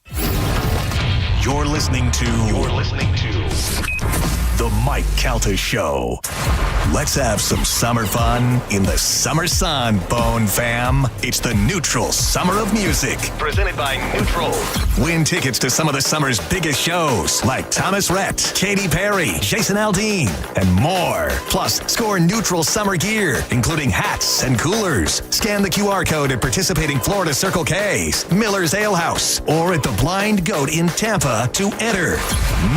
You're listening to The Mike Calta Show. Let's have some summer fun in the summer sun, Bone fam. It's the Neutral Summer of Music, presented by Neutral. Win tickets to some of the summer's biggest shows, like Thomas Rhett, Katy Perry, Jason Aldean, and more. Plus, score Neutral summer gear, including hats and coolers. Scan the QR code at participating Florida Circle K's, Miller's Ale House, or at the Blind Goat in Tampa to enter.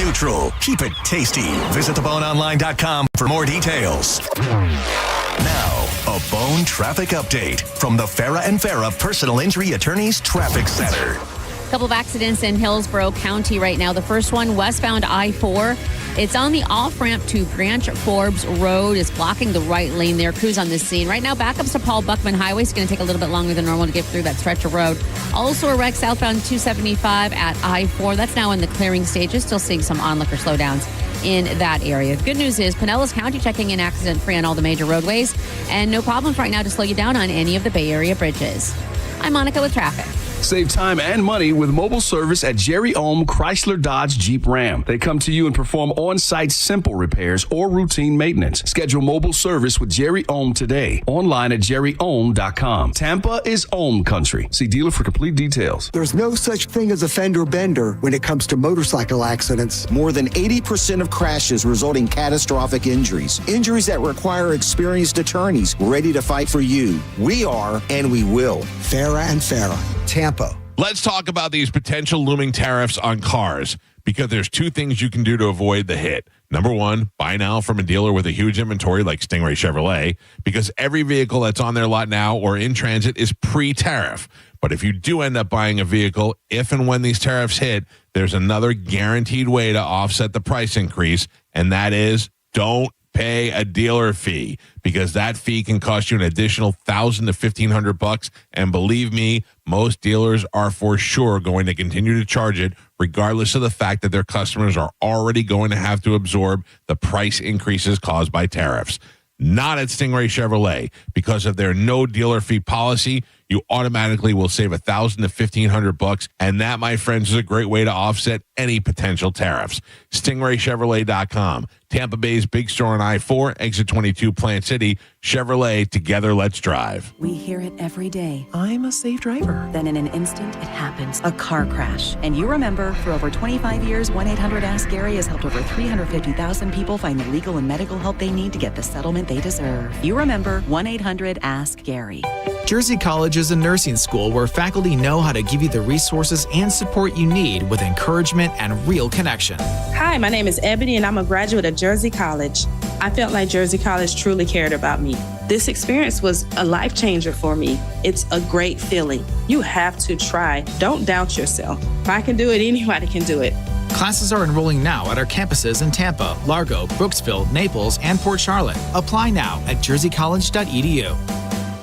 Neutral. Keep it tasty. Visit theboneonline.com for more details. Now, a Bone traffic update from the Farah and Farah Personal Injury Attorneys Traffic Center. A couple of accidents in Hillsborough County right now. The first one, westbound I-4. It's on the off-ramp to Branch Forbes Road. It's blocking the right lane there. Crews on the scene. Right now, backups to Paul Buckman Highway. It's going to take a little bit longer than normal to get through that stretch of road. Also a wreck southbound 275 at I-4. That's now in the clearing stages. Still seeing some onlooker slowdowns in that area. The good news is Pinellas County checking in accident-free on all the major roadways. And no problems right now to slow you down on any of the Bay Area bridges. I'm Monica with traffic. Save time and money with mobile service at Jerry Ohm Chrysler Dodge Jeep Ram. They come to you and perform on-site simple repairs or routine maintenance. Schedule mobile service with Jerry Ohm today. Online at jerryohm.com. Tampa is Ohm country. See dealer for complete details. There's no such thing as a fender bender when it comes to motorcycle accidents. More than 80% of crashes result in catastrophic injuries. Injuries that require experienced attorneys ready to fight for you. We are, and we will. Farah and Farah, Tampa. Let's talk about these potential looming tariffs on cars, because there's two things you can do to avoid the hit. Number one, buy now from a dealer with a huge inventory like Stingray Chevrolet, because every vehicle that's on their lot now or in transit is pre-tariff. But if you do end up buying a vehicle, if and when these tariffs hit, there's another guaranteed way to offset the price increase, and that is don't pay a dealer fee, because that fee can cost you an additional $1,000 to $1,500. And believe me, most dealers are for sure going to continue to charge it, regardless of the fact that their customers are already going to have to absorb the price increases caused by tariffs. Not at Stingray Chevrolet. Because of their no dealer fee policy, you automatically will save $1,000 to $1,500, and that, my friends, is a great way to offset any potential tariffs. StingrayChevrolet.com, Tampa Bay's big store on I-4, exit 22, Plant City. Chevrolet, together, let's drive. We hear it every day. I'm a safe driver. Then in an instant, it happens. A car crash. And you remember, for over 25 years, 1-800-ASK-GARY has helped over 350,000 people find the legal and medical help they need to get the settlement they deserve. You remember 1-800-ASK-GARY. Jersey College is a nursing school where faculty know how to give you the resources and support you need with encouragement and real connection. Hi, my name is Ebony, and I'm a graduate of Jersey College. I felt like Jersey College truly cared about me. This experience was a life changer for me. It's a great feeling. You have to try. Don't doubt yourself. If I can do it, anybody can do it. Classes are enrolling now at our campuses in Tampa, Largo, Brooksville, Naples, and Port Charlotte. Apply now at jerseycollege.edu.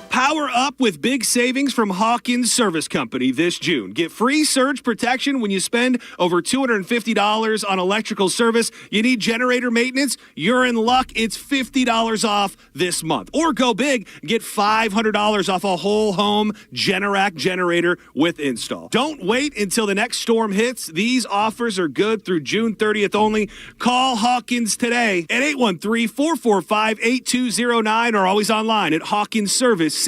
Power up with big savings from Hawkins Service Company this June. Get free surge protection when you spend over $250 on electrical service. You need generator maintenance? You're in luck. It's $50 off this month. Or go big, get $500 off a whole home Generac generator with install. Don't wait until the next storm hits. These offers are good through June 30th only. Call Hawkins today at 813-445-8209 or always online at HawkinsServiceCO.com.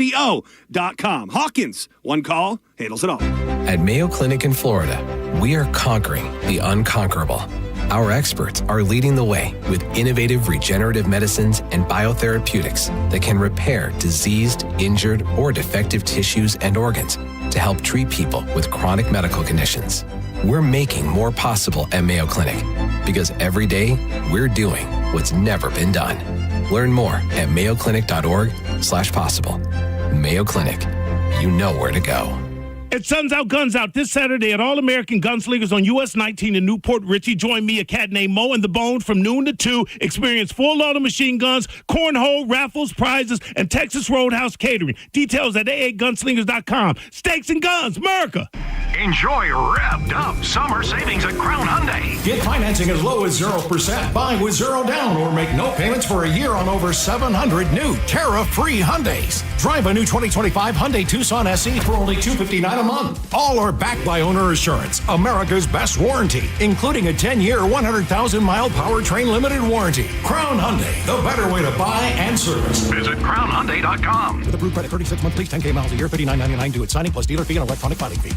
Hawkins, one call handles it all. At Mayo Clinic in Florida, we are conquering the unconquerable. Our experts are leading the way with innovative regenerative medicines and biotherapeutics that can repair diseased, injured, or defective tissues and organs to help treat people with chronic medical conditions. We're making more possible at Mayo Clinic because every day we're doing what's never been done. Learn more at mayoclinic.org/possible. Mayo Clinic, you know where to go. It's Suns Out, Guns Out this Saturday at All-American Gunslingers on US 19 in Newport Richey. Join me, a cat named Mo, and the Bone from noon to 2. Experience full-load machine guns, cornhole, raffles, prizes, and Texas Roadhouse catering. Details at aagunslingers.com. Stakes and guns, America! Enjoy revved up summer savings at Crown Hyundai. Get financing as low as 0%. Buy with zero down or make no payments for a year on over 700 new tariff-free Hyundais. Drive a new 2025 Hyundai Tucson SE for only $259 a month. All are backed by Owner Assurance, America's best warranty, including a 10-year, 100,000-mile powertrain limited warranty. Crown Hyundai, the better way to buy and service. Visit CrownHyundai.com. With approved credit, 36-month lease, 10K miles a year, $59.99 due at signing plus dealer fee and electronic filing fee.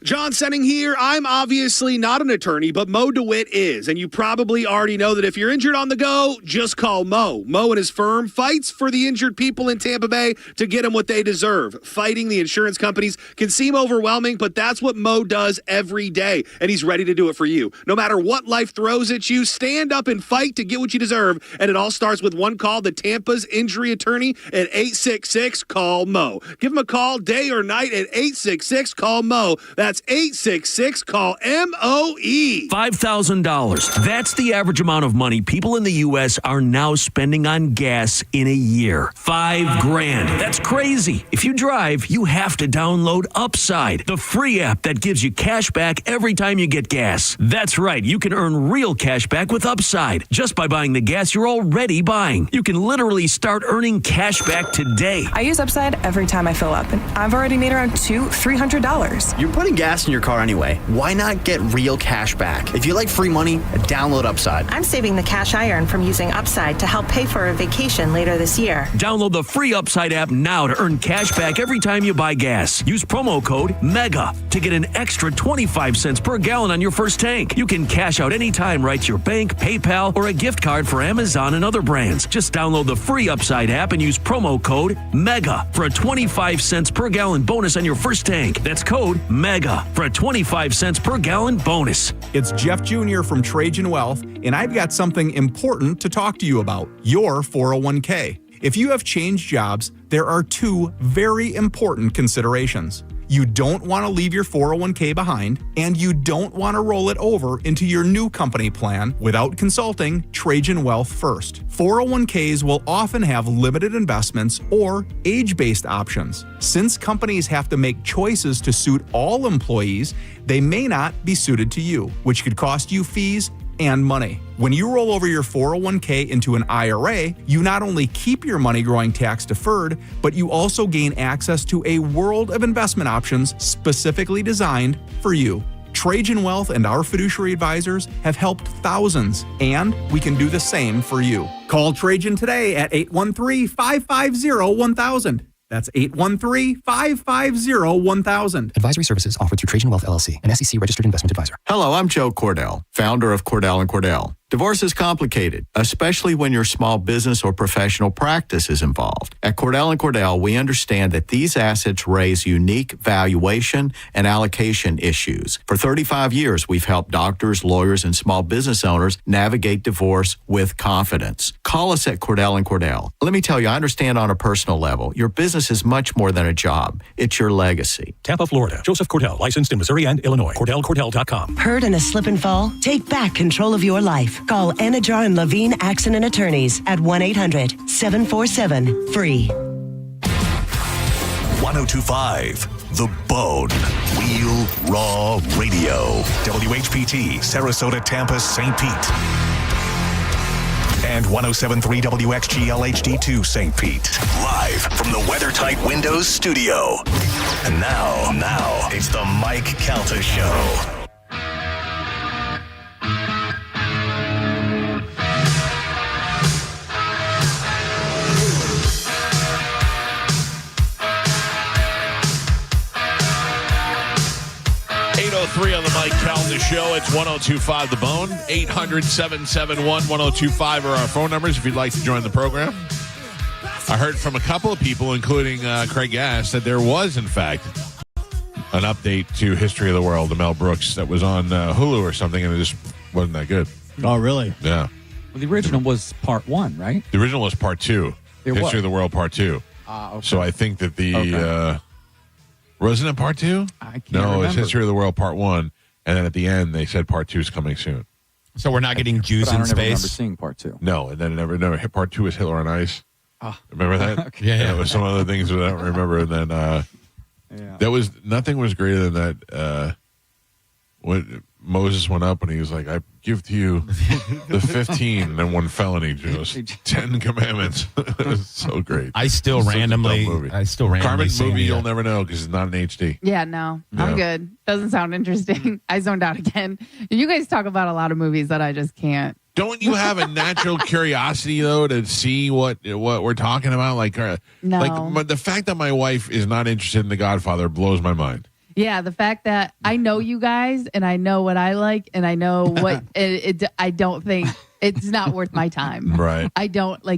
John Senning here. I'm obviously not an attorney, but Mo DeWitt is. And you probably already know that if you're injured on the go, just call Mo. Mo and his firm fights for the injured people in Tampa Bay to get them what they deserve. Fighting the insurance companies can seem overwhelming, but that's what Mo does every day. And he's ready to do it for you. No matter what life throws at you, stand up and fight to get what you deserve. And it all starts with one call, the Tampa's injury attorney at 866-CALL-MO. Give him a call day or night at 866-CALL-MO. That's 866-CALL-MOE. $5,000. That's the average amount of money people in the U.S. are now spending on gas in a year. $5,000. That's crazy. If you drive, you have to download Upside, the free app that gives you cash back every time you get gas. That's right. You can earn real cash back with Upside just by buying the gas you're already buying. You can literally start earning cash back today. I use Upside every time I fill up, and I've already made around $200-$300. You're putting gas in your car anyway. Why not get real cash back? If you like free money, download Upside. I'm saving the cash I earn from using Upside to help pay for a vacation later this year. Download the free Upside app now to earn cash back every time you buy gas. Use promo code code MEGA to get an extra 25 cents per gallon on your first tank. You can cash out anytime right to your bank, PayPal, or a gift card for Amazon and other brands. Just download the free Upside app and use promo code MEGA for a 25 cents per gallon bonus on your first tank. That's code MEGA for a 25 cents per gallon bonus. It's Jeff Jr. from Trajan Wealth, and I've got something important to talk to you about, your 401k. If you have changed jobs, there are two very important considerations. You don't want to leave your 401k behind, and you don't want to roll it over into your new company plan without consulting Trajan Wealth first. 401ks will often have limited investments or age-based options. Since companies have to make choices to suit all employees, they may not be suited to you, which could cost you fees and money. When you roll over your 401k into an IRA, you not only keep your money growing tax deferred, but you also gain access to a world of investment options specifically designed for you. Trajan Wealth and our fiduciary advisors have helped thousands, and we can do the same for you. Call Trajan today at 813-550-1000. That's 813-550-1000. Advisory services offered through Trajan Wealth LLC, an SEC registered investment advisor. Hello, I'm Joe Cordell, founder of Cordell & Cordell. Divorce is complicated, especially when your small business or professional practice is involved. At Cordell & Cordell, we understand that these assets raise unique valuation and allocation issues. For 35 years, we've helped doctors, lawyers, and small business owners navigate divorce with confidence. Call us at Cordell & Cordell. Let me tell you, I understand on a personal level, your business is much more than a job. It's your legacy. Tampa, Florida. Joseph Cordell, licensed in Missouri and Illinois. CordellCordell.com. Hurt in a slip and fall? Take back control of your life. Call Anajar and Levine Accident Attorneys at 1-800-747-FREE. 1025 The Bone. Real Raw Radio. WHPT, Sarasota, Tampa, St. Pete. And 107.3 WXGL-HD2 St. Pete. Live from the WeatherTight Windows studio. And now, it's the Mike Calta Show. On the Mike Calta Show. It's 1025 The Bone. 800-771-1025 are our phone numbers if you'd like to join the program. I heard from a couple of people, including Craig Gass, that there was, in fact, an update to History of the World, the Mel Brooks, that was on Hulu or something, and it just wasn't that good. Oh, really? Yeah. Well, the original was part 1, right? The original was part 2. History of the World part 2. Okay. So I think that the... wasn't it part 2? I can't remember. It's History of the World part 1, and then at the end they said part 2 is coming soon. So we're not getting Jews in I don't remember space? seeing part 2. No, and then never part 2 is Hitler on Ice. Remember that? Okay. Yeah. It was some other things that I don't remember, and then that was nothing was greater than that. When Moses went up and he was like, "I give to you the 15 and then one felony, just 10 commandments." It was so great. I still randomly Carmen's see movie any you'll never know because it's not in HD. Yeah, no, I'm good. Doesn't sound interesting. I zoned out again. You guys talk about a lot of movies that I just can't. Don't you have a natural curiosity though to see what we're talking about? No. The fact that my wife is not interested in The Godfather blows my mind. Yeah, the fact that I know you guys and I know what I like and I know what I don't think it's not worth my time. Right.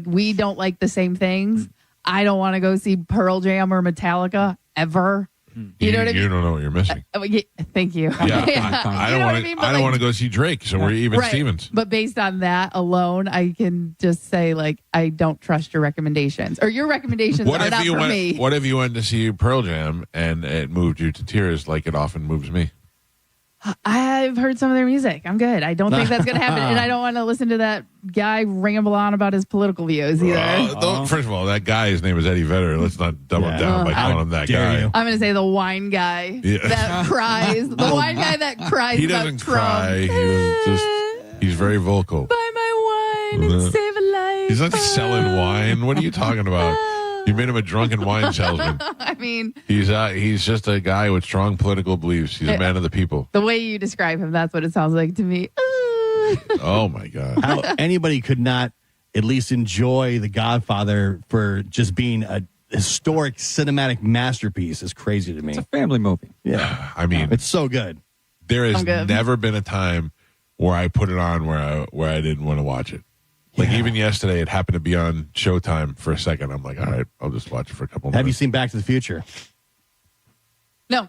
We don't like the same things. I don't want to go see Pearl Jam or Metallica ever. You know what I mean? You don't know what you're missing. Thank you. Yeah, I don't want to go see Drake, so we're even Stevens. But based on that alone, I can just say I don't trust your recommendations, or your recommendations are not for me. What if you went to see Pearl Jam and it moved you to tears like it often moves me? I've heard some of their music. I'm good. I don't think that's going to happen, and I don't want to listen to that guy ramble on about his political views either. First of all, that guy, his name is Eddie Vedder. Let's not dumb him down by calling him that guy. I'm going to say the wine guy that cries. The wine guy that cries. He doesn't cry. He's very vocal. Buy my wine and save a life. He's not selling wine. What are you talking about? You made him a drunken wine salesman. I mean, he's just a guy with strong political beliefs. He's a man of the people. The way you describe him, that's what it sounds like to me. Oh my God! How anybody could not at least enjoy The Godfather for just being historic cinematic masterpiece is crazy to me. It's a family movie. Yeah. I mean, it's so good. There has I'm good. never been a time where I put it on where I didn't want to watch it. Like even yesterday, it happened to be on Showtime for a second. I'm like, all right, I'll just watch it for a couple minutes. Have you seen Back to the Future? No.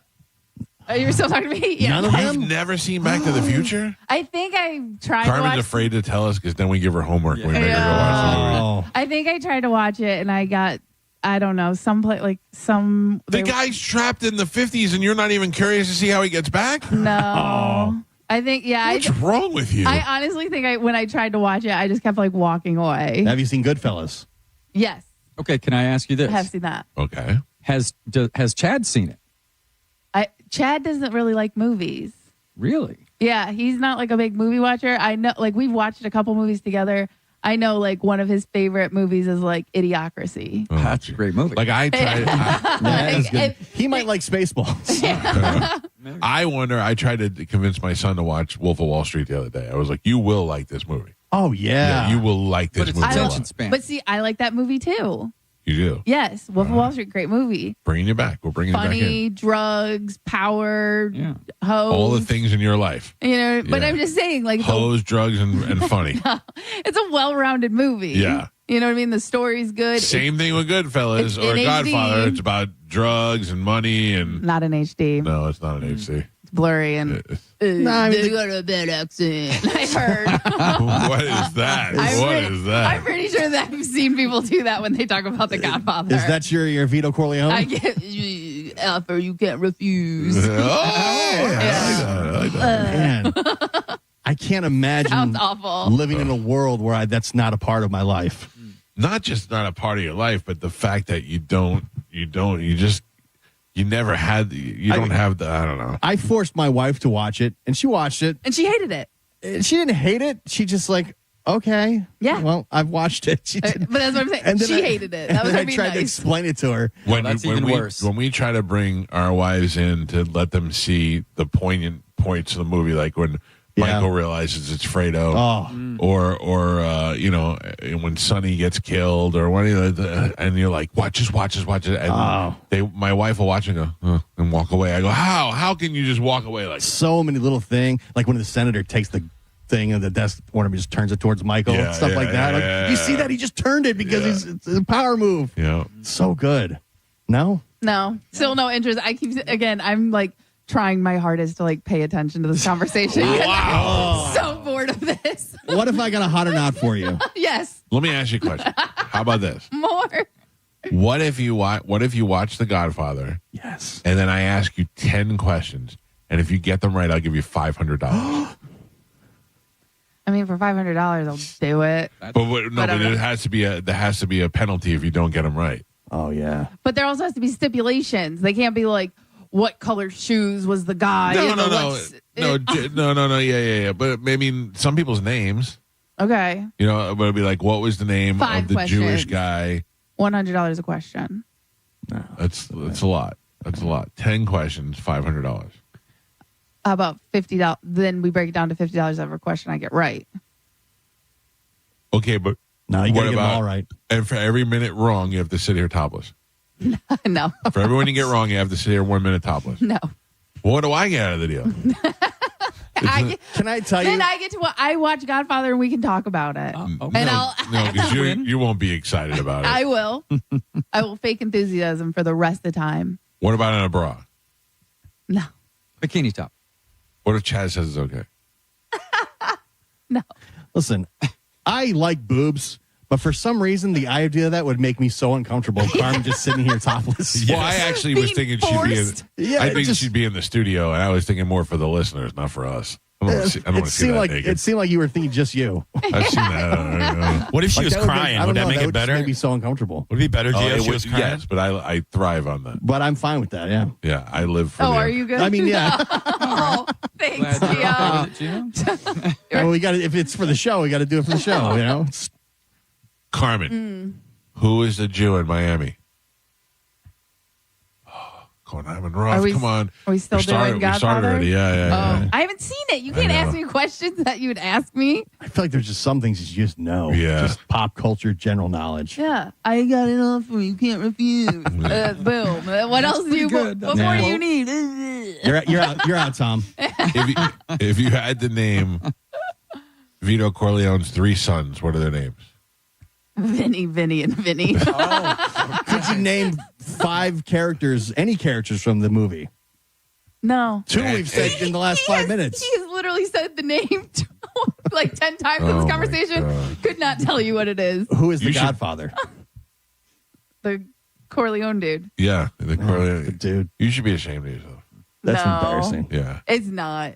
You're still talking to me? Yeah. None of them? You've never seen Back to the Future? I think I tried to Carmen's watch. afraid to tell us because then we give her homework. We make her go watch the movie. I think I tried to watch it and I got, I don't know, The guy's trapped in the 50s and you're not even curious to see how he gets back? No. I think, What's wrong with you? I honestly think when I tried to watch it, I just kept like walking away. Have you seen Goodfellas? Yes. Okay, can I ask you this? I have seen that. Okay. Has Chad seen it? Chad doesn't really like movies. Really? Yeah, he's not like a big movie watcher. I know, like we've watched a couple movies together. I know, like one of his favorite movies is like Idiocracy. Oh, that's a great movie. Like I tried. That is good. He might like Spaceballs. I wonder. I tried to convince my son to watch Wolf of Wall Street the other day. I was like, "You will like this movie. Oh yeah, you will like this movie." attention span. But see, I like that movie too. You do. Yes, Wolf of Wall Street, great movie. Bringing you back. We're bringing you back Funny, in. drugs, power, hoes. All the things in your life. You know, but Yeah. I'm just saying, like Hoes, drugs, and funny. it's a well-rounded movie. Yeah. You know what I mean? The story's good. Same thing with Goodfellas it's or in Godfather. HD. It's about drugs and money and. Not in HD. No, it's not an HD. It's blurry and. They got a bad accent. I heard. What is that? Is that? I'm pretty sure that I've seen people do that when they talk about The Godfather. Is that your Vito Corleone? I get offer you can't refuse. I like that. Man, I can't imagine Sounds awful. living in a world where that's not a part of my life. Not just not a part of your life, but the fact that you don't, you don't have the, I don't know. I forced my wife to watch it, and she watched it. And she hated it. She didn't hate it. She just like, okay. Yeah. Well, I've watched it. But that's what I'm saying. And then She hated it. That was I her being tried to nice. explain it to her. That's even worse. When we try to bring our wives in to let them see the poignant points of the movie, like when Michael realizes it's Fredo, or you know, when Sonny gets killed, or when and you're like, watch it, and my wife will watch and go and walk away. I go, how can you just walk away like so many little things, like when the senator takes the thing of the desk, one of them just turns it towards Michael, and stuff like that. Like, you see that he just turned it because it's a power move. Yeah, so good. No, still no interest. I'm like trying my hardest to like pay attention to this conversation. Wow. I'm so bored of this. What if I got a hot or not for you? Yes. Let me ask you a question. How about this? More. What if you watch The Godfather? Yes. And then I ask you 10 questions, and if you get them right, I'll give you $500. I mean, for $500, I'll do it. But there has to be a penalty if you don't get them right. Oh yeah. But there also has to be stipulations. They can't be like, what color shoes was the guy? No. Yeah. But I mean, some people's names. Okay. You know, but it'd be like, what was the name 5 of the questions. Jewish guy? $100 a question. No, that's a lot. That's a lot. 10 questions, $500. How about $50? Then we break it down to $50 every question I get right. Okay, but no, you gotta what get them about all right. And for every minute wrong, you have to sit here topless. No. For everyone you get wrong, you have to sit here 1 minute topless. No. What do I get out of the deal? Can I tell you? Then I get to I watch Godfather and we can talk about it. Because you won't be excited about it. I will. I will fake enthusiasm for the rest of the time. What about in a bra? No. Bikini top. What if Chad says it's okay? No. Listen, I like boobs, but for some reason, the idea of that would make me so uncomfortable. Carmen just sitting here topless. Well, I actually was thinking she'd be in the studio, and I was thinking more for the listeners, not for us. I don't want to see that naked. It seemed like you were thinking just you. I've seen that. What if she was that would crying? Would that make it better? Would be so uncomfortable. Would it be better, Gio, if she was crying? Yes, but I thrive on that. But I'm fine with that. Yeah. Yeah, I live for. Are you good? I mean, yeah. Oh, thanks, Gio. Well, we got if it's for the show, we got to do it for the show. You know. Carmen, who is the Jew in Miami? going, I'm in rough. Come on. Are we still doing Godfather? We started already. Yeah. I haven't seen it. You can't ask me questions that you would ask me. I feel like there's just some things you just know. Yeah. Just pop culture, general knowledge. Yeah. I got it all for you. Can't refuse. Boom. What else do you what more do you need? You're out, Tom. If you had to name Vito Corleone's 3 sons, what are their names? Vinny, and Vinny. Could you name 5 characters, any characters from the movie? No. 2 we've said in the last 5 minutes. He has literally said the name like 10 times in this conversation. Could not tell you what it is. Who is the Godfather? The Corleone dude. Yeah, the Corleone dude. You should be ashamed of yourself. That's embarrassing. Yeah. It's not.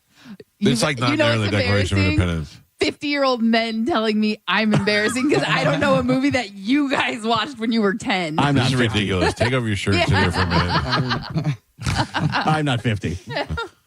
It's like not knowing the Declaration of Independence. 50-year-old men telling me I'm embarrassing because I don't know a movie that you guys watched when you were 10. This is ridiculous. Take off your shirt and sit here for a minute. I'm not 50.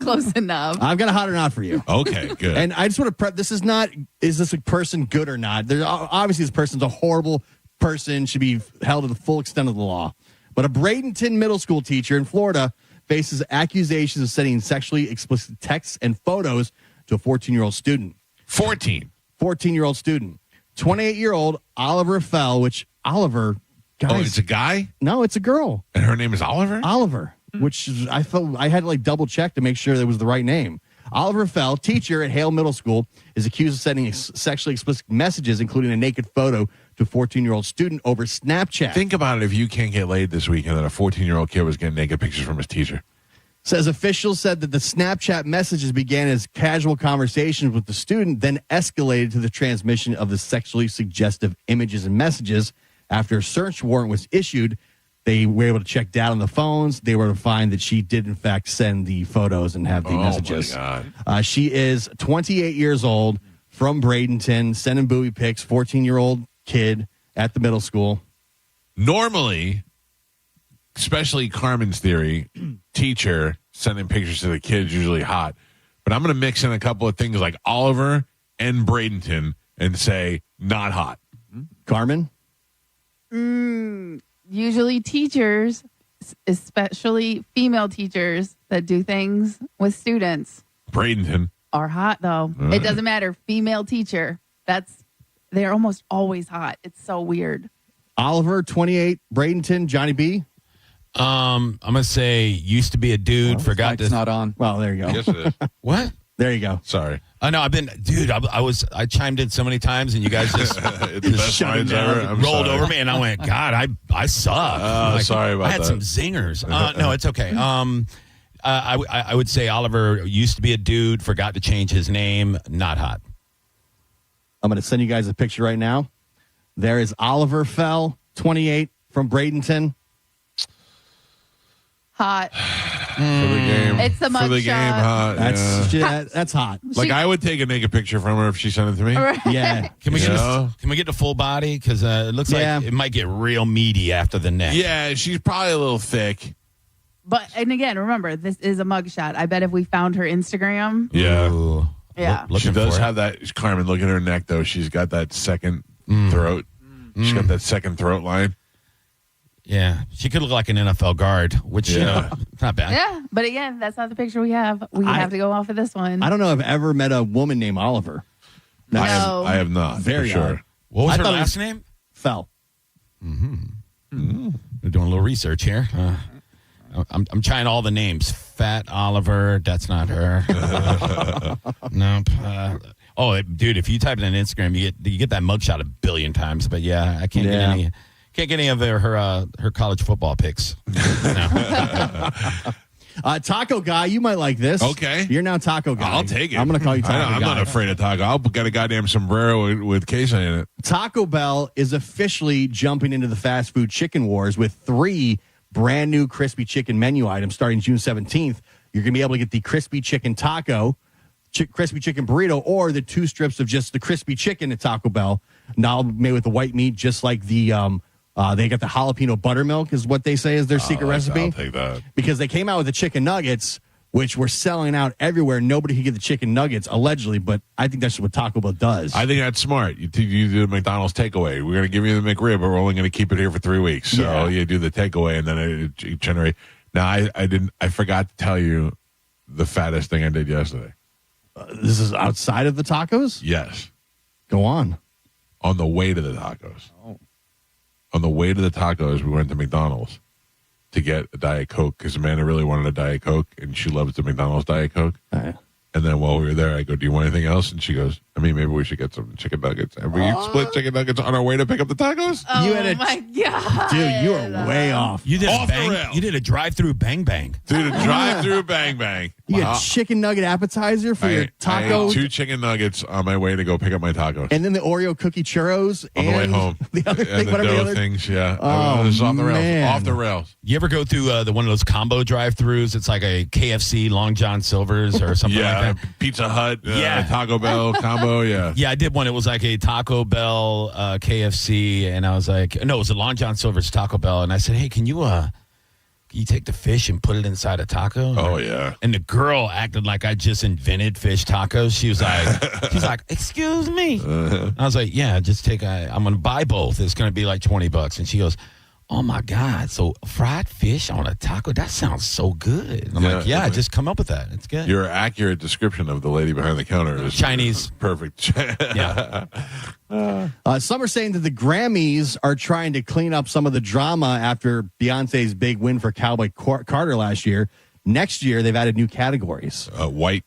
Close enough. I've got a hot or not for you. Okay, good. And I just want to prep. This is not, is this a person good or not? There's obviously this person's a horrible person, should be held to the full extent of the law. But a Bradenton middle school teacher in Florida faces accusations of sending sexually explicit texts and photos to a 14-year-old student. 14-year-old student. 28-year-old Oliver Fell, which Oliver, guys. It's a guy? No, it's a girl. And her name is Oliver? Oliver, which I felt I had to double check to make sure that was the right name. Oliver Fell, teacher at Hale Middle School, is accused of sending sexually explicit messages, including a naked photo, to a 14-year-old student over Snapchat. Think about it if you can't get laid this weekend that a 14-year-old kid was getting naked pictures from his teacher. Says officials said that the Snapchat messages began as casual conversations with the student, then escalated to the transmission of the sexually suggestive images and messages. After a search warrant was issued, they were able to check data on the phones. They were able to find that she did, in fact, send the photos and have the messages. My God. She is 28 years old, from Bradenton, sending booby pics, 14-year-old kid at the middle school. Normally, especially Carmen's theory, teacher sending pictures to the kids usually hot. But I'm going to mix in a couple of things like Oliver and Bradenton and say not hot. Carmen? Usually teachers, especially female teachers that do things with students, Bradenton are hot, though. It doesn't matter. Female teacher. They're almost always hot. It's so weird. Oliver, 28, Bradenton, Johnny B? I'm gonna say used to be a dude, forgot to. Not on. Well, there you go. Yes, it is. What? There you go. Sorry. I know. I've been, dude. I chimed in so many times, and you guys just The best lines ever. I'm rolled sorry. over me, and I went, God, I suck. Sorry about I had that. some zingers. No, it's okay. I would say Oliver used to be a dude, forgot to change his name. Not hot. I'm going to send you guys a picture right now. There is Oliver Fell, 28, from Bradenton. Hot. For the game. It's the For the mugshot. game, hot. That's hot. Like, I would take a naked picture from her if she sent it to me. Right. Yeah. Can we get the full body? Because it looks like it might get real meaty after the neck. Yeah, she's probably a little thick. And again, remember, this is a mugshot. I bet if we found her Instagram. Yeah. Ooh. Yeah. She does have that. Carmen, look at her neck, though. She's got that second throat. She's got that second throat line. Yeah. She could look like an NFL guard, which, not bad. Yeah. But again, that's not the picture we have. We have to go off of this one. I don't know if I've ever met a woman named Oliver. No. I have not. Very for sure. odd. What was I her thought it last was name? Fell. We're doing a little research here. I'm trying all the names. Fat Oliver. That's not her. Nope. Dude, if you type it on Instagram, you get that mugshot a billion times. But yeah, I can't get any of her college football pics. No. Taco Guy, you might like this. Okay. You're now Taco Guy. I'll take it. I'm going to call you Taco Guy. I'm not afraid of taco. I'll get a goddamn sombrero with queso in it. Taco Bell is officially jumping into the fast food chicken wars with 3 brand new crispy chicken menu items starting June 17th. You're going to be able to get the crispy chicken taco, crispy chicken burrito, or the 2 strips of just the crispy chicken at Taco Bell, now made with the white meat, just like the they got the jalapeno buttermilk is what they say is their secret recipe. I'll take that. Because they came out with the chicken nuggets, which were selling out everywhere. Nobody could get the chicken nuggets, allegedly, but I think that's what Taco Bell does. I think that's smart. You do the McDonald's takeaway. We're going to give you the McRib, but we're only going to keep it here for 3 weeks. So you do the takeaway, and then it generate. Now, I forgot to tell you the fattest thing I did yesterday. This is outside of the tacos? Yes. Go on. On the way to the tacos. Oh. On the way to the tacos, we went to McDonald's to get a Diet Coke because Amanda really wanted a Diet Coke, and she loves the McDonald's Diet Coke. And then while we were there, I go, do you want anything else? And she goes, maybe we should get some chicken nuggets. And we split chicken nuggets on our way to pick up the tacos. Oh, my God. Dude, you are way off. You did Off a bang. the rails. You did a drive-through bang bang. Dude, a drive-through bang bang. You had chicken nugget appetizer for your I taco. ate 2 chicken nuggets on my way to go pick up my tacos. And then the Oreo cookie churros. On the way home. The other and thing, the whatever dough the other things, yeah. Oh, it was off the rails. man. Off the rails. You ever go through the one of those combo drive-throughs? It's like a KFC, Long John Silver's, or something like that. Pizza Hut, Taco Bell combo, yeah. Yeah, I did one. It was like a Taco Bell, KFC, and I was like, no, it was a Long John Silver's Taco Bell, and I said, hey, can you take the fish and put it inside a taco? Oh, yeah. And the girl acted like I just invented fish tacos. She's like, excuse me. I was like, yeah, just I'm going to buy both. It's going to be like $20. And she goes, oh, my God. So fried fish on a taco, that sounds so good. And I'm like, yeah, I just come up with that. It's good. Your accurate description of the lady behind the counter is Chinese. Perfect. Yeah. Some are saying that the Grammys are trying to clean up some of the drama after Beyonce's big win for Cowboy Carter last year. Next year, they've added new categories. White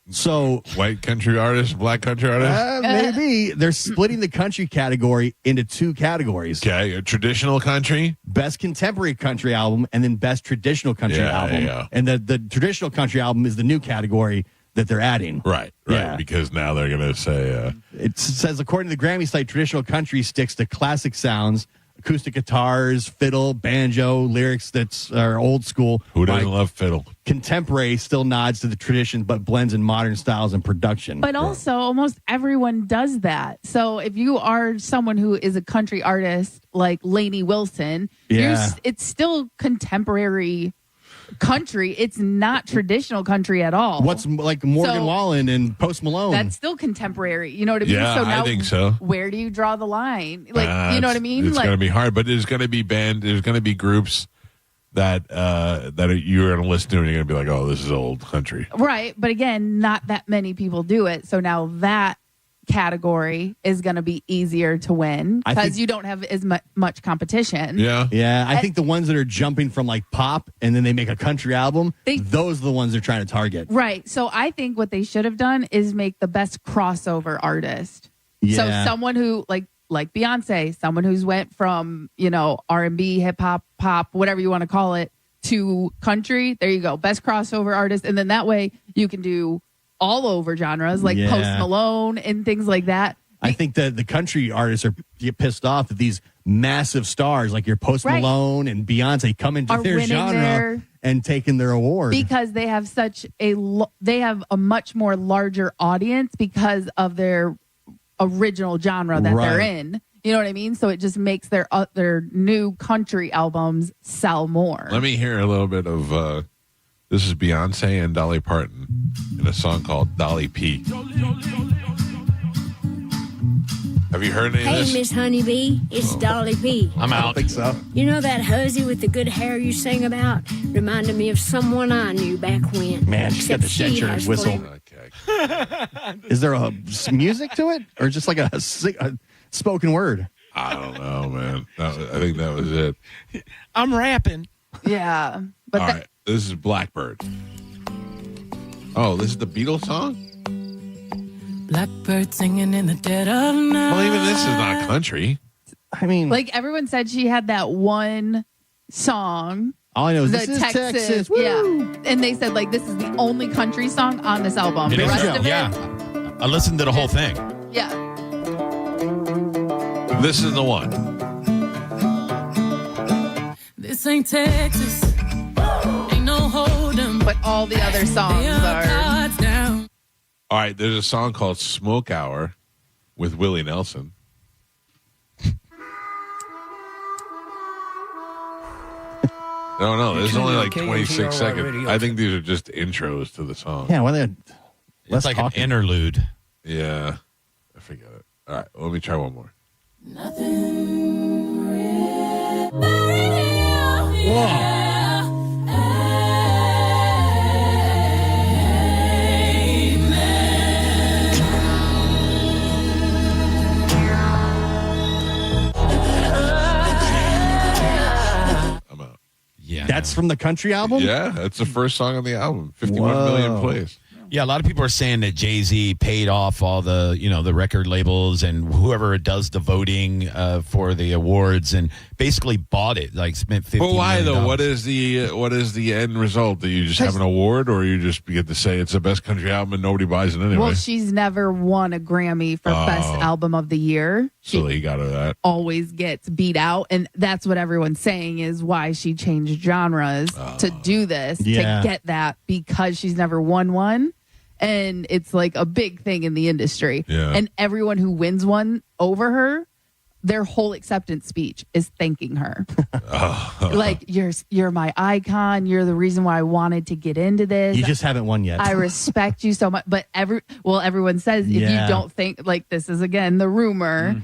country artist, black country artist? Maybe. They're splitting the country category into 2 categories. Okay, a traditional country? Best contemporary country album, and then best traditional country album. Yeah. And the traditional country album is the new category that they're adding. Right, because now they're going to say... It says, according to the Grammy site, traditional country sticks to classic sounds, acoustic guitars, fiddle, banjo, lyrics that are old school. Who doesn't love fiddle? Contemporary still nods to the tradition, but blends in modern styles and production. But also, almost everyone does that. So if you are someone who is a country artist like Lainey Wilson, it's still contemporary country. It's not traditional country at all. What's like Morgan Wallen and Post Malone? That's still contemporary. You know what I mean? Yeah, so now, I think so. Where do you draw the line? Like, you know what I mean? It's like, going to be hard, but there's going to be there's going to be groups that you're going to listen to and you're going to be like, oh, this is old country. Right. But again, not that many people do it. So now that category is going to be easier to win because you don't have as much competition. Yeah. I think the ones that are jumping from like pop and then they make a country album, those are the ones they're trying to target. Right. So I think what they should have done is make the best crossover artist. Yeah. So someone who like Beyonce, someone who's went from, R&B, hip hop, pop, whatever you want to call it, to country. There you go. Best crossover artist. And then that way you can do all over genres like Post Malone and things like that. I think that the country artists get pissed off that these massive stars like your Post Malone and Beyonce come into their genre and taking their award because they have they have a much more larger audience because of their original genre that they're in. You know what I mean? So it just makes their new country albums sell more. Let me hear a little bit of this is Beyonce and Dolly Parton in a song called Dolly P. Have you heard any of this? Hey, Miss Honeybee, it's Dolly P. I'm out. I don't think so. You know that hussie with the good hair you sang about? Reminded me of someone I knew back when. Man, she's got the Shetcher whistle. Okay. Is there a music to it or just like a spoken word? I don't know, man. I think that was it. I'm rapping. Yeah. But all right. This is Blackbird. Oh, this is the Beatles song? Blackbird singing in the dead of night. Well, even this is not country. I mean, like everyone said she had that one song. All I know is this is Texas. Yeah. And they said like this is the only country song on this album. The rest of it, I listened to the whole thing. Yeah. This is the one. This ain't Texas. Ain't no hold'em. But all the other songs are. All right, there's a song called Smoke Hour with Willie Nelson. No, there's only like 26 seconds. I think these are just intros to the song. Yeah, well, it's like an interlude. Yeah, I forget it. All right, let me try one more. Whoa. That's from the country album? Yeah, that's the first song on the album. 51 million plays. Yeah, a lot of people are saying that Jay-Z paid off all the, the record labels and whoever does the voting for the awards and basically bought it, like spent $50 But why million. though? What is the end result? Do you just have an award, or you just get to say it's the best country album and nobody buys it anyway? Well, she's never won a Grammy for Best Album of the Year. So they got her that. Always gets beat out, and that's what everyone's saying is why she changed genres to do this, to get that, because she's never won one. And it's like a big thing in the industry. Yeah. And everyone who wins one over her, their whole acceptance speech is thanking her. Like, you're my icon. You're the reason why I wanted to get into this. You just haven't won yet. I respect you so much. But everyone says if you don't think, like, this is again the rumor.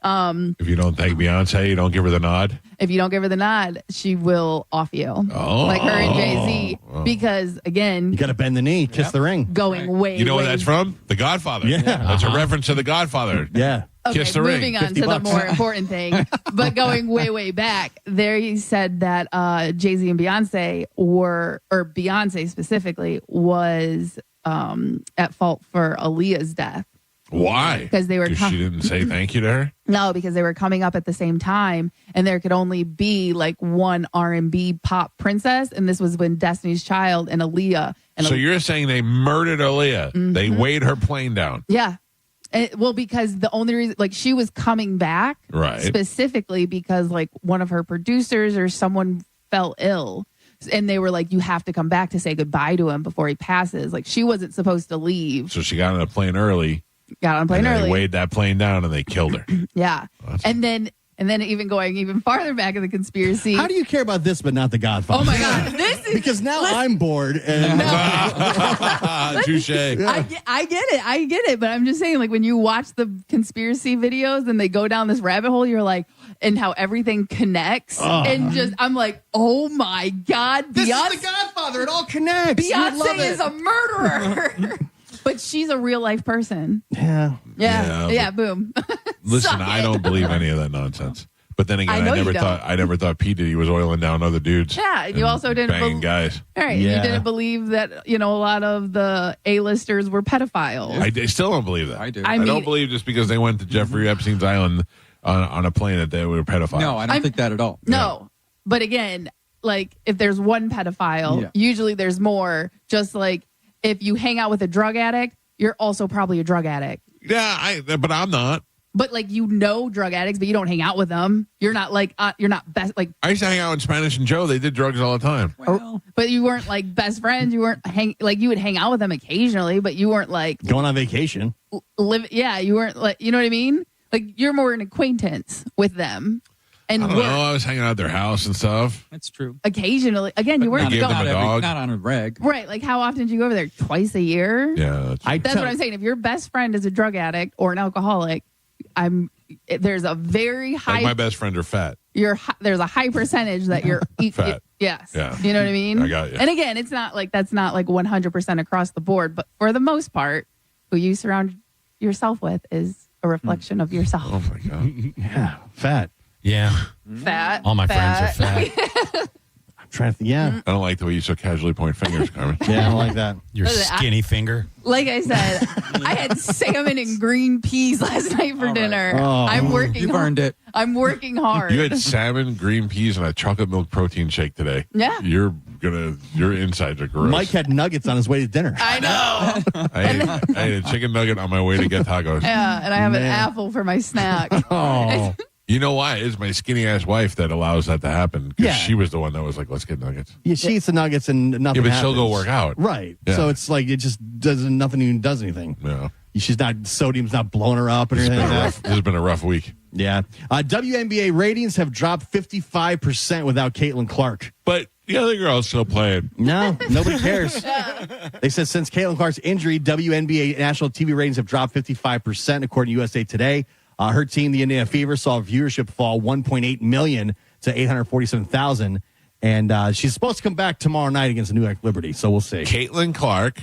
If you don't thank Beyonce, you don't give her the nod. If you don't give her the nod, she will off you. Like her and Jay-Z. Because again, you got to bend the knee, kiss the ring. Going way, You know where way that's from? The Godfather. Yeah. That's a reference to The Godfather. Yeah. Okay, Kiss the ring. moving on to the more important thing, but going way, way back, there he said that Jay-Z and Beyonce or Beyonce specifically, was at fault for Aaliyah's death. Why? Because they were she didn't say thank you to her? No, because they were coming up at the same time, and there could only be like one R&B pop princess, and this was when Destiny's Child and Aaliyah. And So you're saying they murdered Aaliyah? They weighed her plane down? Yeah. Well, because the only reason, like, she was coming back specifically because, like, one of her producers or someone fell ill. And they were like, you have to come back to say goodbye to him before he passes. Like, she wasn't supposed to leave. So she got on a plane early. Got on a plane and early. They weighed that plane down and they killed her. Yeah. And then even going even farther back in the conspiracy. How do you care about this but not The Godfather? Oh my God. This is because now I'm bored. And Touche. I get it. But I'm just saying, like, when you watch the conspiracy videos and they go down this rabbit hole, you're like, and how everything connects. And just, I'm like, oh my God. This Beyonce, is The Godfather. It all connects. Beyonce is a murderer. But she's a real life person. Yeah. Boom. Listen, I don't believe any of that nonsense. But then again, I never thought P. Diddy was oiling down other dudes. Yeah, and you also didn't banging guys. All right, you didn't believe that a lot of the A-listers were pedophiles. I still don't believe that. I do. I mean, don't believe just because they went to Jeffrey Epstein's island on a plane that they were pedophiles. No, I don't think that at all. No, but again, like, if there's one pedophile, usually there's more. Just like if you hang out with a drug addict, you're also probably a drug addict. Yeah, but I'm not. But like, drug addicts, but you don't hang out with them. You're not like you're not best like. I used to hang out with Spanish and Joe. They did drugs all the time. But you weren't like best friends. You weren't you would hang out with them occasionally, but you weren't like going on vacation. You weren't like, you know what I mean? Like, you're more an acquaintance with them. And I don't know. I was hanging out at their house and stuff. That's true. Occasionally, again, you weren't going not on a reg. Right? Like, how often do you go over there? Twice a year? Yeah, that's what I'm saying. If your best friend is a drug addict or an alcoholic, there's a very high. Like my best friend are fat. There's a high percentage that you're fat. Yes. Yeah. You know what I mean? I got you. And again, it's not like that's not like 100% across the board, but for the most part, who you surround yourself with is a reflection of yourself. Oh my God. Yeah, fat. Yeah. Fat. All my friends are fat. I'm trying to. Yeah. I don't like the way you so casually point fingers, Carmen. Yeah, I don't like that. Your skinny finger. Like I said, I had salmon and green peas last night for dinner. Oh. I'm working. You've earned it. I'm working hard. You had salmon, green peas, and a chocolate milk protein shake today. Yeah. Your insides are gross. Mike had nuggets on his way to dinner. I know. I ate a chicken nugget on my way to get tacos. Yeah, and I have an apple for my snack. Oh. You know why? It's my skinny ass wife that allows that to happen. Because she was the one that was like, let's get nuggets. Yeah, she eats the nuggets and nothing. Yeah, but happens. she'll go work out. Right. Yeah. So it's like it just doesn't. Nothing even does anything. Yeah. She's not. Sodium's not blowing her up or anything like that. This has been a rough week. Yeah. WNBA ratings have dropped 55% without Caitlin Clark. But the other girl's still playing. No, nobody cares. They said since Caitlin Clark's injury, WNBA national TV ratings have dropped 55%, according to USA Today. Her team, the Indiana Fever, saw viewership fall 1.8 million to 847,000. And she's supposed to come back tomorrow night against the New York Liberty. So we'll see. Caitlin Clark,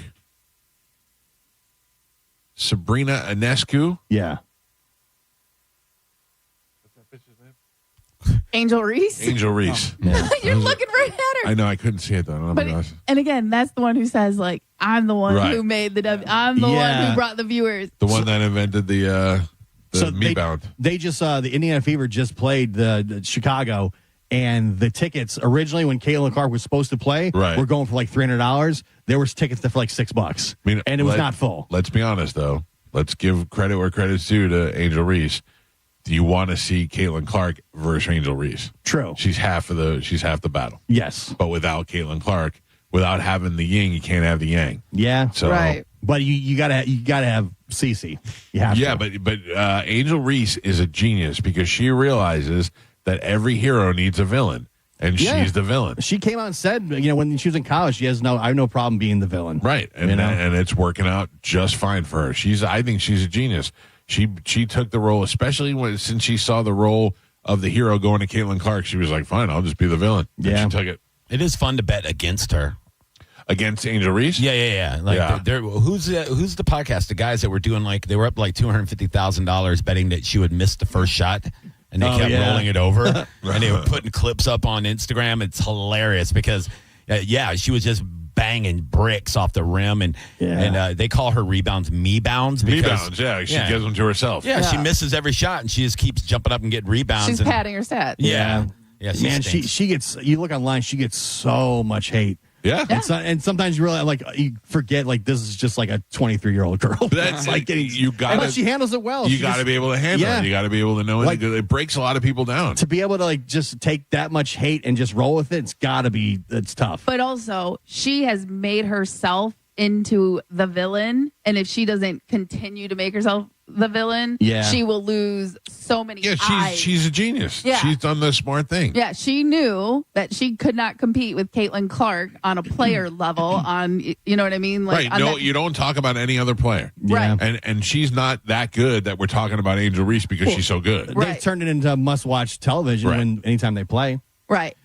Sabrina Ionescu. Yeah. What's that bitch's Angel Reese. Angel Reese. You're looking right at her. I know. I couldn't see it though. Oh my gosh. And again, that's the one who says like, I'm the one Right. who made the I'm the one who brought the viewers. The one that invented the meat bound. They just the Indiana Fever just played the Chicago, and the tickets originally when Caitlin Clark was supposed to play were going for like $300. There was tickets there for like $6, and it was not full. Let's be honest though. Let's give credit where credit's due to Angel Reese. Do you want to see Caitlin Clark versus Angel Reese? True. She's half the battle. Yes. But without Caitlin Clark, without having the yin, you can't have the yang. Yeah. So, right. But you gotta have Cece. You have to. but Angel Reese is a genius because she realizes that every hero needs a villain, and she's the villain. She came out and said, when she was in college, I have no problem being the villain. Right, and it's working out just fine for her. I think she's a genius. She took the role, especially since she saw the role of the hero going to Caitlin Clark. She was like, "Fine, I'll just be the villain." And she took it. It is fun to bet against her. Against Angel Reese? Yeah. Like, who's the podcast? The guys that were doing they were up like $250,000 betting that she would miss the first shot, and they kept rolling it over, and they were putting clips up on Instagram. It's hilarious because, she was just banging bricks off the rim, and they call her rebounds me-bounds. Me-bounds, she gives them to herself. Yeah, she misses every shot, and she just keeps jumping up and getting rebounds. She's padding her stats. Yeah, man, she gets. You look online, she gets so much hate. Yeah. And sometimes you realize, you forget, this is just like a 23-year-old girl. That's but she handles it well. You got to be able to handle it. You got to be able to know it. It breaks a lot of people down. To be able to just take that much hate and just roll with it, it's tough. But also, she has made herself into the villain, and if she doesn't continue to make herself the villain, she will lose so many eyes. She's a genius. Yeah. She's done the smart thing. Yeah, she knew that she could not compete with Caitlin Clark on a player level on, you know what I mean? Right. No, you don't talk about any other player. Right. And she's not that good that we're talking about Angel Reese because she's so good. They've turned it into must-watch television anytime they play. Right.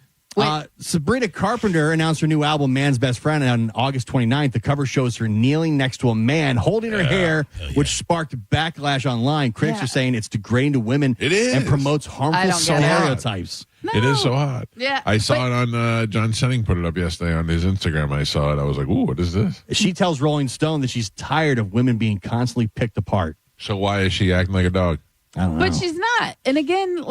Sabrina Carpenter announced her new album, Man's Best Friend, on August 29th. The cover shows her kneeling next to a man holding her hair, which sparked backlash online. Critics are saying it's degrading to women and promotes harmful stereotypes. No. It is so hot. Yeah. I saw it on John Senning put it up yesterday on his Instagram. I saw it. I was like, ooh, what is this? She tells Rolling Stone that she's tired of women being constantly picked apart. So why is she acting like a dog? I don't know. But she's not. And again,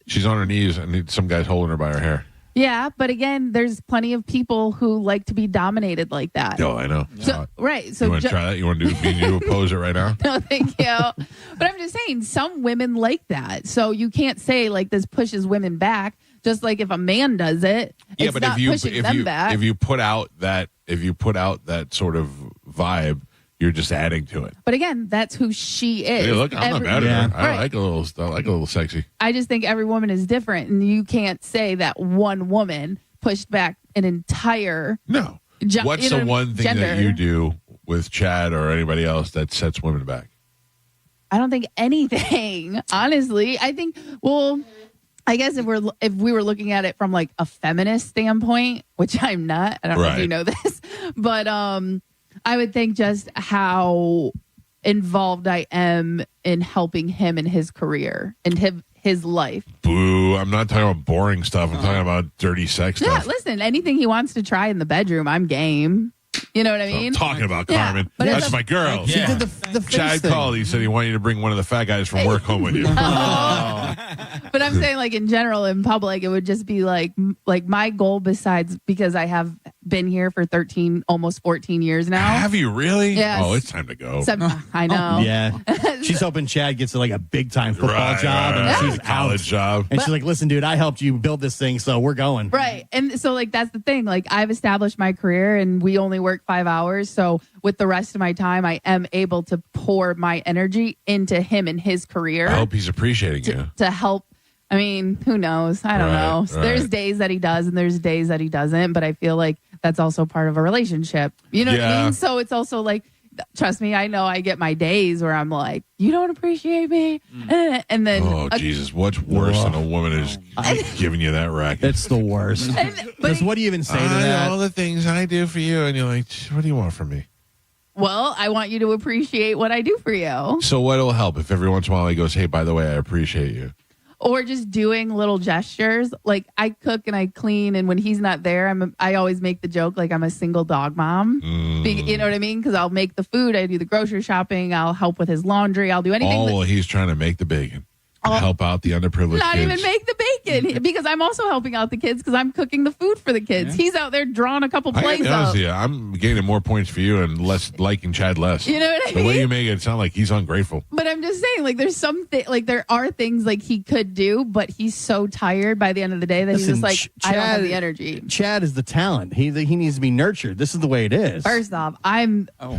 she's on her knees and some guy's holding her by her hair. Yeah, but again, there's plenty of people who like to be dominated like that. Oh, I know. So you want to try that? You want to do? You oppose it right now? No, thank you. But I'm just saying, some women like that. So you can't say this pushes women back. Just like if a man does it, it's but not pushing them back. If you put out that sort of vibe, you're just adding to it. But again, that's who she is. Hey, look, I'm not mad at her. I like a little sexy. I just think every woman is different, and you can't say that one woman pushed back an entire. No. What's the one thing that you do with Chad or anybody else that sets women back? I don't think anything. Honestly, I think. Well, I guess if we were looking at it from a feminist standpoint, which I'm not. I don't know if you know this, but I would think just how involved I am in helping him in his career and his life. Boo. I'm not talking about boring stuff. I'm talking about dirty sex stuff. Yeah, listen, anything he wants to try in the bedroom, I'm game. You know what I mean? I'm talking about Carmen. But that's my girl. She did the Chad called. He said he wanted you to bring one of the fat guys from work home with you. But I'm saying in general, in public, it would just be like my goal because I have been here for 13, almost 14 years now. Have you really? Yes. Oh, it's time to go. I know. Yeah. She's hoping Chad gets a big time football job and she's college job. And she's like, listen, dude, I helped you build this thing, so we're going. Right. And so that's the thing. I've established my career and we only work 5 hours. So with the rest of my time, I am able to pour my energy into him and his career. I hope he's appreciating you. To help. I mean, who knows? I don't know. Right. There's days that he does and there's days that he doesn't. But I feel like that's also part of a relationship. You know what I mean? So it's also trust me, I know I get my days where I'm like, you don't appreciate me. And then. Oh, Jesus. What's worse than a woman is giving you that racket? It's the worst. Because what do you even say to that? All the things I do for you. And you're like, what do you want from me? Well, I want you to appreciate what I do for you. So what will help if every once in a while he goes, hey, by the way, I appreciate you? or just doing little gestures. Like I cook and I clean, and when he's not there, I always make the joke like I'm a single dog mom. You know what I mean? Because I'll make the food, I do the grocery shopping, I'll help with his laundry, I'll do anything. While he's trying to make the bacon. Help out the underprivileged Not kids. even make the bacon because I'm also helping out the kids because I'm cooking the food for the kids. He's out there drawing a couple plates up. I'm gaining more points for you and less liking Chad less. You know what I mean? The way you make it sound like he's ungrateful. But I'm just saying, like, there's something, like, there are things like he could do, but he's so tired by the end of the day that he's just like, I don't have the energy. Chad is the talent. He needs to be nurtured. This is the way it is. First off,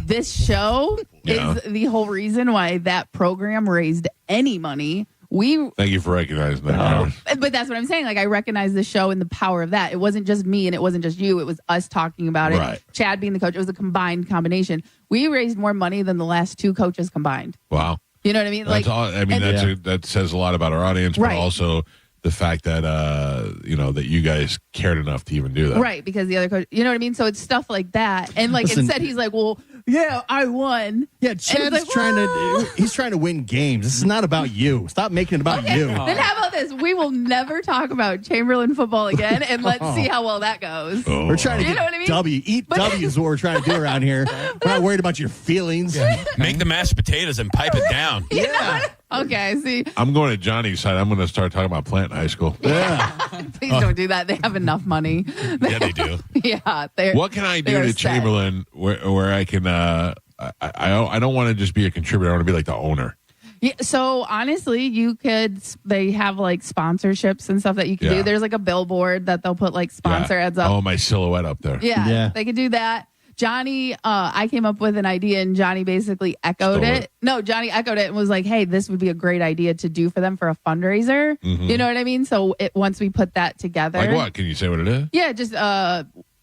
this show is the whole reason why that program raised any money. Thank you for recognizing that. But that's what I'm saying. Like, I recognize the show and the power of that. It wasn't just me and it wasn't just you. It was us talking about it. Right. Chad being the coach. It was a combined combination. We raised more money than the last 2 coaches combined. Wow. You know what I mean? That's all. I mean, that says a lot about our audience, but also the fact that that you guys cared enough to even do that. Right, because the other coach, you know what I mean? So it's stuff like that. And like instead he's like, well, yeah, I won. Yeah, Chad's he's trying to win games. This is not about you. Stop making it about you. Then how about this? We will never talk about Chamberlain football again, and let's see how well that goes. We're trying to get what I mean? W. Eat W is what we're trying to do around here. We're not worried about your feelings. Make the mashed potatoes and pipe it down. Okay, see. I'm going to Johnny's side. I'm going to start talking about Plant High School. Please don't do that. They have enough money. Yeah, they do. Yeah. What can I do to Chamberlain where I can? I don't want to just be a contributor. I want to be like the owner. Yeah, so honestly, you could. They have like sponsorships and stuff that you can do. There's like a billboard that they'll put like sponsor ads up. Oh, my silhouette up there. Yeah, they could do that. Johnny, I came up with an idea and Johnny basically echoed it. No, Johnny echoed it and was like, hey, this would be a great idea to do for them for a fundraiser. You know what I mean? So once we put that together. Like what? Can you say what it is? Yeah, just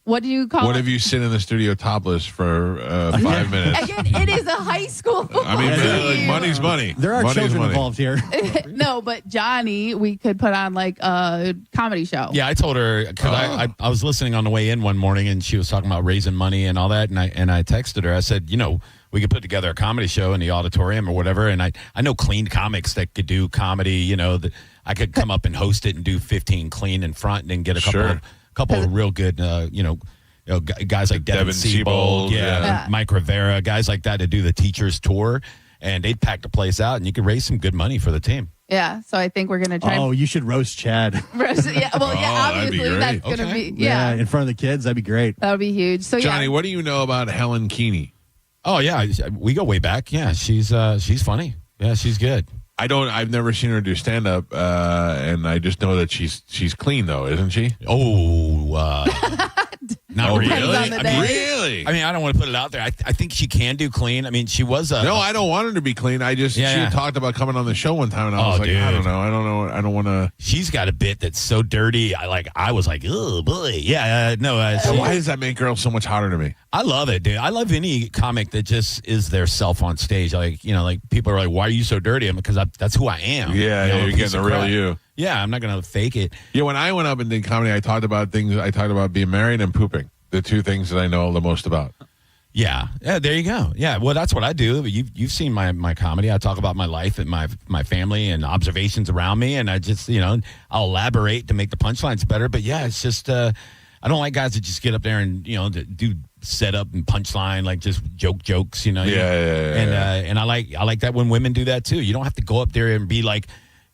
what do you call it? What if you sit in the studio topless for 5 minutes? Again, it is a high school. I mean, like, money's money. There are children involved here. No, but Johnny, we could put on like a comedy show. Yeah, I told her because I was listening on the way in one morning and she was talking about raising money and all that, and I texted her. I said, we could put together a comedy show in the auditorium or whatever, and I know clean comics that could do comedy. That I could come up and host it and do 15 clean in front and then get a couple of real good, guys like Devin Siebold, Mike Rivera, guys like that to do the teachers tour, and they'd pack the place out, and you could raise some good money for the team. Yeah, so I think we're gonna try. Oh, you should roast Chad. Obviously that's gonna be in front of the kids. That'd be great. That would be huge. So Johnny, what do you know about Helen Keeney? Oh yeah, we go way back. Yeah, she's funny. Yeah, she's good. I've never seen her do stand up, and I just know that she's clean though, isn't she? Not really. Really? I mean, I don't want to put it out there. I think she can do clean. I mean, she was No, I don't want her to be clean. She had talked about coming on the show one time, and I was like, dude. I don't know. I don't want to. She's got a bit that's so dirty. I was like, oh boy, why does that make girls so much hotter to me? I love it, dude. I love any comic that just is their self on stage. Like people are like, why are you so dirty? Because that's who I am. Yeah, you're getting the real you. Yeah, I'm not going to fake it. Yeah, when I went up and did comedy, I talked about things. I talked about being married and pooping. The 2 things that I know the most about. Yeah, there you go. Yeah, well, that's what I do. You've seen my comedy. I talk about my life and my family and observations around me, and I just I'll elaborate to make the punchlines better. But yeah, it's just I don't like guys that just get up there and do setup and punchline like just jokes. And I like that when women do that too. You don't have to go up there and be like,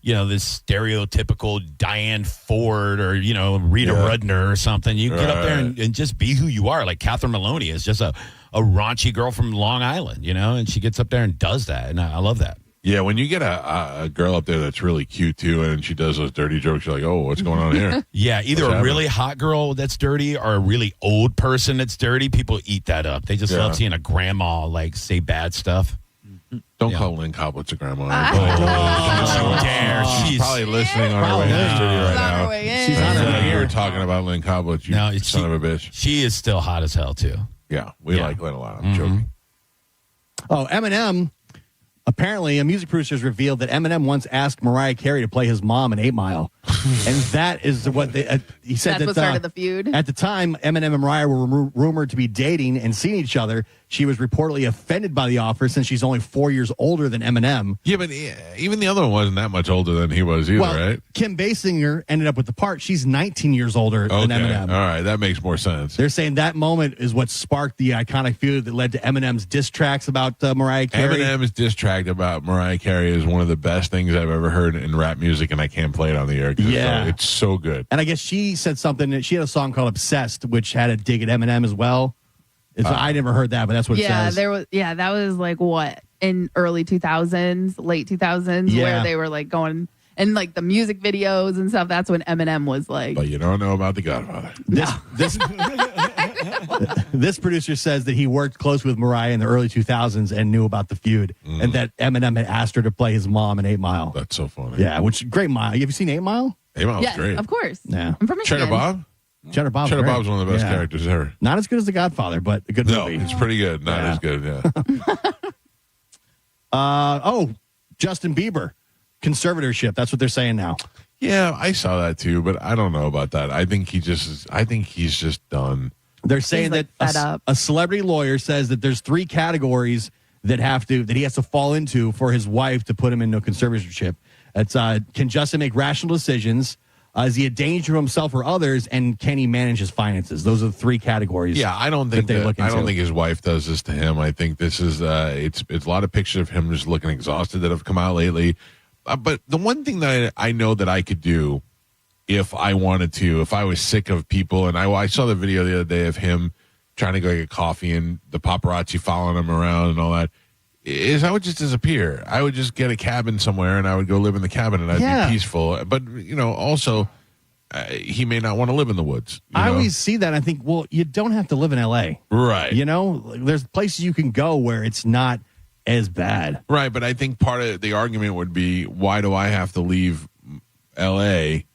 this stereotypical Diane Ford or, Rita Rudner or something. You get up there and just be who you are. Like Catherine Maloney is just a raunchy girl from Long Island, and she gets up there and does that. And I love that. Yeah, when you get a girl up there that's really cute too, and she does those dirty jokes, you're like, oh, what's going on here? Yeah, either a really hot girl that's dirty or a really old person that's dirty. People eat that up. They just love seeing a grandma say bad stuff. Don't call Lynn Coblitz a grandma. Don't you dare. She's probably listening on her way in the studio right now. She's on her way here talking about Lynn Coblitz, you son of a bitch. She is still hot as hell, too. Yeah, we like Lynn a lot. I'm joking. Oh, Eminem. Apparently, a music producer has revealed that Eminem once asked Mariah Carey to play his mom in 8 Mile. And that is what he said. That's what started the feud. At the time, Eminem and Mariah were rumored to be dating and seeing each other. She was reportedly offended by the offer since she's only 4 years older than Eminem. Yeah, but even the other one wasn't that much older than he was either, right? Kim Basinger ended up with the part. She's 19 years older than Eminem. All right, that makes more sense. They're saying that moment is what sparked the iconic feud that led to Eminem's diss tracks about Mariah Carey. Eminem's diss track about Mariah Carey is one of the best things I've ever heard in rap music, and I can't play it on the air. Yeah. It's so good. And I guess she said something that she had a song called Obsessed, which had a dig at Eminem as well. I never heard that, but that's what it says. That was like what, in early 2000s, late 2000s, where they were like going and like the music videos and stuff. That's when Eminem was like. But you don't know about The Godfather. This producer says that he worked close with Mariah in the early 2000s and knew about the feud, and that Eminem had asked her to play his mom in 8 Mile. That's so funny. Yeah, which great Mile. Have you seen 8 Mile? 8 Mile's great. Of course. Yeah. I'm from Michigan. Cheddar Bob? Cheddar Bob's one of the best characters ever. Not as good as The Godfather, but a good movie. No, it's pretty good. Not as good, Justin Bieber. Conservatorship. That's what they're saying now. Yeah, I saw that too, but I don't know about that. I think he's just done. They're saying that a celebrity lawyer says that there's 3 categories that he has to fall into for his wife to put him into a conservatorship. It's can Justin make rational decisions? Is he a danger to himself or others? And can he manage his finances? Those are the 3 categories. Yeah, I don't think his wife does this to him. I think this is it's a lot of pictures of him just looking exhausted that have come out lately. But the one thing that I know that I could do if I wanted to, if I was sick of people, and I saw the video the other day of him trying to go get coffee and the paparazzi following him around and all that, is I would just disappear. I would just get a cabin somewhere and I would go live in the cabin and I'd be peaceful. But, also he may not want to live in the woods. I always see that and I think, well, you don't have to live in L.A. Right. There's places you can go where it's not as bad. Right, but I think part of the argument would be, why do I have to leave L.A.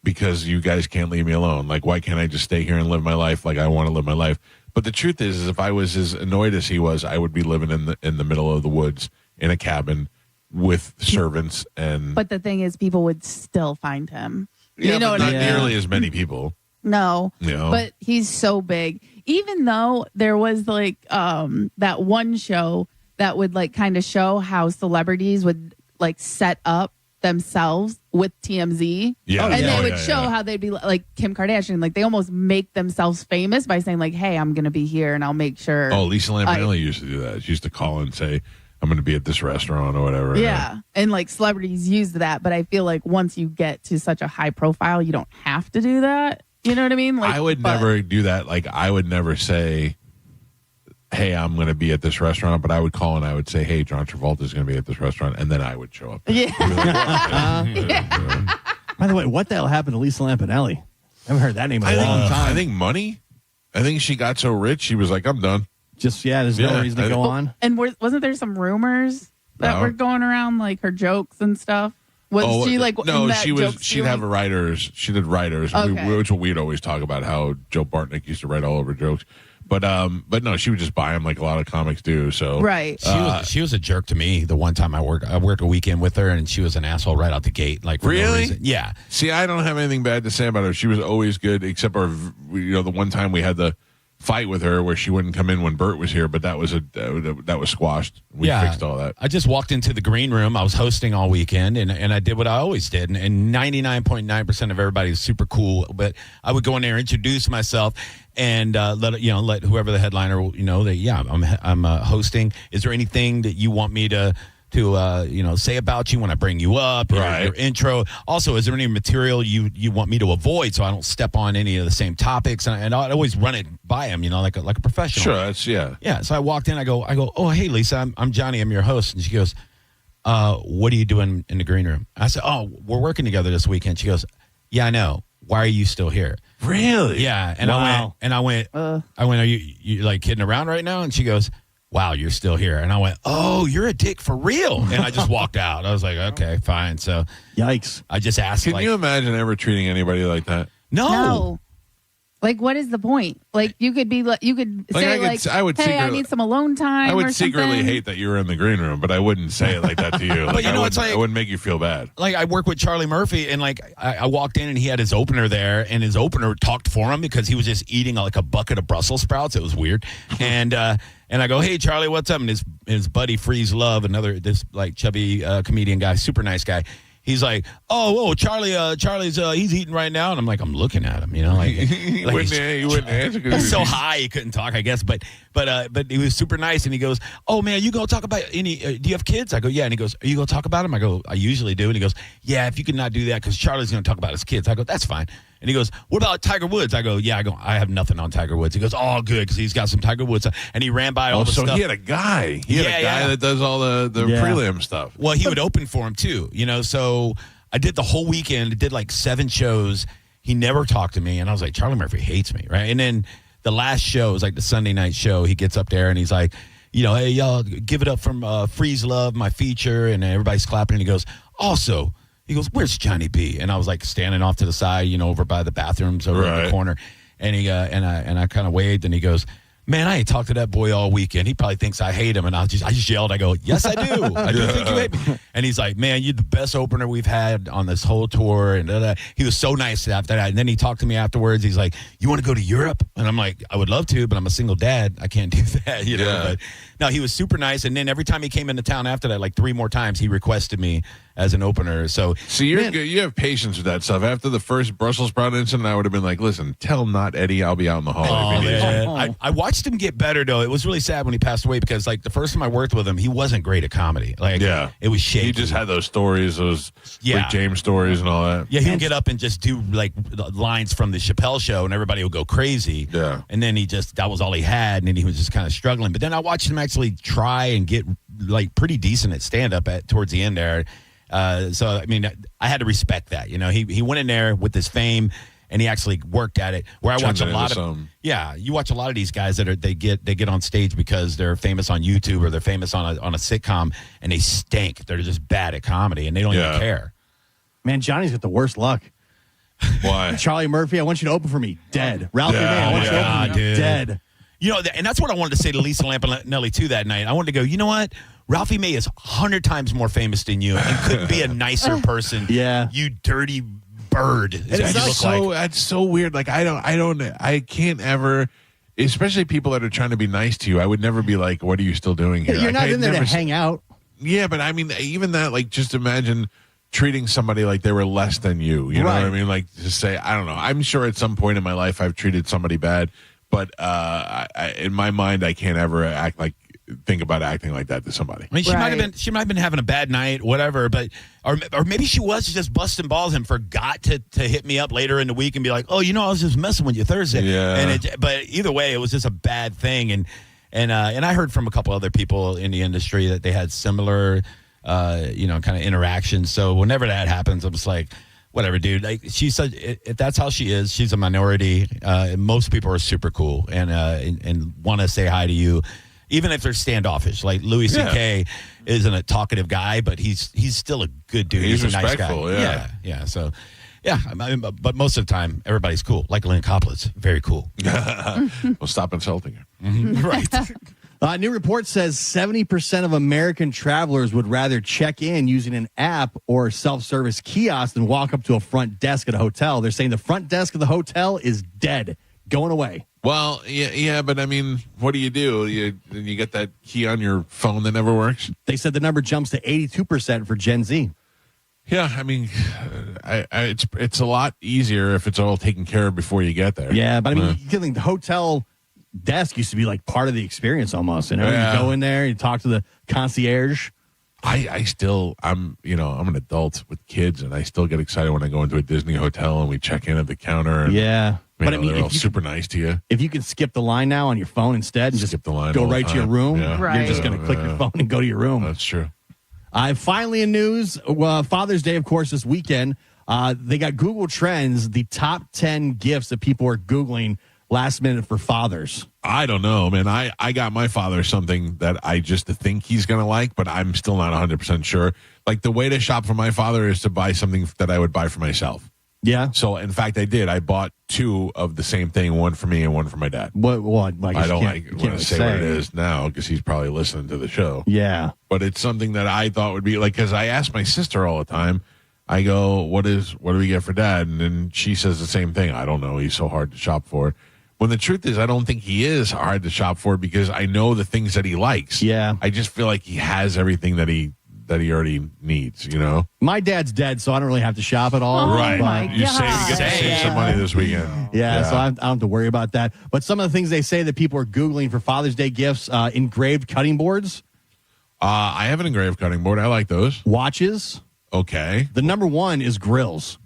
because you guys can't leave me alone? Like, why can't I just stay here and live my life like I want to live my life? But the truth is if I was as annoyed as he was, I would be living in the middle of the woods in a cabin with servants. But the thing is, people would still find him. Yeah, you know but what not I mean? nearly as many people. No, No. But he's so big. Even though there was like that one show that would like kind of show how celebrities would like set up themselves with TMZ. Yeah. And they would show how they'd be like Kim Kardashian. Like they almost make themselves famous by saying like, hey, I'm going to be here and I'll make sure. Oh, Lisa Lampanelli used to do that. She used to call and say, I'm going to be at this restaurant or whatever. Yeah. And like celebrities use that. But I feel like once you get to such a high profile, you don't have to do that. You know what I mean? Like, I would never do that. Like, I would never say, hey, I'm going to be at this restaurant, but I would call and I would say, hey, John Travolta is going to be at this restaurant, and then I would show up. Yeah. By the way, what the hell happened to Lisa Lampanelli? I haven't heard that name in a long time. I think money. I think she got so rich, she was like, I'm done. There's no reason to go on. And wasn't there some rumors that were going around, like her jokes and stuff? Was she like no? She'd have writers. She did writers, which we'd always talk about how Joe Bartnick used to write all over jokes. But no, she would just buy them like a lot of comics do. So right, she was a jerk to me the one time I worked a weekend with her, and she was an asshole right out the gate. Like for no reason. Yeah. See, I don't have anything bad to say about her. She was always good, except for the one time we had the fight with her where she wouldn't come in when Bert was here, but that was squashed. We fixed all that. I just walked into the green room. I was hosting all weekend, and I did what I always did. And 99.9% of everybody is super cool. But I would go in there, introduce myself, and let whoever the headliner that I'm hosting. Is there anything that you want me to say about you when I bring you up, your intro? Also, is there any material you want me to avoid so I don't step on any of the same topics? And I'd always run it by him, like a professional. Sure, that's yeah. So I walked in. I go. Oh, hey, Lisa, I'm Johnny. I'm your host. And she goes, what are you doing in the green room? I said, oh, we're working together this weekend. She goes, yeah, I know. Why are you still here? Really? Yeah. And I went. Are you like kidding around right now? And she goes, wow, you're still here. And I went, oh, you're a dick for real. And I just walked out. I was like, okay, fine. So, yikes. I just asked. Can you imagine ever treating anybody like that? No. Like, what is the point? Like, you could be like, you could say hey, I need some alone time. I would or secretly something. hate that you were in the green room, but I wouldn't say it like that to you. Like, But you know, it's I wouldn't make you feel bad. Like, I work with Charlie Murphy, and like I walked in and he had his opener there, and his opener talked for him because he was just eating like a bucket of Brussels sprouts. It was weird. And I go, hey Charlie, what's up? And his buddy Freeze Love, this like chubby comedian guy, super nice guy. He's like, Charlie's he's eating right now, and I'm like, I'm looking at him, you know, like he wouldn't answer. He's so high he couldn't talk, I guess, but he was super nice, and he goes, oh man, you gonna talk about any? Do you have kids? I go, yeah, and he goes, are you gonna talk about them? I go, I usually do, and he goes, yeah, if you could not do that because Charlie's gonna talk about his kids. I go, that's fine. And he goes, what about Tiger Woods? I go, yeah. I have nothing on Tiger Woods. He goes, oh, good, because he's got some Tiger Woods. And he ran by all the stuff. So he had a guy. He had a guy that does all the prelim stuff. Well, he would open for him, too. You know, so I did the whole weekend. I did like 7 shows. He never talked to me. And I was like, Charlie Murphy hates me, right? And then the last show was like the Sunday night show. He gets up there and he's like, you know, hey, y'all, give it up from Freeze Love, my feature. And everybody's clapping. And he goes, also... He goes, where's Johnny B? And I was like standing off to the side, you know, over by the bathrooms over in the corner. And he and I kind of waved, and he goes, man, I ain't talked to that boy all weekend. He probably thinks I hate him. And I just yelled. I go, yes, I do. I do think you hate me. And he's like, man, you're the best opener we've had on this whole tour. And he was so nice after that. And then he talked to me afterwards. He's like, you want to go to Europe? And I'm like, I would love to, but I'm a single dad. I can't do that, you know. But no, he was super nice. And then every time he came into town after that, like 3 more times, he requested me as an opener. So you have patience with that stuff. After the first Brussels sprout incident, I would have been like, listen, tell not Eddie I'll be out in the hall. Oh, man. I watched him get better, though. It was really sad when he passed away because, like, the first time I worked with him, he wasn't great at comedy. Like, it was shaky. He just had those stories, those Rick James stories and all that. Yeah, he would get up and just do, like, lines from the Chappelle Show, and everybody would go crazy. Yeah. And then that was all he had, and then he was just kind of struggling. But then I watched him actually try and get, like, pretty decent at stand-up towards the end there. So, I mean, I had to respect that. You know, he went in there with his fame, and he actually worked at it. Where I watch a lot of, you watch a lot of these guys that they get on stage because they're famous on YouTube or they're famous on a sitcom, and they stink. They're just bad at comedy, and they don't even care. Man, Johnny's got the worst luck. Why? Charlie Murphy, I want you to open for me. Dead. Ralphie May, I want you to open for me. Dead. You know, and that's what I wanted to say to Lisa Lampanelli, too, that night. I wanted to go, you know what? Ralphie May is 100 times more famous than you and couldn't be a nicer person. Yeah. You dirty bird. That's so weird. Like, I can't ever, especially people that are trying to be nice to you. I would never be like, what are you still doing here? You're not in there to hang out. Yeah, but I mean, even that, like, just imagine treating somebody like they were less than you. You know what I mean? Like, just say, I don't know. I'm sure at some point in my life I've treated somebody bad. But in my mind, I can't ever think about acting like that to somebody. I mean, she might have been having a bad night, whatever. But or maybe she was just busting balls and forgot to hit me up later in the week and be like, oh, you know, I was just messing with you Thursday. Yeah. But either way, it was just a bad thing. And I heard from a couple other people in the industry that they had similar, kind of interactions. So whenever that happens, I'm just like, whatever, dude. Like she said, if that's how she is, she's a minority. Most people are super cool and want to say hi to you, even if they're standoffish. Like Louis C.K. isn't a talkative guy, but he's still a good dude. He's a nice guy. Yeah. So, I mean, but most of the time, everybody's cool. Like Lynn Coppola, very cool. Well, stop insulting her. Mm-hmm. Right. A new report says 70% of American travelers would rather check in using an app or self-service kiosk than walk up to a front desk at a hotel. They're saying the front desk of the hotel is dead, going away. Well, yeah, but I mean, what do? You get that key on your phone that never works? They said the number jumps to 82% for Gen Z. Yeah, I mean, it's a lot easier if it's all taken care of before you get there. Yeah, but I mean, you think the hotel desk used to be like part of the experience almost. And you go in there, you talk to the concierge. I'm an adult with kids, and I still get excited when I go into a Disney hotel and we check in at the counter. And, but I mean, they're all super nice to you. If you can skip the line now on your phone instead and just skip the line, go right to your room, Right. you're just going to click your phone and go to your room. That's true. Finally, in news, Father's Day, of course, this weekend. They got Google Trends, the top 10 gifts that people are Googling last minute for fathers. I don't know, man. I got my father something that I just think he's going to like, but I'm still not 100% sure. Like, the way to shop for my father is to buy something that I would buy for myself. Yeah. So, in fact, I did. I bought 2 of the same thing, one for me and one for my dad. What? I don't want to say what it is now because he's probably listening to the show. Yeah. But it's something that I thought would be like, because I ask my sister all the time, I go, what do we get for dad? And then she says the same thing. I don't know. He's so hard to shop for. When the truth is, I don't think he is hard to shop for because I know the things that he likes. Yeah. I just feel like he has everything that he already needs, you know? My dad's dead, so I don't really have to shop at all. Right. my You get to save some money this weekend. Yeah, so I don't have to worry about that. But some of the things they say that people are Googling for Father's Day gifts, engraved cutting boards. I have an engraved cutting board. I like those. Watches. Okay. The number one is grills.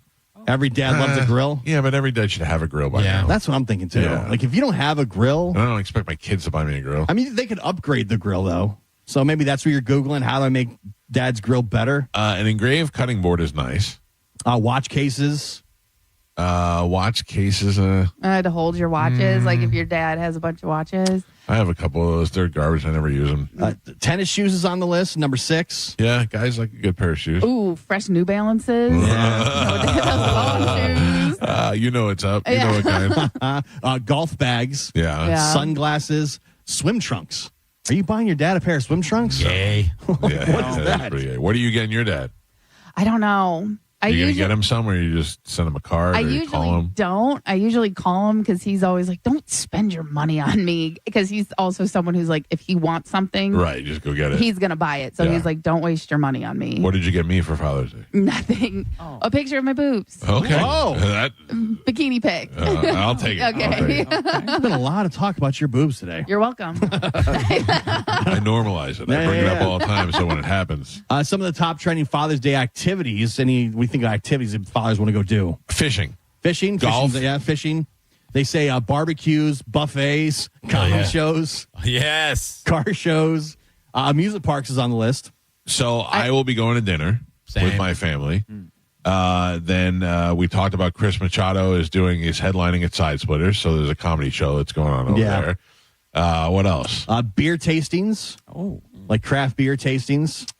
Every dad loves a grill. Yeah, but every dad should have a grill by now. That's what I'm thinking, too. Yeah. Like, if you don't have a grill. I don't expect my kids to buy me a grill. I mean, they could upgrade the grill, though. So maybe that's where you're Googling, how do I make dad's grill better? An engraved cutting board is nice. Watch cases. Watch cases. To hold your watches, like if your dad has a bunch of watches. I have a couple of those. They're garbage. I never use them. Tennis shoes is on the list, number 6. Yeah, guys like a good pair of shoes. Ooh, fresh New Balances. You know what's up. You know what kind. Golf bags. Yeah. Sunglasses. Swim trunks. Are you buying your dad a pair of swim trunks? Yay. What is that? Pretty gay. What are you getting your dad? I don't know. You going to get him some or you just send him a card or you call him? Don't. I usually call him because he's always like, don't spend your money on me. Because he's also someone who's like, if he wants something, right, just go get it. He's going to buy it. So he's like, don't waste your money on me. What did you get me for Father's Day? Nothing. A picture of my boobs. Okay. Oh. Bikini pic. I'll take it. Okay. There's been a lot of talk about your boobs today. You're welcome. I normalize it. I bring it up all the time so when it happens. Some of the top trending Father's Day activities, we think of activities that fathers want to go do. Fishing. Golf. Fishing. They say barbecues, buffets, comedy shows. Yes. Car shows. Amusement parks is on the list. So I will be going to dinner with my family. Then we talked about Chris Machado is headlining at Side Splitters. So there's a comedy show that's going on over there. What else? Beer tastings. Oh. Like craft beer tastings.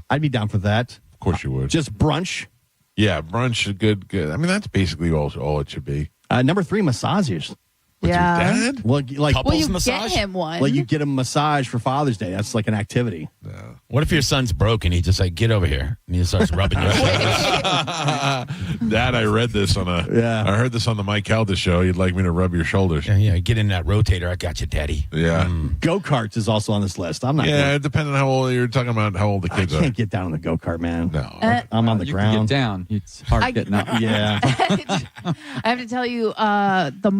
I'd be down for that. Of course you would. Just brunch. Yeah, brunch is good. I mean, that's basically all it should be. Number 3, massages. With your dad? Well, like you get him one. Like you get a massage for Father's Day. That's like an activity. What if your son's broke and he just like, get over here, and he starts rubbing your shoulder? Dad, I read this I heard this on the Mike Calta show. You'd like me to rub your shoulders. Yeah, get in that rotator. I got you, Daddy. Yeah. Go-karts is also on this list. I'm not. Yeah, depending on how old you're talking about, how old the kids I can't get down on the go-kart, man. No. I'm on the You ground. can get down. It's hard getting up. Yeah. I have to tell you, the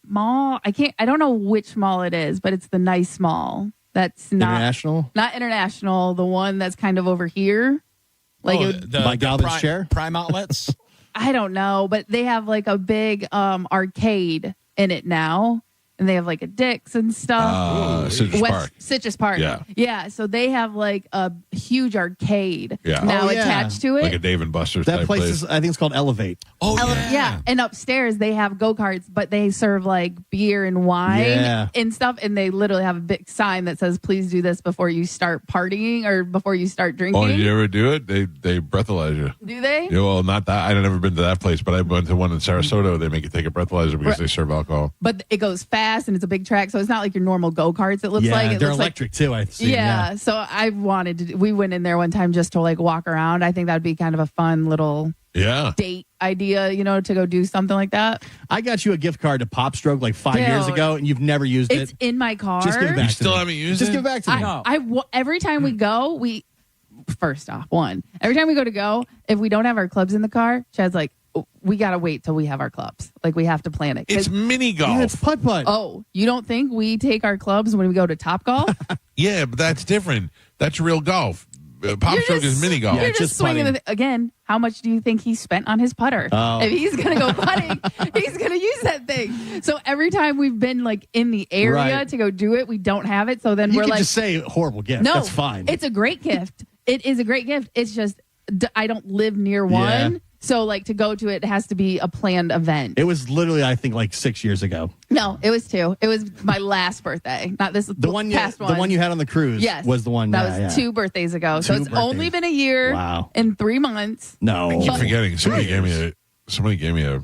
mall, I don't know which mall it is, but it's the nice mall. That's International? Not International, the one that's kind of over here. Like by Galvin's chair? Prime Outlets? I don't know, but they have like a big arcade in it now. And they have like a Dick's and stuff. Citrus Park. Yeah. So they have like a huge arcade now attached to it. Like a Dave and Buster's that type place. Is, I think it's called Elevate. Yeah. And upstairs they have go-karts, but they serve like beer and wine and stuff. And they literally have a big sign that says, please do this before you start partying or before you start drinking. Oh, did you ever do it? They breathalyze you. Do they? Yeah, well, not that. I've never been to that place, but I went to one in Sarasota. They make you take a breathalyzer because they serve alcohol. But it goes fast and it's a big track, so it's not like your normal go-karts. It looks like they're electric too. I see. Yeah, so I wanted to. We went in there one time just to like walk around. I think that would be kind of a fun little date idea, to go do something like that. I got you a gift card to Pop Stroke like 5 years ago, and you've never used it. It's in my car. Just give it back. You still haven't used it? Just give it back to me. Every time we go, first off, every time we go, if we don't have our clubs in the car, Chad's like, we got to wait till we have our clubs. Like, we have to plan it. It's mini golf. Yeah, it's putt-putt. Oh, you don't think we take our clubs when we go to Top Golf? Yeah, but that's different. That's real golf. Pop Stroke is mini golf. You're just swinging. Again, how much do you think he spent on his putter? Oh. If he's going to go putting, he's going to use that thing. So every time we've been like in the area to go do it, we don't have it. So then you we're can like, just say horrible gift. No, that's fine. It's a great gift. It is a great gift. It's just I don't live near one. So, like, to go to it has to be a planned event. It was literally, I think, like 6 years ago. No, it was 2. It was my last birthday, not this past one. The one you had on the cruise was the one. That was 2 birthdays ago. So it's only been a year and 3 months. No. I keep forgetting. Somebody gave me Somebody gave me a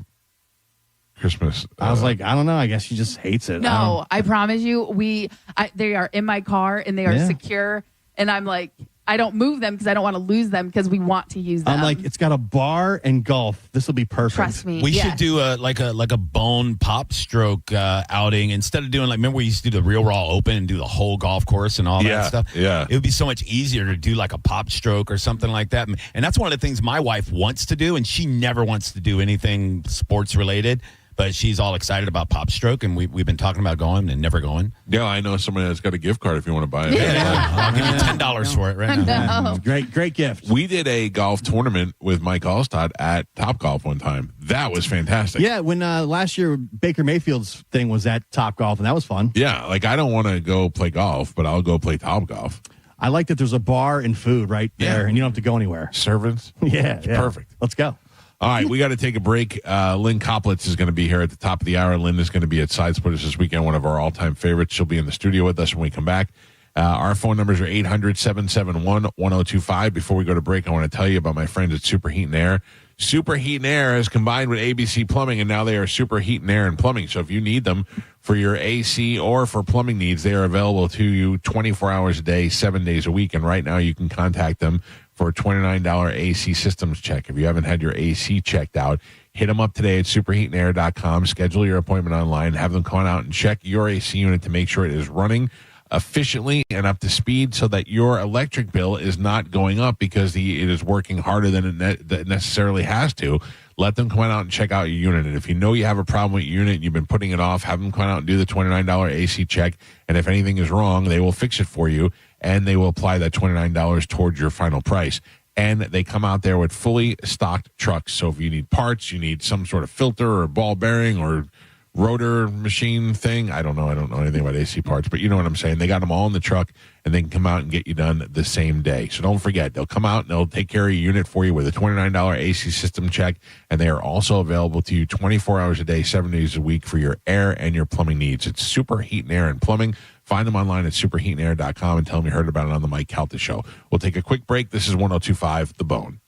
Christmas. I was like, I don't know. I guess she just hates it. No, I promise you, they are in my car and they are secure. And I'm like, I don't move them because I don't want to lose them because we want to use them. I'm like, it's got a bar and golf. This will be perfect. Trust me. We should do a bone pop stroke outing instead of doing remember we used to do the Real Raw Open and do the whole golf course and all that stuff. Yeah, it would be so much easier to do like a pop stroke or something like that. And that's one of the things my wife wants to do, and she never wants to do anything sports related. But she's all excited about Pop Stroke, and we've been talking about going and never going. Yeah, I know somebody that's got a gift card if you want to buy it. Yeah. I'll give you $10 for it right now. No. Great gift. We did a golf tournament with Mike Allstad at Topgolf one time. That was fantastic. Yeah, when last year Baker Mayfield's thing was at Topgolf, and that was fun. Yeah, I don't want to go play golf, but I'll go play Topgolf. I like that there's a bar and food right there, and you don't have to go anywhere. Servants? Yeah. Perfect. Let's go. All right, we got to take a break. Lynn Koplitz is going to be here at the top of the hour. Lynn is going to be at Side Splitters this weekend, one of our all-time favorites. She'll be in the studio with us when we come back. Our phone numbers are 800-771-1025. Before we go to break, I want to tell you about my friends at Super Heat and Air. Super Heat and Air has combined with ABC Plumbing, and now they are Super Heat and Air and Plumbing. So if you need them for your AC or for plumbing needs, they are available to you 24 hours a day, 7 days a week. And right now you can contact them for a $29 AC systems check. If you haven't had your AC checked out, hit them up today at superheatandair.com. Schedule your appointment online. Have them come out and check your AC unit to make sure it is running efficiently and up to speed so that your electric bill is not going up because it is working harder than it necessarily has to. Let them come out and check out your unit. And if you know you have a problem with your unit and you've been putting it off, have them come out and do the $29 AC check. And if anything is wrong, they will fix it for you, and they will apply that $29 towards your final price. And they come out there with fully stocked trucks. So if you need parts, you need some sort of filter or ball bearing or rotor machine thing. I don't know anything about AC parts, but you know what I'm saying. They got them all in the truck, and they can come out and get you done the same day. So don't forget, they'll come out and they'll take care of your unit for you with a $29 AC system check, and they are also available to you 24 hours a day, 7 days a week for your air and your plumbing needs. It's Super Heat and Air and Plumbing. Find them online at superheatandair.com and tell them you heard about it on the Mike Calta Show. We'll take a quick break. This is 102.5 The Bone.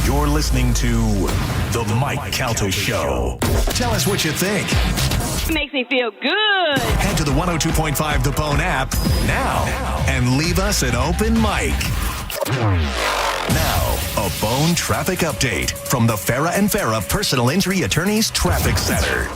You're listening to The Mike Calta Show. Tell us what you think. Makes me feel good. Head to the 102.5 The Bone app now and leave us an open mic. Now, a Bone traffic update from the Farah and Farah Personal Injury Attorneys Traffic Center.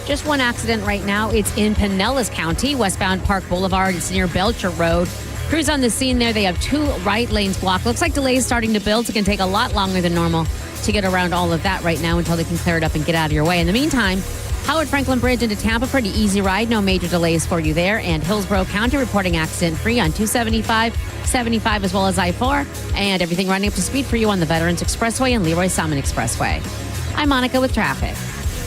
Just one accident right now. It's in Pinellas County, westbound Park Boulevard. It's near Belcher Road. Crews on the scene there. They have 2 right lanes blocked. Looks like delays starting to build. It can take a lot longer than normal to get around all of that right now until they can clear it up and get out of your way. In the meantime, Howard Franklin Bridge into Tampa, pretty easy ride. No major delays for you there. And Hillsborough County reporting accident-free on 275, 75 as well as I-4. And everything running up to speed for you on the Veterans Expressway and Leroy Salmon Expressway. I'm Monica with traffic.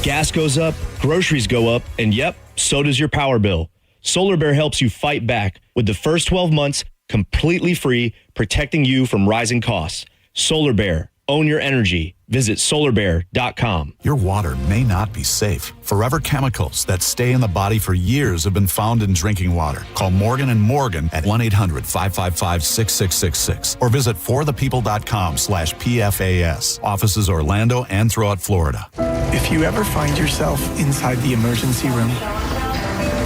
Gas goes up, groceries go up, and yep, so does your power bill. Solar Bear helps you fight back with the first 12 months completely free, protecting you from rising costs. Solar Bear, own your energy. Visit solarbear.com. Your water may not be safe. Forever chemicals that stay in the body for years have been found in drinking water. Call Morgan & Morgan at 1-800-555-6666 or visit forthepeople.com/PFAS. Offices Orlando and throughout Florida. If you ever find yourself inside the emergency room,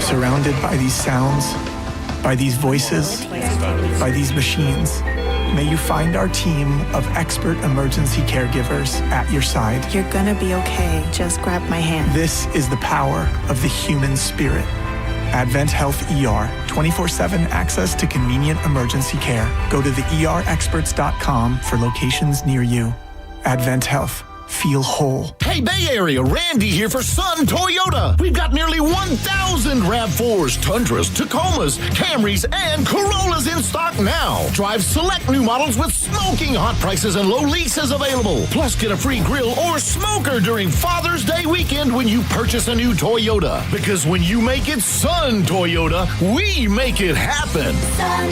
surrounded by these sounds, by these voices, by these machines, may you find our team of expert emergency caregivers at your side. You're gonna be okay. Just grab my hand. This is the power of the human spirit. Advent Health ER, 24/7 access to convenient emergency care. Go to theerexperts.com for locations near you. Advent Health. Feel whole. Hey, Bay Area, Randy here for Sun Toyota. We've got nearly 1,000 RAV4s, Tundras, Tacomas, Camrys, and Corollas in stock now. Drive select new models with smoking hot prices and low leases available. Plus, get a free grill or smoker during Father's Day weekend when you purchase a new Toyota. Because when you make it Sun Toyota, we make it happen. Sun,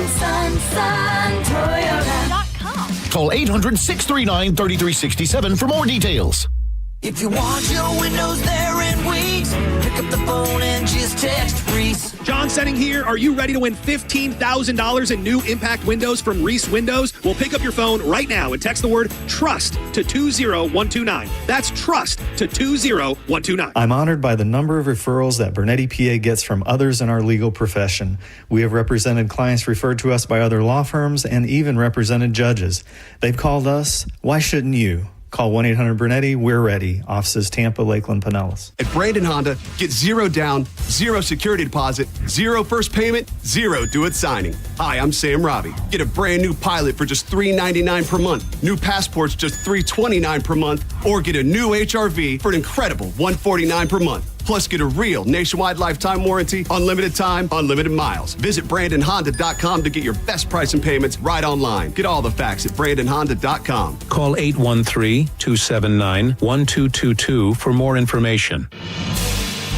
Toyota.com. Call 800-639-3367 for more details. If you want your windows there in weeks, pick up the phone and just text Reese. John Setting here. Are you ready to win $15,000 in new impact windows from Reese Windows? Well, pick up your phone right now and text the word TRUST to 20129. That's TRUST to 20129. I'm honored by the number of referrals that Bernetti PA gets from others in our legal profession. We have represented clients referred to us by other law firms and even represented judges. They've called us. Why shouldn't you? Call 1-800-BURNETTI. We're ready. Offices Tampa, Lakeland, Pinellas. At Brandon Honda, get 0 down, 0 security deposit, 0 first payment, 0 do-it signing. Hi, I'm Sam Robbie. Get a brand new Pilot for just $399 per month. New Passports just $329 per month. Or get a new HRV for an incredible $149 per month. Plus, get a real nationwide lifetime warranty, unlimited time, unlimited miles. Visit BrandonHonda.com to get your best price and payments right online. Get all the facts at BrandonHonda.com. Call 813-279-1222 for more information.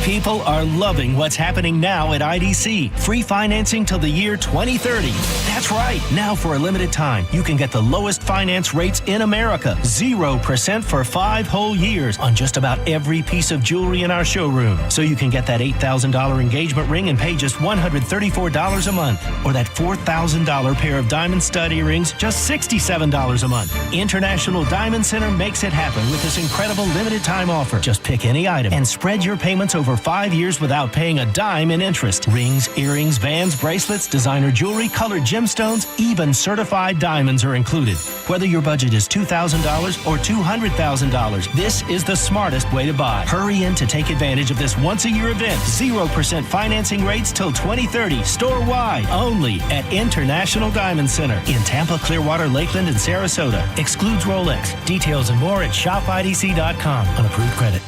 People are loving what's happening now at IDC. Free financing till the year 2030. That's right. Now for a limited time, you can get the lowest finance rates in America. 0% for 5 whole years on just about every piece of jewelry in our showroom. So you can get that $8,000 engagement ring and pay just $134 a month. Or that $4,000 pair of diamond stud earrings, just $67 a month. International Diamond Center makes it happen with this incredible limited time offer. Just pick any item and spread your payments over 5 years without paying a dime in interest. Rings, earrings, bands, bracelets, designer jewelry, colored gemstones, even certified diamonds are included. Whether your budget is $2,000 or $200,000, this is the smartest way to buy. Hurry in to take advantage of this once-a-year event. 0% financing rates till 2030, store-wide, only at International Diamond Center in Tampa, Clearwater, Lakeland, and Sarasota. Excludes Rolex. Details and more at shopidc.com. Unapproved credit.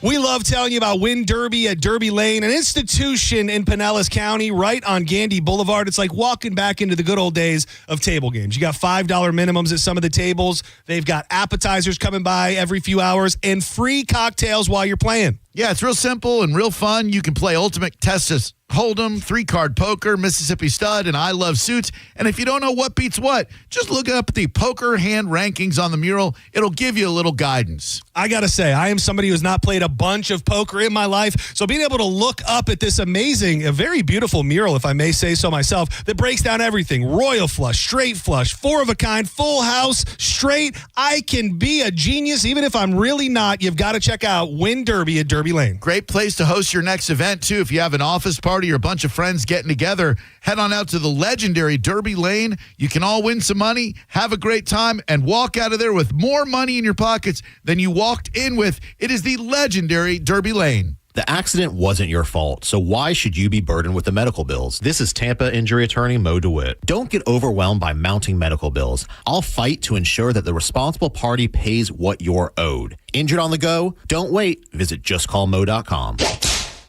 We love telling you about Win Derby at Derby Lane, an institution in Pinellas County, right on Gandy Boulevard. It's like walking back into the good old days of table games. You got $5 minimums at some of the tables. They've got appetizers coming by every few hours and free cocktails while you're playing. Yeah, it's real simple and real fun. You can play Ultimate Texas Hold'em, 3-card poker, Mississippi Stud, and I Love Suits. And if you don't know what beats what, just look up the poker hand rankings on the mural. It'll give you a little guidance. I got to say, I am somebody who's not played a bunch of poker in my life. So being able to look up at this amazing, a very beautiful mural, if I may say so myself, that breaks down everything. Royal flush, straight flush, 4 of a kind, full house, straight. I can be a genius even if I'm really not. You've got to check out Win Derby at Derby Lane. Great place to host your next event, too. If you have an office party or a bunch of friends getting together, head on out to the legendary Derby Lane. You can all win some money, have a great time, and walk out of there with more money in your pockets than you walked in with. It is the legendary Derby Lane. The accident wasn't your fault, so why should you be burdened with the medical bills? This is Tampa injury attorney Mo DeWitt. Don't get overwhelmed by mounting medical bills. I'll fight to ensure that the responsible party pays what you're owed. Injured on the go? Don't wait. Visit justcallmo.com.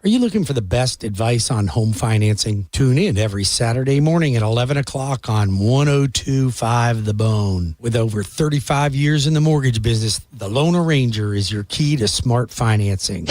Are you looking for the best advice on home financing? Tune in every Saturday morning at 11 o'clock on 102.5 The Bone. With over 35 years in the mortgage business, the Loan Arranger is your key to smart financing.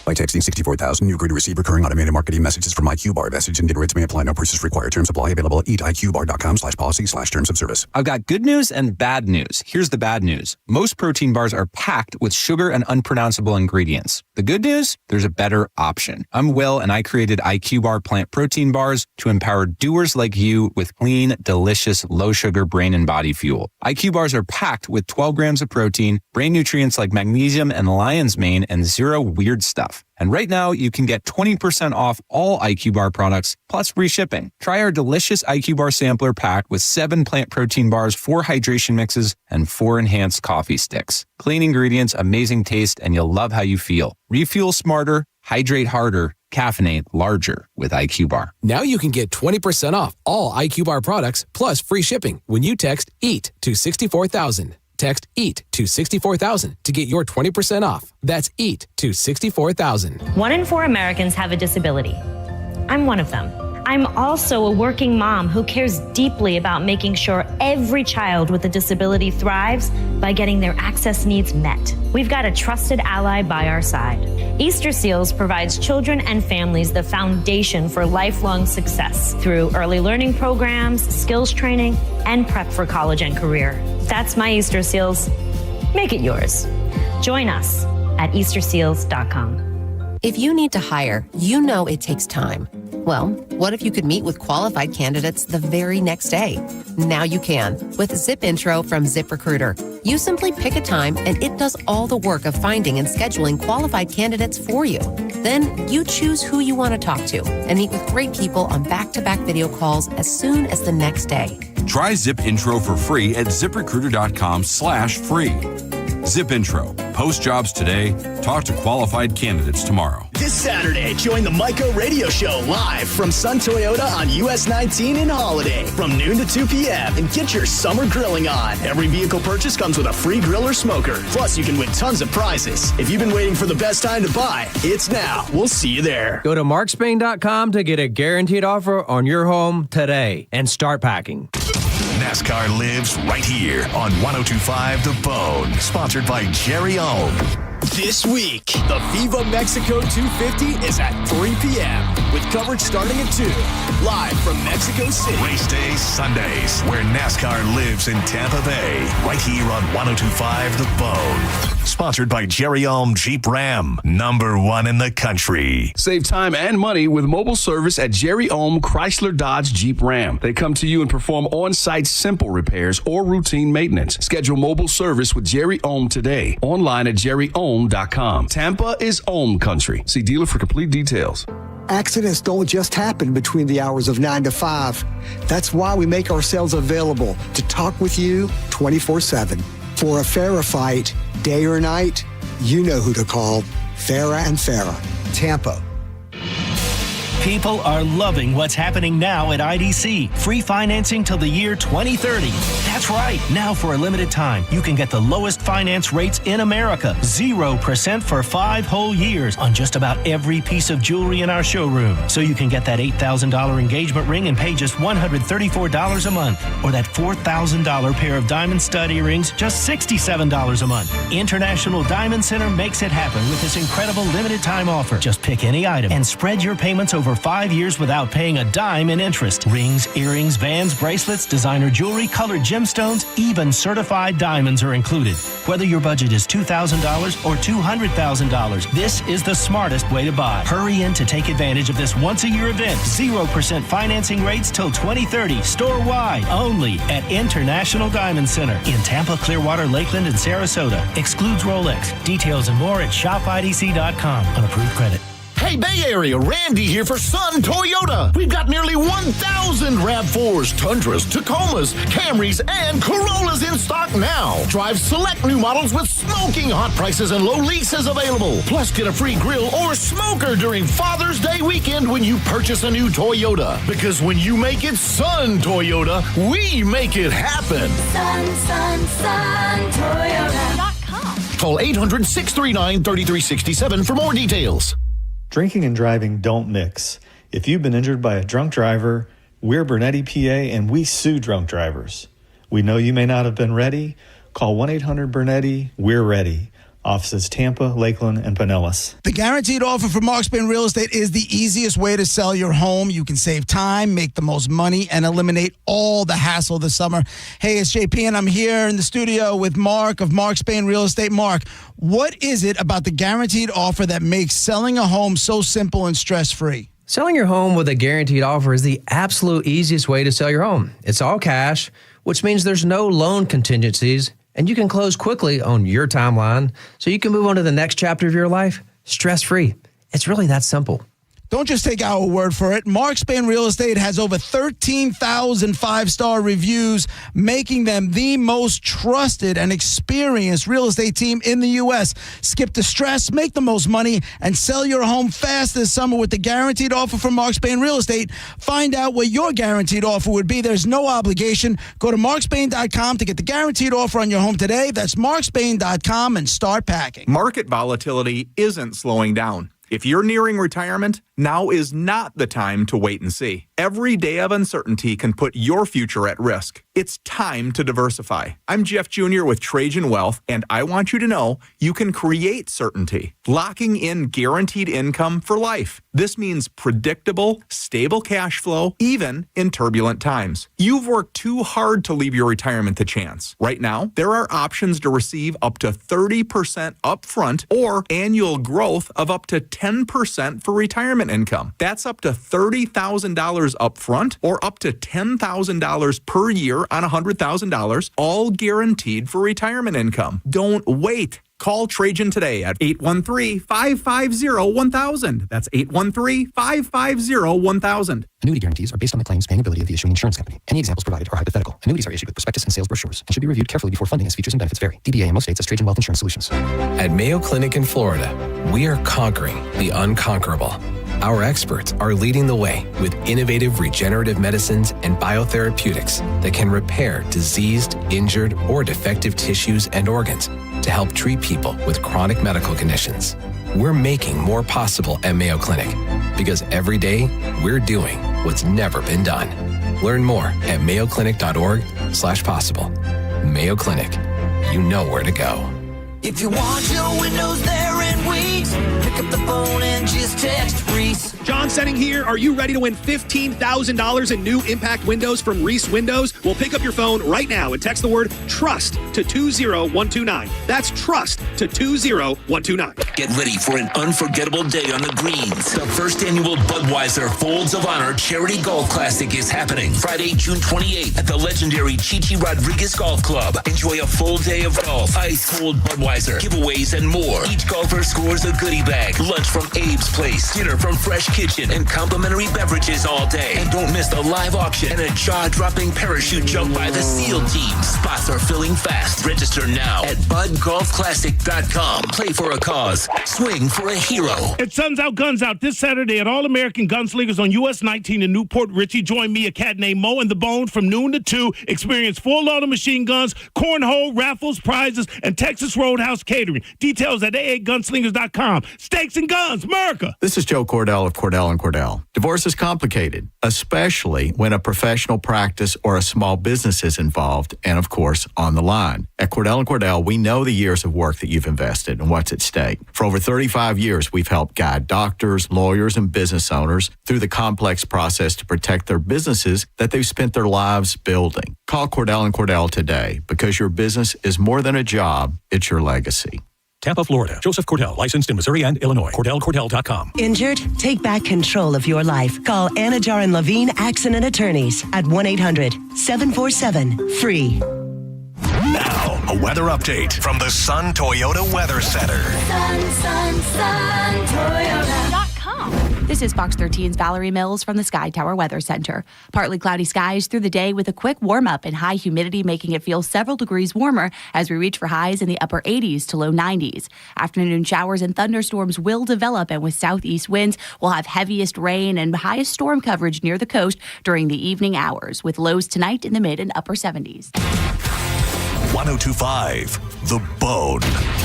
By texting 64,000, you agree to receive recurring automated marketing messages from IQBar. Message and data rates may apply. No purchase required. Terms apply. Available at iqbar.com/policy/terms of service. I've got good news and bad news. Here's the bad news. Most protein bars are packed with sugar and unpronounceable ingredients. The good news? There's a better option. I'm Will, and I created IQBar plant protein bars to empower doers like you with clean, delicious, low-sugar brain and body fuel. IQ bars are packed with 12 grams of protein, brain nutrients like magnesium and lion's mane, and 0 weird stuff. And right now, you can get 20% off all IQ Bar products, plus free shipping. Try our delicious IQ Bar sampler pack with 7 plant protein bars, 4 hydration mixes, and 4 enhanced coffee sticks. Clean ingredients, amazing taste, and you'll love how you feel. Refuel smarter, hydrate harder, caffeinate larger with IQ Bar. Now you can get 20% off all IQ Bar products, plus free shipping when you text EAT to 64,000. Text EAT to 64,000 to get your 20% off. That's EAT to 64,000. 1 in 4 Americans have a disability. I'm one of them. I'm also a working mom who cares deeply about making sure every child with a disability thrives by getting their access needs met. We've got a trusted ally by our side. Easter Seals provides children and families the foundation for lifelong success through early learning programs, skills training, and prep for college and career. That's my Easter Seals. Make it yours. Join us at easterseals.com. If you need to hire, you know it takes time. Well, what if you could meet with qualified candidates the very next day? Now you can with Zip Intro from ZipRecruiter. You simply pick a time and it does all the work of finding and scheduling qualified candidates for you. Then you choose who you want to talk to and meet with great people on back-to-back video calls as soon as the next day. Try Zip Intro for free at ZipRecruiter.com/free. Zip Intro. Post jobs today. Talk to qualified candidates tomorrow. This Saturday, join the Myco Radio Show live from Sun Toyota on US 19 in Holiday from noon to 2 p.m. and get your summer grilling on. Every vehicle purchase comes with a free grill or smoker. Plus, you can win tons of prizes. If you've been waiting for the best time to buy, it's now. We'll see you there. Go to markspain.com to get a guaranteed offer on your home today and start packing. NASCAR lives right here on 102.5 The Bone, sponsored by Jerry Ohm. This week, the Viva Mexico 250 is at 3 p.m. with coverage starting at 2. Live from Mexico City. Race days, Sundays, where NASCAR lives in Tampa Bay. Right here on 102.5 The Bone. Sponsored by Jerry Ohm Jeep Ram, #1 in the country. Save time and money with mobile service at Jerry Ohm Chrysler Dodge Jeep Ram. They come to you and perform on-site simple repairs or routine maintenance. Schedule mobile service with Jerry Ohm today. Online at jerryohm.com. Tampa is Ohm country. See dealer for complete details. Accidents don't just happen between the hours of 9 to 5. That's why we make ourselves available to talk with you 24/7. For a Farah fight, day or night, you know who to call. Farah and Farah, Tampa. People are loving what's happening now at IDC. Free financing till the year 2030. That's right. Now for a limited time, you can get the lowest finance rates in America. 0% for 5 whole years on just about every piece of jewelry in our showroom. So you can get that $8,000 engagement ring and pay just $134 a month. Or that $4,000 pair of diamond stud earrings, just $67 a month. International Diamond Center makes it happen with this incredible limited time offer. Just pick any item and spread your payments over 5 years without paying a dime in interest. Rings, earrings, bands, bracelets, designer jewelry, colored gemstones, even certified diamonds are included. Whether your budget is $2,000 or $200,000, this is the smartest way to buy. Hurry in to take advantage of this once-a-year event. 0% financing rates till 2030, store-wide, only at International Diamond Center in Tampa, Clearwater, Lakeland, and Sarasota. Excludes Rolex. Details and more at shopidc.com on approved credit. Hey, Bay Area, Randy here for Sun Toyota. We've got nearly 1,000 RAV4s, Tundras, Tacomas, Camrys, and Corollas in stock now. Drive select new models with smoking hot prices and low leases available. Plus, get a free grill or smoker during Father's Day weekend when you purchase a new Toyota. Because when you make it Sun Toyota, we make it happen. Toyota.com. Call 800-639-3367 for more details. Drinking and driving don't mix. If you've been injured by a drunk driver, we're Bernetti PA and we sue drunk drivers. We know you may not have been ready. Call 1-800-BERNETTI. We're ready. Offices Tampa, Lakeland, and Pinellas. The guaranteed offer from Mark Spain Real Estate is the easiest way to sell your home. You can save time, make the most money, and eliminate all the hassle this summer. Hey, it's JP, and I'm here in the studio with Mark of Mark Spain Real Estate. Mark, what is it about the guaranteed offer that makes selling a home so simple and stress-free? Selling your home with a guaranteed offer is the absolute easiest way to sell your home. It's all cash, which means there's no loan contingencies, and you can close quickly on your timeline so you can move on to the next chapter of your life stress-free. It's really that simple. Don't just take our word for it. Mark Spain Real Estate has over 13,000 five-star reviews, making them the most trusted and experienced real estate team in the U.S. Skip the stress, make the most money, and sell your home fast this summer with the guaranteed offer from Mark Spain Real Estate. Find out what your guaranteed offer would be. There's no obligation. Go to markspain.com to get the guaranteed offer on your home today. That's markspain.com and start packing. Market volatility isn't slowing down. If you're nearing retirement, now is not the time to wait and see. Every day of uncertainty can put your future at risk. It's time to diversify. I'm Jeff Jr. with Trajan Wealth, and I want you to know you can create certainty, locking in guaranteed income for life. This means predictable, stable cash flow, even in turbulent times. You've worked too hard to leave your retirement to chance. Right now, there are options to receive up to 30% upfront or annual growth of up to 10% for retirement income. That's up to $30,000 upfront or up to $10,000 per year on $100,000, all guaranteed for retirement income. Don't wait. Call Trajan today at 813-550-1000. That's 813-550-1000. Annuity guarantees are based on the claims paying ability of the issuing insurance company. Any examples provided are hypothetical. Annuities are issued with prospectus and sales brochures and should be reviewed carefully before funding as features and benefits vary. DBA in most states as Trajan Wealth Insurance Solutions. At Mayo Clinic in Florida, we are conquering the unconquerable. Our experts are leading the way with innovative regenerative medicines and biotherapeutics that can repair diseased, injured, or defective tissues and organs to help treat people with chronic medical conditions. We're making more possible at Mayo Clinic because every day we're doing what's never been done. Learn more at mayoclinic.org/possible. Mayo Clinic, you know where to go. If you want your windows there in weeks, pick up the phone and just text Reese. John Setting here. Are you ready to win $15,000 in new impact windows from Reese Windows? Well, pick up your phone right now and text the word TRUST to 20129. That's TRUST to 20129. Get ready for an unforgettable day on the greens. The first annual Budweiser Folds of Honor Charity Golf Classic is happening Friday, June 28th at the legendary Chichi Rodriguez Golf Club. Enjoy a full day of golf, ice-cold Budweiser, giveaways, and more. Each golfer scores a goodie bag, lunch from Abe's Place, dinner from Fresh Kitchen, and complimentary beverages all day. And don't miss the live auction and a jaw-dropping parachute jump by the SEAL team. Spots are filling fast. Register now at budgolfclassic.com. Play for a cause. Swing for a hero. It's Suns Out, Guns Out this Saturday at All-American Gunslingers on US 19 in Newport Richie. Join me, a cat named Mo, and the Bone from noon to 2. Experience full-auto machine guns, cornhole, raffles, prizes, and Texas Roadhouse catering. Details at aagunslingers.com. Stakes and Guns, America! This is Joe Cordell of Cordell & Cordell. Divorce is complicated, especially when a professional practice or a small business is involved and, of course, on the line. At Cordell & Cordell, we know the years of work that you've invested and what's at stake. For over 35 years, we've helped guide doctors, lawyers, and business owners through the complex process to protect their businesses that they've spent their lives building. Call Cordell & Cordell today because your business is more than a job, it's your legacy. Tampa, Florida. Joseph Cordell, licensed in Missouri and Illinois. CordellCordell.com. Injured? Take back control of your life. Call Anajar and Levine Accident Attorneys at 1-800-747-FREE. Now, a weather update from the Sun Toyota Weather Center. Sun Toyota.com. This is Fox 13's Valerie Mills from the Sky Tower Weather Center. Partly cloudy skies through the day with a quick warm-up and high humidity making it feel several degrees warmer as we reach for highs in the upper 80s to low 90s. Afternoon showers and thunderstorms will develop, and with southeast winds, we'll have heaviest rain and highest storm coverage near the coast during the evening hours, with lows tonight in the mid and upper 70s. 1025, The Bone,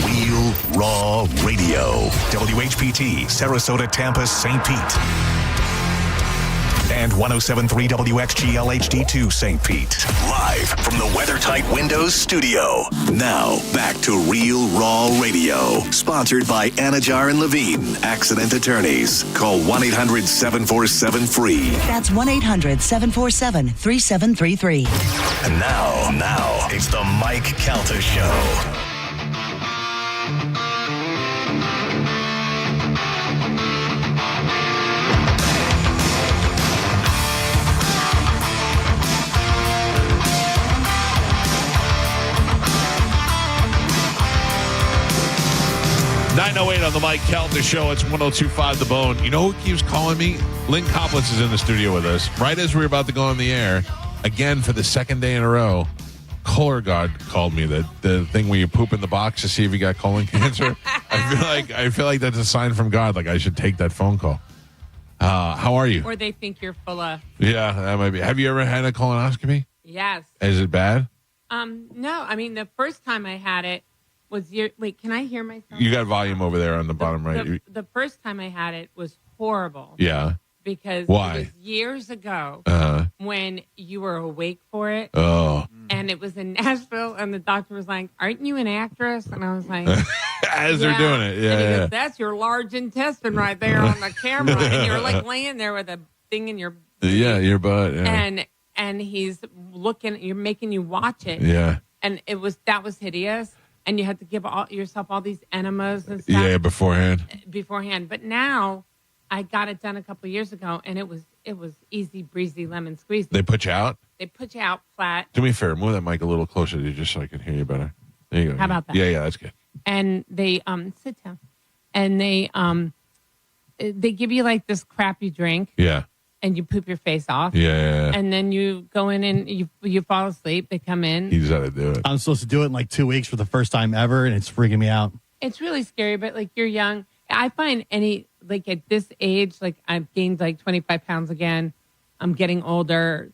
Real Raw Radio. WHPT, Sarasota, Tampa, St. Pete. And 107.3 WXGL HD2 St. Pete. Live from the WeatherTight Windows studio. Now, back to Real Raw Radio. Sponsored by Anajar and Levine, Accident Attorneys. Call 1-800-747-FREE. That's 1-800-747-3733. And now, it's the Mike Calta Show. .908 on the Mike Calta Show. It's 102.5 The Bone. You know who keeps calling me? Lynn Coplitz is in the studio with us. Right as we were about to go on the air, again for the second day in a row, Color God called me. The thing where you poop in the box to see if you got colon cancer. I feel like that's a sign from God. Like I should take that phone call. How are you? Or they think you're full of. Yeah, that might be. Have you ever had a colonoscopy? Yes. Is it bad? No. I mean, the first time I had it was wait, can I hear myself? You got volume over there on the bottom right. The first time I had it was horrible. Yeah. because Why? it was years ago when you were awake for it. Oh. And it was in Nashville, and the doctor was like, "Aren't you an actress?" And I was like, As they're doing it, yeah. And he yeah. goes, "That's your large intestine right there on the camera," and you're like laying there with a thing in your Yeah, your butt. Yeah. and he's looking, you're making you watch it. Yeah. And that was hideous. And you had to give yourself all these enemas and stuff. Yeah, beforehand. But now I got it done a couple of years ago, and it was easy breezy lemon squeeze. They put you out? They put you out flat. Do me a favor, move that mic a little closer to you just so I can hear you better. There you go. How about that? Yeah, that's good. And they sit down. And they give you like this crappy drink. Yeah. And you poop your face off. Yeah. And then you go in and you fall asleep. They come in. He's got to do it. I'm supposed to do it in like 2 weeks for the first time ever, and it's freaking me out. It's really scary, but like you're young. I find at this age, like I've gained like 25 pounds again. I'm getting older.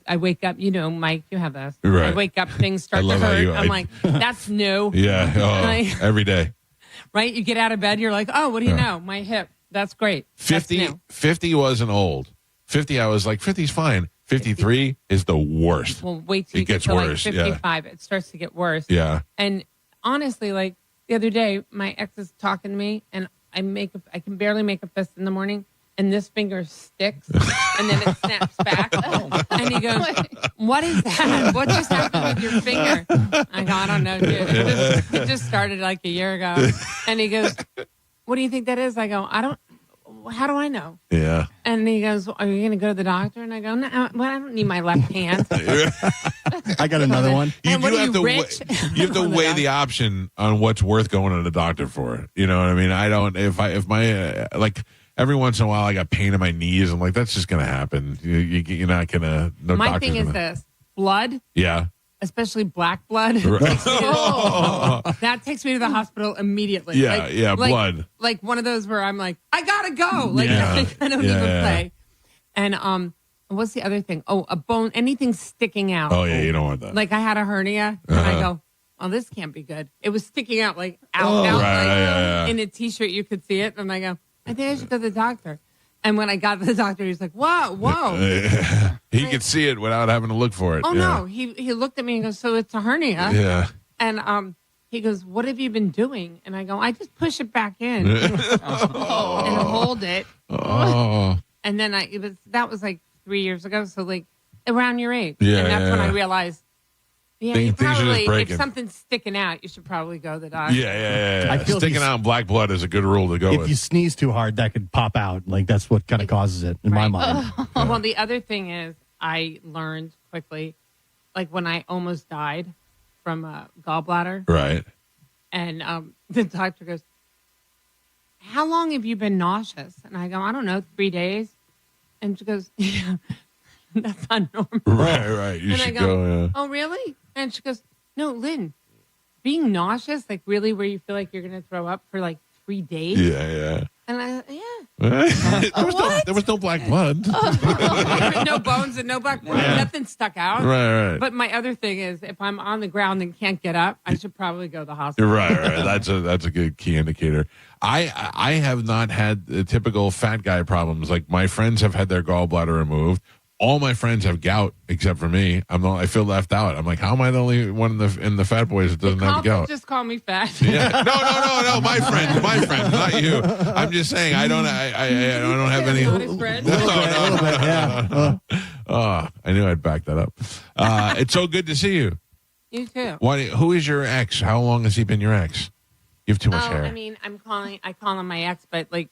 I wake up, Mike, you have this. Right. I wake up, things start to hurt. I'm like, that's new. Yeah. Oh, every day. Right? You get out of bed, you're like, oh, what do you know? My hip. That's great. 50 wasn't old. 50, I was like, 50's fine. 53 is the worst. Well, wait till you get to worse. like 55. Yeah. It starts to get worse. Yeah. And honestly, like the other day, my ex is talking to me, and I can barely make a fist in the morning, and this finger sticks, and then it snaps back. And he goes, "What is that? What just happened with your finger?" I go, "I don't know, dude. It just started like a year ago." And he goes, "What do you think that is?" I go, "I don't. How do I know?" Yeah. And he goes, "Are you going to go to the doctor?" And I go, "No, well, I don't need my left hand." I got another one. You and what do are have you, to rich? You have to weigh the option on what's worth going to the doctor for. You know what I mean? I don't. If my like every once in a while I got pain in my knees, I'm like, that's just going to happen. You're not going to. No. My thing is this: blood. Yeah. Especially black blood. That takes me to the hospital immediately. Yeah, blood. Like one of those where I'm like, I gotta go. Like Yeah. I don't even play. And what's the other thing? Oh, a bone, anything sticking out. Oh yeah, you don't want that. Like I had a hernia, and I go, oh, this can't be good. It was sticking out like out, Right, in a t-shirt. You could see it, and I go, I think I should go to the doctor. And when I got to the doctor, he's like, whoa. He could see it without having to look for it. Oh, no. He looked at me and goes, so it's a hernia. Yeah. And he goes, what have you been doing? And I go, I just push it back in and hold it. Oh. And then that was like 3 years ago. So like around your age. Yeah, and that's when yeah. I realized, you Things are just probably, breaking. if something's sticking out, you should probably go to the doctor. Yeah. I feel Sticking out in black blood is a good rule to go If with. you sneeze too hard, that could pop out. Like that's what kind of causes it in my mind. Well, the other thing is I learned quickly, like when I almost died from a gallbladder. Right. And the doctor goes, how long have you been nauseous? And I go, I don't know, 3 days. And she goes, yeah, that's not normal. Right. You and should I go, yeah. oh, really? And she goes, no, Lynn, being nauseous, like really where you feel like you're going to throw up for like 3 days? Yeah. And I, there was no black blood. no bones and no black blood. Nothing stuck out. Right. But my other thing is, if I'm on the ground and can't get up, I should probably go to the hospital. Right. That's a good key indicator. I have not had the typical fat guy problems. Like my friends have had their gallbladder removed. All my friends have gout except for me. I feel left out. I'm like, how am I the only one in the fat boys that doesn't have gout? Just call me fat. Yeah. No. My friends, not you. I'm just saying I don't have any. Not his friend. No. I knew I'd back that up. It's so good to see you. You too. Who is your ex? How long has he been your ex? You have too much hair. I mean, I call him my ex, but like,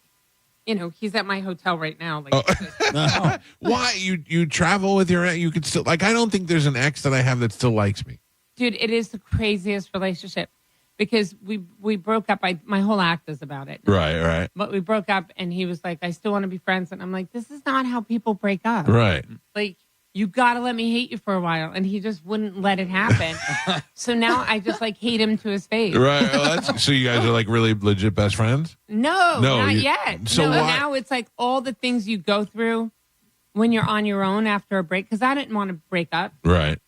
he's at my hotel right now. Like, Why you travel with your ex? You could still I don't think there's an ex that I have that still likes me. Dude, it is the craziest relationship because we broke up. My whole act is about it. Right. But we broke up, and he was like, "I still want to be friends," and I'm like, "This is not how people break up." Right. Like, you got to let me hate you for a while, and he just wouldn't let it happen. So now I just like hate him to his face. Right. Well, so you guys are like really legit best friends? No, not yet. So now it's like all the things you go through when you're on your own after a break. Because I didn't want to break up. Right.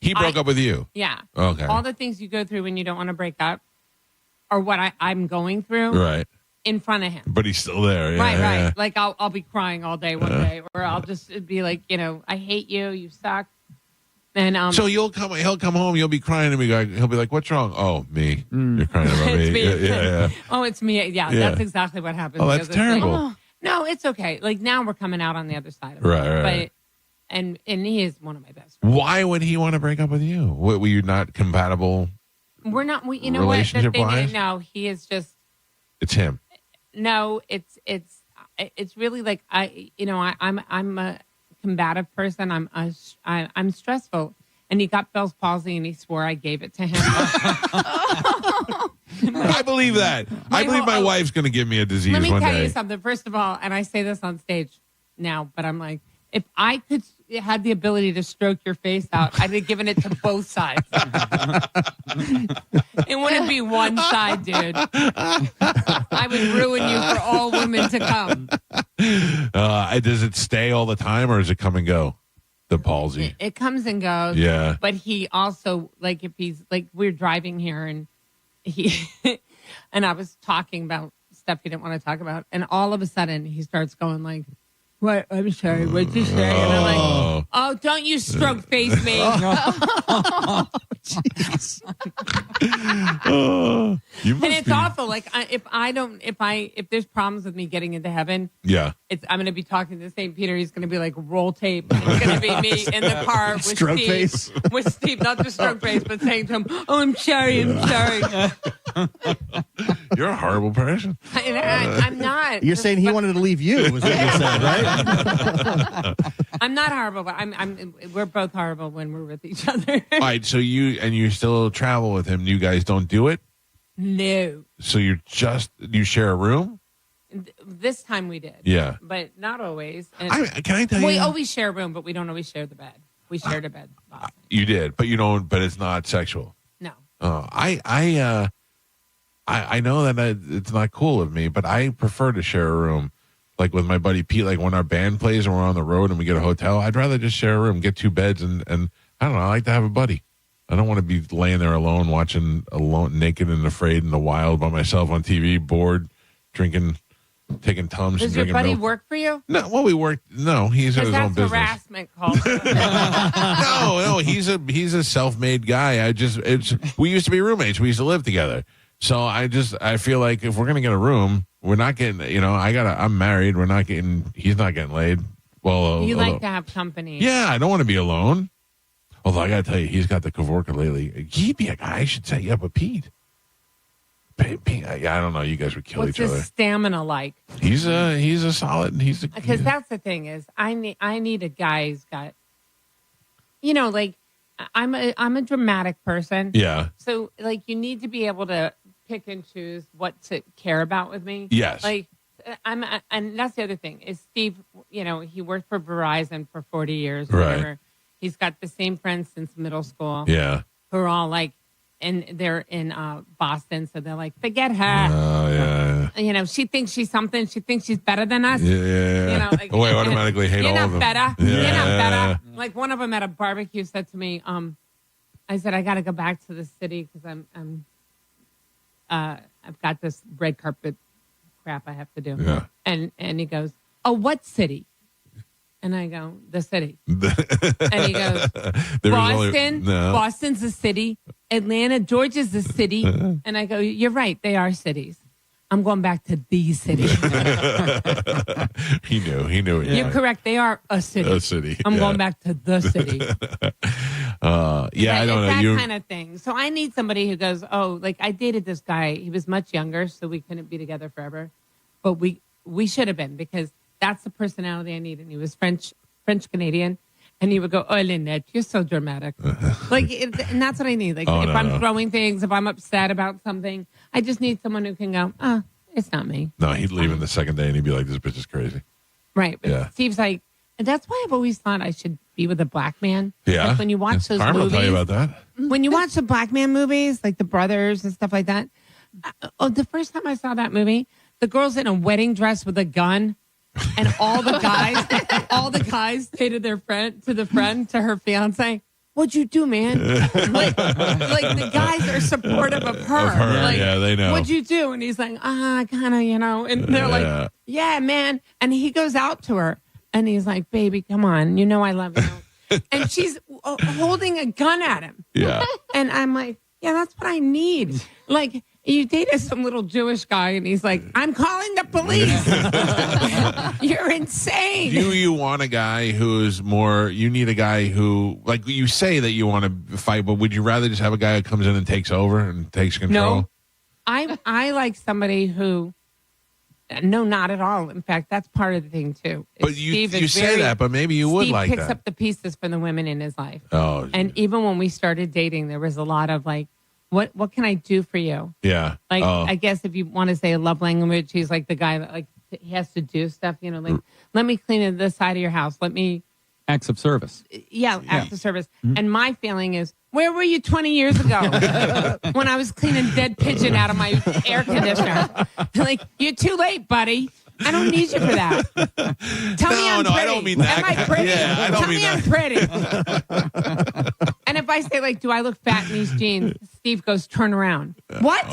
He broke up with you. Yeah. Okay. All the things you go through when you don't want to break up are what I'm going through. Right. in front of him. But he's still there. Yeah, Right. yeah. Like I'll be crying all day one day, or I'll just be like, I hate you. You suck. And so he'll come home. You'll be crying to me. He'll be like, "What's wrong?" Oh, me. You're crying about me. It's me. Yeah. Oh, it's me. Yeah, that's exactly what happens. Oh, that's terrible. Like, no, it's okay. Like now we're coming out on the other side of it. Right. And he is one of my best friends. Why would he want to break up with you? Were you not compatible? We're not. You know what? Relationship-wise? No, he is just. It's him. No, it's really like I'm a combative person. I'm stressful, and he got Bell's palsy, and he swore I gave it to him. I believe that. I believe my wife's going to give me a disease one day. Let me tell you something. First of all, and I say this on stage now, but I'm like, if I could had the ability to stroke your face out, I'd have given it to both sides. It wouldn't be one side, dude. I would ruin you for all women to come. Does it stay all the time, or does it come and go? The palsy. It comes and goes. Yeah. But he also, like, if he's like, we're driving here, and and I was talking about stuff he didn't want to talk about, and all of a sudden he starts going like, "What? I'm sorry. What'd you say?" And I'm like, "Oh, don't you stroke face me." And it's awful. Like if there's problems with me getting into heaven, yeah, I'm going to be talking to St. Peter. He's going to be like roll tape. And it's going to be me in the car with stroke Steve, face. with Steve, not just stroke face, but saying to him, "Oh, I'm sorry. You're a horrible person. I'm not. You're saying he wanted to leave you, is what you're saying, right? I'm not horrible, but we're both horrible when we're with each other. All right, so you still travel with him. You guys don't do it? No. So you share a room? This time we did. Yeah. But not always. And can I tell you? We always share a room, but we don't always share the bed. We shared a bed. You did, but you don't. But it's not sexual. No. I know that it's not cool of me, but I prefer to share a room. Like with my buddy Pete, like when our band plays and we're on the road and we get a hotel, I'd rather just share a room, get two beds, and I don't know, I like to have a buddy. I don't want to be laying there alone, watching Naked and Afraid in the wild by myself on TV, bored, drinking, taking Tums. Does and your buddy milk. work for you? No, well, we work. No, he's in his own business. That's harassment, Calta. No, he's a self-made guy. We used to be roommates. We used to live together. So I feel like if we're gonna get a room, we're not getting. I'm married. He's not getting laid. Well, you like to have company. Yeah, I don't want to be alone. Although I gotta tell you, he's got the Kavorka lately. He'd be a guy I should set you up with Pete. Pete, I don't know. You guys would kill What's each other. his stamina like? He's a solid. Because that's the thing is, I need a guy who's got. Like I'm a dramatic person. Yeah. So like you need to be able to pick and choose what to care about with me. Yes. Like and that's the other thing is Steve, he worked for Verizon for 40 years or whatever. Right. He's got the same friends since middle school. Yeah. Who are all like, and they're in Boston, so they're like, forget her. Oh, yeah. She thinks she's something. She thinks she's better than us. Yeah. Like, I automatically hate you're all not of them. better. Yeah. You're not better. Like one of them at a barbecue said to me, I said, I got to go back to the city because I've got this red carpet crap I have to do. Yeah. And he goes, oh, what city? And I go, the city. And he goes, Boston. Boston's a city. Atlanta, Georgia's a city. And I go, you're right. They are cities. I'm going back to the city. He knew it. You're correct. They are a city. A city. I'm going back to the city. I don't know. That kind of thing. So I need somebody who goes, oh, like I dated this guy. He was much younger, so we couldn't be together forever. But we should have been because that's the personality I need. And he was French Canadian. And he would go, oh, Lynette, you're so dramatic. And that's what I need. Like, if I'm throwing things, if I'm upset about something, I just need someone who can go, it's not me. No, he'd leave in the second day and he'd be like, this bitch is crazy. Right. But Steve's like, and that's why I've always thought I should be with a black man. Yeah. Like when you watch those Carmen movies. will tell you about that. When you watch the black man movies, like The Brothers and stuff like that. The first time I saw that movie, the girl's in a wedding dress with a gun. And all the guys say to her fiance, what'd you do, man? like the guys are supportive of her. Like, yeah, they know. What'd you do? And he's like, kind of, and they're like, yeah, man. And he goes out to her and he's like, baby, come on. You know I love you. And she's holding a gun at him. Yeah. And I'm like, yeah, that's what I need. Like, you dated some little Jewish guy, and he's like, I'm calling the police. You're insane. Do you want a guy who's more, you need a guy who, like you say that you want to fight, but would you rather just have a guy who comes in and takes over and takes control? No. I like somebody who, no, not at all. In fact, that's part of the thing, too. But you say that, but maybe you would like that. Steve picks up the pieces for the women in his life. Oh. And even when we started dating, there was a lot of like, what can I do for you? Yeah. Like, I guess if you want to say a love language, he's like the guy that like he has to do stuff, like, let me clean this side of your house. Let me. Acts of service. Acts of service. Mm-hmm. And my feeling is, where were you 20 years ago when I was cleaning dead pigeon out of my air conditioner? Like, you're too late, buddy. I don't need you for that. Tell me I'm pretty. I don't mean that. Am I pretty? Yeah, I don't Tell mean me that. I'm pretty. And if I say, like, do I look fat in these jeans? Steve goes, turn around. What?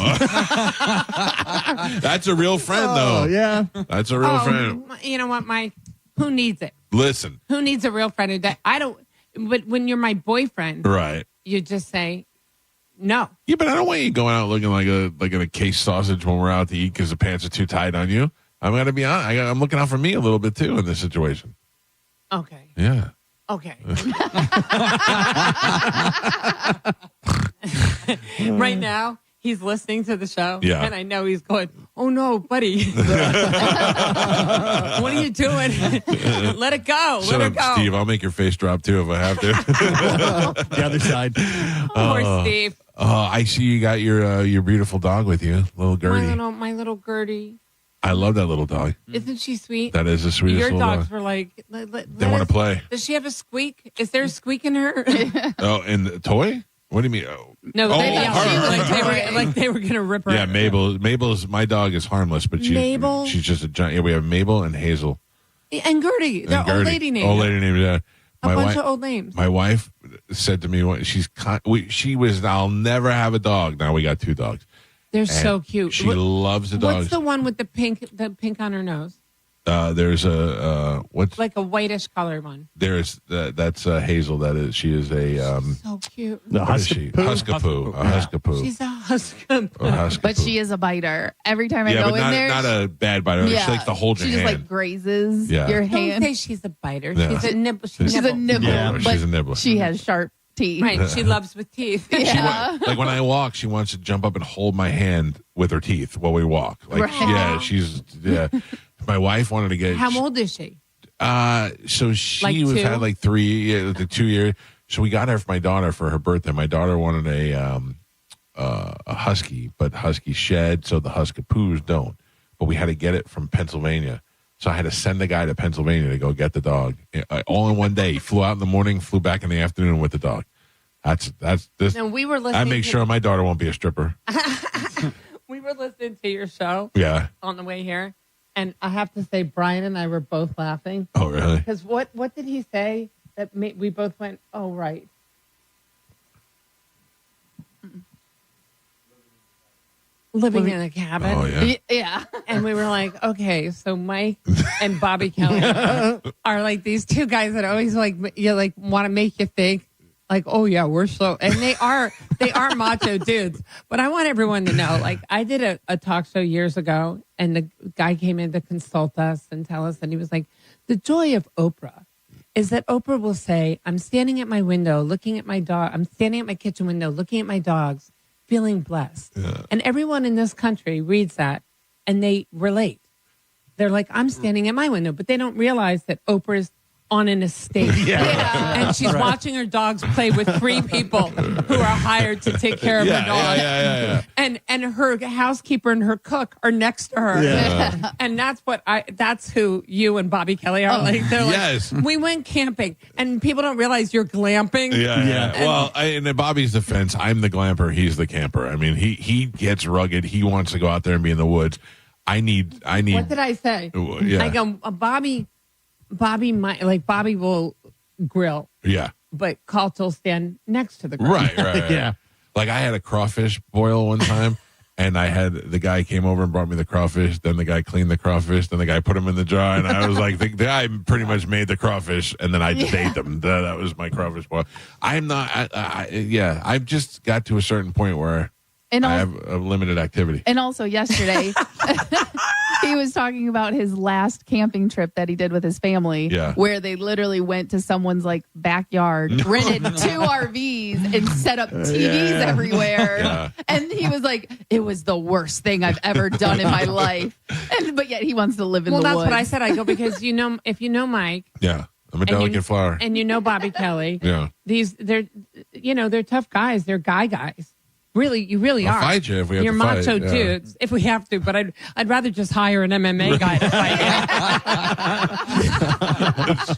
That's a real friend, though. Yeah. That's a real friend. You know what, Mike? Who needs it? Listen. Who needs a real friend? I don't. But when you're my boyfriend, right? You just say no. Yeah, but I don't want you going out looking like a case sausage when we're out to eat because the pants are too tight on you. I'm going to be honest. I'm looking out for me a little bit too in this situation. Okay. Yeah. Okay. Right now, he's listening to the show. Yeah. And I know he's going, oh no, buddy. What are you doing? Let it go. Shut Let up, it go. Steve. I'll make your face drop too if I have to. The other side. Poor Steve. Oh, I see you got your beautiful dog with you, little Gertie. My little Gertie. I love that little dog. Isn't she sweet? That is the sweetest Your little dogs dog. were like, They want to play. Does she have a squeak? Is there a squeak in her? Oh, and the toy? What do you mean? Oh. No, her. they were gonna rip her. Yeah, Mabel's my dog is harmless, but Mabel? she's just a giant. Yeah, we have Mabel and Hazel. And Gertie. They're old lady names. Old lady names, yeah. A bunch of old names. My wife said to me, I'll never have a dog. Now we got 2 dogs. They're And so cute. She loves the dogs. What's the one with the pink on her nose? There's what's Like a whitish color one. there's that's Hazel. She is a So cute. what is she? Huskapoo. A Huskapoo. She's a Huskapoo. But she is a biter. Every time I Yeah, go but in there, not a bad biter. yeah, She likes to hold your she just hand. like grazes Yeah. your Don't hand. say she's a biter. Yeah. She's a nibble. She's a nibble. Yeah, but she's a nibbler. She has sharp teeth. Right. She loves with teeth. Yeah. Like when I walk, she wants to jump up and hold my hand with her teeth while we walk. Like, Right. yeah. My wife wanted to get. How old is she? So she Like was 2? had like 3, 2 years. So we got her for my daughter for her birthday. My daughter wanted a husky, but huskies shed, so the Huskapoos don't. But we had to get it from Pennsylvania. So I had to send the guy to Pennsylvania to go get the dog. All in one day. He flew out in the morning, flew back in the afternoon with the dog. That's this. And we were listening. I make sure my daughter won't be a stripper. We were listening to your show. Yeah. On the way here, and I have to say, Brian and I were both laughing. Oh, really? Because what did he say that we both went, oh, right. Living in a cabin. Oh, yeah. Yeah. And we were like, okay, so Mike and Bobby Kelly are like these 2 guys that always like want to make you think like, oh yeah, we're so, and they are macho dudes. But I want everyone to know, like, I did a talk show years ago, and the guy came in to consult us and tell us, and he was like, the joy of Oprah is that Oprah will say, I'm standing at my window looking at my dog. I'm standing at my kitchen window looking at my dogs, feeling blessed. Yeah. And everyone in this country reads that and they relate. They're like, I'm standing at my window, but they don't realize that Oprah's on an estate. Yeah. And she's watching her dogs play with 3 people who are hired to take care of her dogs. Yeah. And her housekeeper and her cook are next to her. Yeah. And that's who you and Bobby Kelly are. Like, they're Yes. like, we went camping, and people don't realize you're glamping. Yeah. Well, in Bobby's defense, I'm the glamper. He's the camper. I mean, he gets rugged. He wants to go out there and be in the woods. I need. What did I say? Yeah. I go, Bobby will grill. Yeah. but Calta will stand next to the grill. Right. Yeah. Like I had a crawfish boil one time, and I had the guy came over and brought me the crawfish. Then the guy cleaned the crawfish. Then the guy put them in the jar, and I was like, the guy pretty much made the crawfish, and then I just ate them. That was my crawfish boil. I'm not. I've just got to a certain point where I have a limited activity. And also yesterday, he was talking about his last camping trip that he did with his family, where they literally went to someone's like backyard, rented 2 RVs, and set up TVs everywhere. Yeah. And he was like, "It was the worst thing I've ever done in my life." But yet he wants to live in the woods. Well, that's what I said. I go because if you know Mike, I'm a delicate flower, and you know Bobby Kelly, they're tough guys. They're guys. Really, you really I'll are. Fight you if we have You're to fight. macho dudes if we have to, but I'd rather just hire an MMA guy to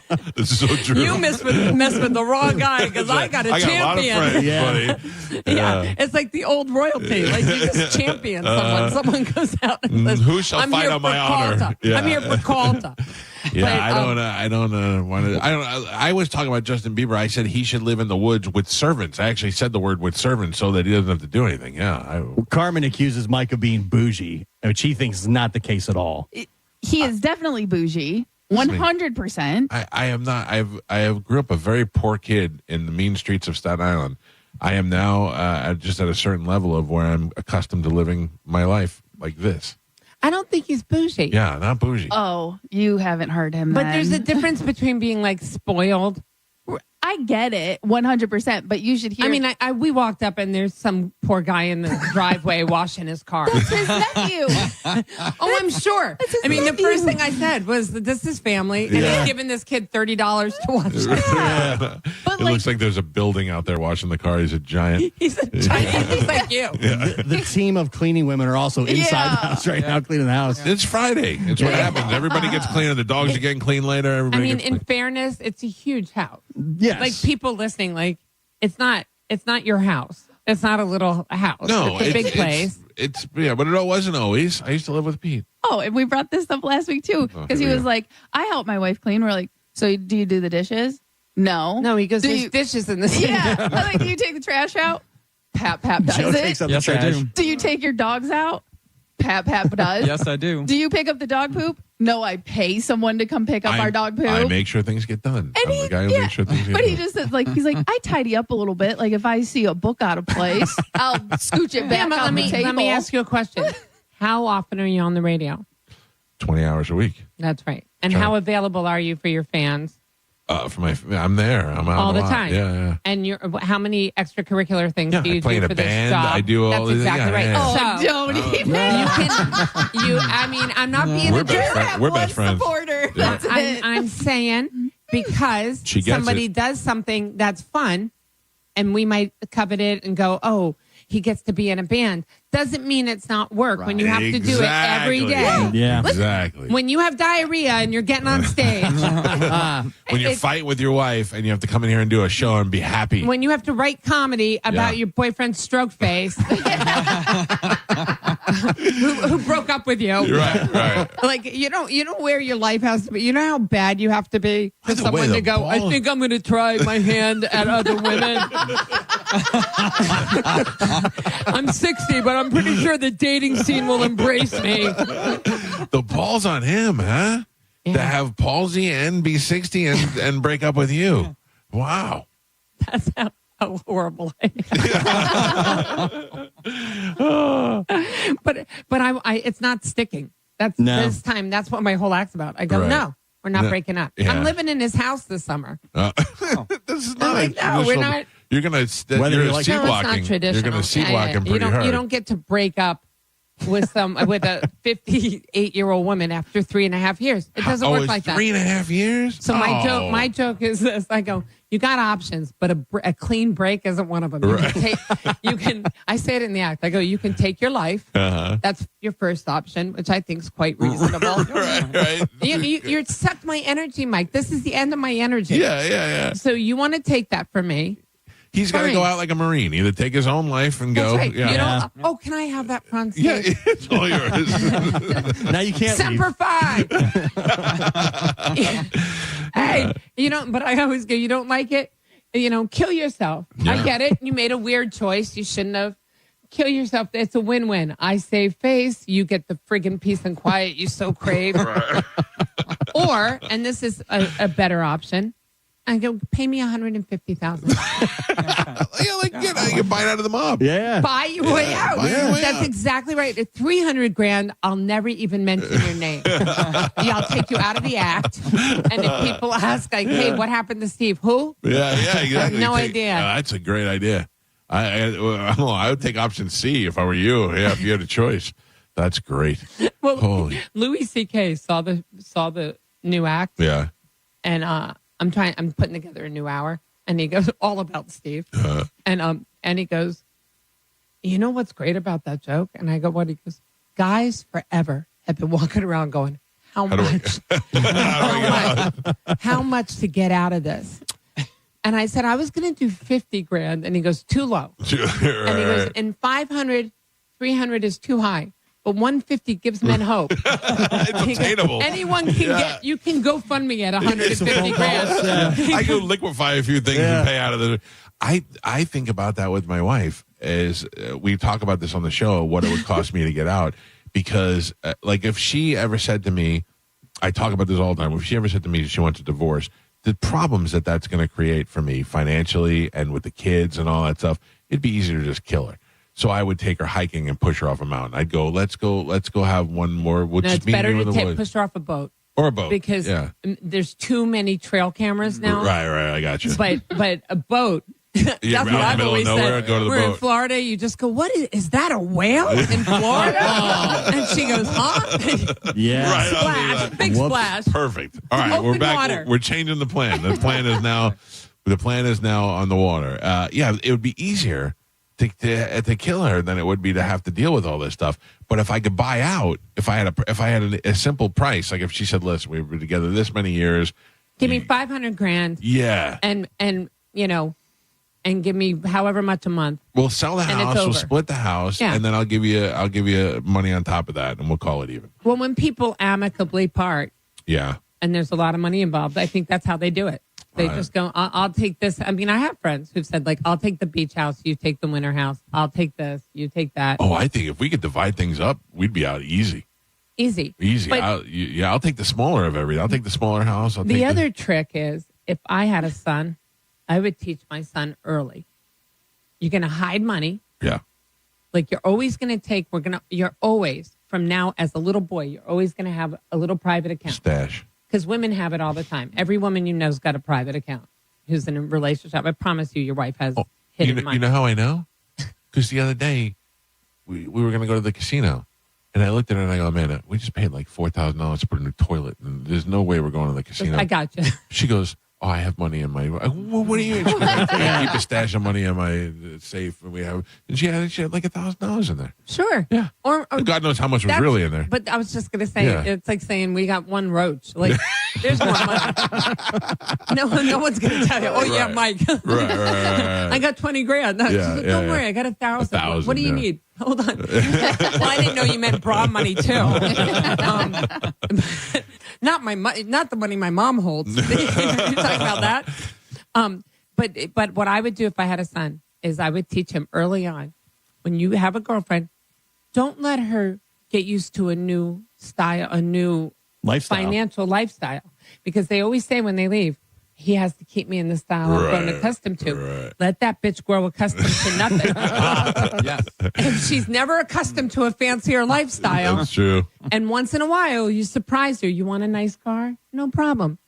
fight. This is so true. You mess with the wrong guy because I got a champion. A lot of friends, buddy. Yeah, it's like the old royalty. Like you just champion someone. Someone goes out and says, "Who shall fight on my honor?" Yeah. I'm here for Calta. Yeah, but, I don't want to. I was talking about Justin Bieber. I said he should live in the woods with servants. I actually said the word with servants so that he doesn't have to do anything. Yeah. Carmen accuses Mike of being bougie, which he thinks is not the case at all. He is definitely bougie, 100%. I am not. I have grew up a very poor kid in the mean streets of Staten Island. I am now just at a certain level of where I'm accustomed to living my life like this. I don't think he's bougie. Yeah, not bougie. Oh, you haven't heard him. But there's a difference between being like spoiled. I get it 100%, but you should hear. I mean, we walked up and there's some poor guy in the driveway washing his car. That's his nephew. I'm sure. I mean, nephew. The first thing I said was, "This is his family," and he's giving this kid $30 to watch it. Yeah. It looks like there's a building out there washing the car. He's a giant. He's a giant. He's like you. Yeah. The team of cleaning women are also inside the house right now, cleaning the house. It's Friday. It's what happens. Everybody gets clean, and the dogs are getting clean later. Everybody in fairness, it's a huge house. Yes. Like people listening, like it's not your house. It's not a little house. No, it's a big place. But it wasn't always. I used to live with Pete. Oh, and we brought this up last week too because he was like, "I help my wife clean." We're like, "So do you do the dishes?" No, he goes, "There's dishes in the sink." Yeah, I'm like, "Do you take the trash out?" Pap does Joe it. Takes up the trash. I do. Do you take your dogs out? Pap does. Yes, I do. Do you pick up the dog poop? No, I pay someone to come pick up our dog poop. I make sure things get done. And I'm the guy who makes sure things get done. But he just says, he's like, I tidy up a little bit. Like if I see a book out of place, I'll scooch it back on the table. Let me ask you a question. How often are you on the radio? 20 hours a week. That's right. And how available are you for your fans? I'm there. I'm out all the lot. time. Yeah. And how many extracurricular things do you play do in for a band. this job? I do all That's this. exactly right. Yeah. Oh, don't even. I mean, I'm not being We're a best jerk. friends. We're best friends. Supporter. Yeah. I'm saying because She gets somebody does something that's fun, and we might covet it and go, "Oh, he gets to be in a band." Doesn't mean it's not work when you have to do it every day. Yeah, exactly. When you have diarrhea and you're getting on stage, when you fight with your wife and you have to come in here and do a show and be happy. when you have to write comedy about your boyfriend's stroke face, who broke up with you, right. Like you know where your life has to be. You know how bad you have to be for the someone way to go, "I think I'm going to try my hand at other women." I'm 60, but I'm pretty sure the dating scene will embrace me. The ball's on him, huh? Yeah. To have palsy and be 60 and break up with you. Wow. That's how horrible I am. But it's not sticking. This time. That's what my whole act's about. I go, no, we're not breaking up. Yeah. I'm living in his house this summer. This is not. No, we're not. You're gonna seat walking. It's not traditional. You're gonna seat walking pretty hard. You don't get to break up with a 58-year-old woman after 3.5 years. It doesn't work like that. 3.5 years. So my joke is this: I go, you got options, but a clean break isn't one of them. You can. I say it in the act. I go, you can take your life. Uh-huh. That's your first option, which I think is quite reasonable. right. You're sucked my energy, Mike. This is the end of my energy. Yeah. So you want to take that from me? He's got to go out like a Marine. Either take his own life and go. That's right. Yeah. Oh, can I have that front stage? Yeah, it's all yours. Now you can't leave. Semper Fi. Hey, but I always go, you don't like it? kill yourself. Yeah. I get it. You made a weird choice. You shouldn't have. Kill yourself. It's a win-win. I save face. You get the friggin' peace and quiet you so crave. Or, and this is a better option, I go, pay me $150,000. You buy it out of the mob. Yeah. Buy your way out. Buy your way That's out. exactly right. At $300,000, I'll never even mention your name. I'll take you out of the act. And if people ask, like, hey, what happened to Steve? Who? Yeah, exactly. No idea. That's a great idea. I would take option C if I were you. Yeah, if you had a choice. That's great. Well, Louis C.K. saw the new act. Yeah. And I'm putting together a new hour. And he goes, all about Steve. And he goes, you know what's great about that joke? And I go, what? He goes, guys forever have been walking around going, how much? How much to get out of this? And I said, I was going to do $50,000. And he goes, too low. And he goes, and 500, 300 is too high. But 150 gives men hope. It's attainable. Anyone can get, you can go fund me at $150,000. I go liquefy a few things and pay out of the. I think about that with my wife as we talk about this on the show, what it would cost me to get out. Because like if she ever said to me, I talk about this all the time. If she ever said to me she wants a divorce, the problems that's going to create for me financially and with the kids and all that stuff, it'd be easier to just kill her. So I would take her hiking and push her off a mountain. I'd go, let's go have one more. No, it's better to push her off a boat. Or a boat. Because there's too many trail cameras now. Right, I got you. But a boat. That's what I've always said. We're in Florida. You just go, what is that a whale in Florida? And she goes, huh? Yeah. Right, splash. Big splash. Perfect. All right, we're back. Water. We're changing the plan. The plan is now on the water. It would be easier to kill her than it would be to have to deal with all this stuff. But if I could buy out, if I had a simple price, like if she said, listen, we were together this many years, give me $500,000. Yeah. And give me however much a month. We'll sell the house, we'll split the house, and then I'll give you money on top of that, and we'll call it even. Well, when people amicably part, and there's a lot of money involved, I think that's how they do it. They just go, I'll take this. I mean, I have friends who've said, like, I'll take the beach house, you take the winter house. I'll take this, you take that. Oh, I think if we could divide things up, we'd be out easy. Easy. But, I'll take the smaller of everything. I'll take the smaller house. The other trick is, if I had a son, I would teach my son early. You're going to hide money. Yeah. Like you're always going to take, you're always, from now as a little boy, you're always going to have a little private account. Stash. Because women have it all the time. Every woman you know's got a private account who's in a relationship. I promise you, your wife has hidden money. You know how I know? Because the other day, we were going to go to the casino. And I looked at her and I go, Amanda, we just paid like $4,000 to put a new toilet. And there's no way we're going to the casino. I got you. She goes, oh, I have money in my. Well, what are you? I keep a stash of money in my safe, and she had like $1,000 in there. Sure. Yeah. Or God knows how much was really in there. But I was just gonna say, it's like saying we got one roach. Like there's more money. No one's gonna tell you. Oh yeah, Mike. Right. I got $20,000. No, don't worry, I got 1,000. What do you need? Hold on. Well, I didn't know you meant bra money too. Not my money, not the money my mom holds. You're talking about that. But what I would do if I had a son is I would teach him early on. When you have a girlfriend, don't let her get used to a new style, a new financial lifestyle, because they always say when they leave, he has to keep me in the style I've grown accustomed to. Right. Let that bitch grow accustomed to nothing. Yes. If she's never accustomed to a fancier lifestyle. That's true. And once in a while, you surprise her. You want a nice car? No problem.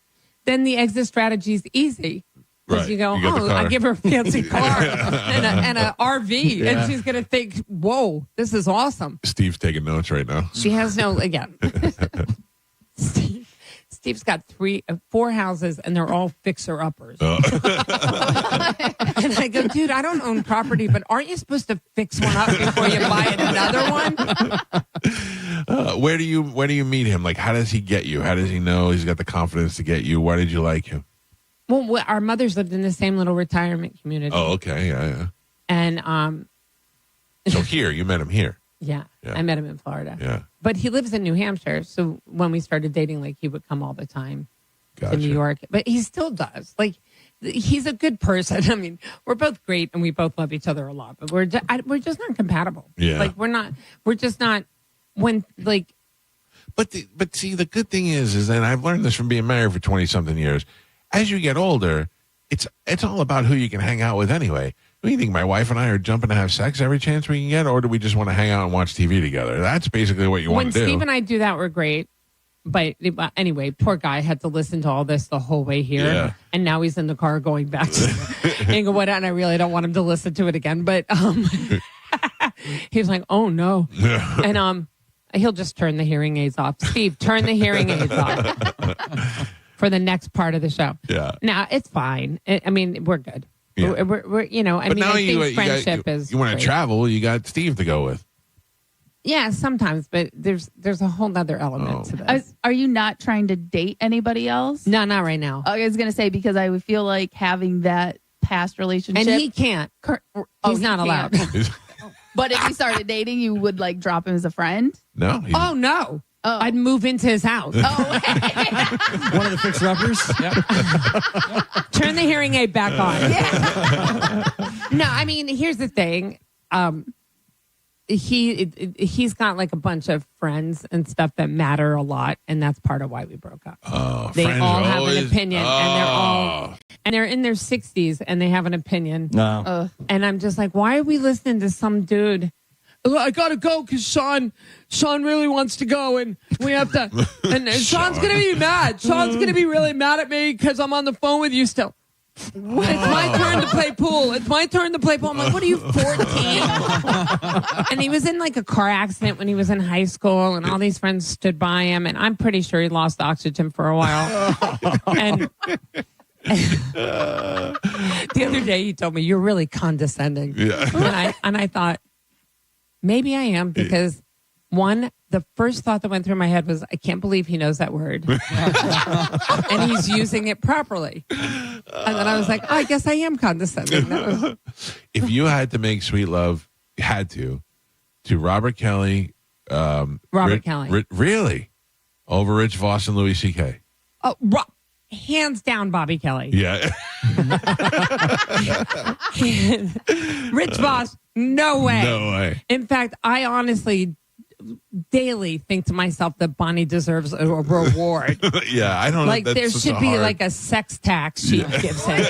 Then the exit strategy is easy. Because you go, I give her a fancy car and an RV. And she's going to think, whoa, this is awesome. Steve's taking notes right now. She has Steve's got 4 houses, and they're all fixer-uppers. And I go, dude, I don't own property, but aren't you supposed to fix one up before you buy another one? Where do you meet him? Like, how does he get you? How does he know he's got the confidence to get you? Why did you like him? Well, our mothers lived in the same little retirement community. Oh, okay, yeah. And so you met him here. Yeah, I met him in Florida. Yeah. But he lives in New Hampshire, so when we started dating, like he would come all the time to New York. But he still does. Like he's a good person. I mean, we're both great and we both love each other a lot, but we're just not compatible. Yeah. Like we're just not when like. But see, the good thing is that I've learned this from being married for 20 something years. As you get older, it's all about who you can hang out with anyway. Do you think my wife and I are jumping to have sex every chance we can get, or do we just want to hang out and watch TV together? That's basically what you want to do. When Steve and I do that, we're great. But anyway, poor guy had to listen to all this the whole way here, and now he's in the car going back to Inglewood, and I really don't want him to listen to it again. But he's like, "Oh no," and he'll just turn the hearing aids off. Steve, turn the hearing aids off for the next part of the show. Yeah, now it's fine. I mean, we're good. Yeah. We're I mean, I think friendship is. You want to travel? You got Steve to go with. Yeah, sometimes, but there's a whole other element to this. Are you not trying to date anybody else? No, not right now. I was going to say, because I would feel like having that past relationship. And he can't. He's not allowed. But if you started dating, you would like drop him as a friend? No. Oh, no. I'd move into his house. Oh, one of the fixer-uppers. Yep. Turn the hearing aid back on. Yeah. No, I mean, here's the thing. He's got like a bunch of friends and stuff that matter a lot, and that's part of why we broke up. Oh, they all have an opinion, and they're in their 60s, and they have an opinion. No. And I'm just like, why are we listening to some dude? I gotta go because Sean really wants to go, and we have to. And Sean's gonna be mad. Sean's gonna be really mad at me because I'm on the phone with you still. It's my turn to play pool. It's my turn to play pool. I'm like, what are you, 14? And he was in like a car accident when he was in high school, and all these friends stood by him, and I'm pretty sure he lost oxygen for a while. And the other day he told me, "You're really condescending." Yeah. And I thought, maybe I am, because the first thought that went through my head was, I can't believe he knows that word. And he's using it properly. And then I was like, I guess I am condescending. If you had to make sweet love, you had to Robert Kelly. Kelly. Really? Over Rich Voss and Louis C.K.? Oh, hands down, Bobby Kelly. Yeah. Rich Voss, no way. No way. In fact, I honestly daily think to myself that Bonnie deserves a reward. Yeah, I don't know. Like there should be like a sex tax she gives him.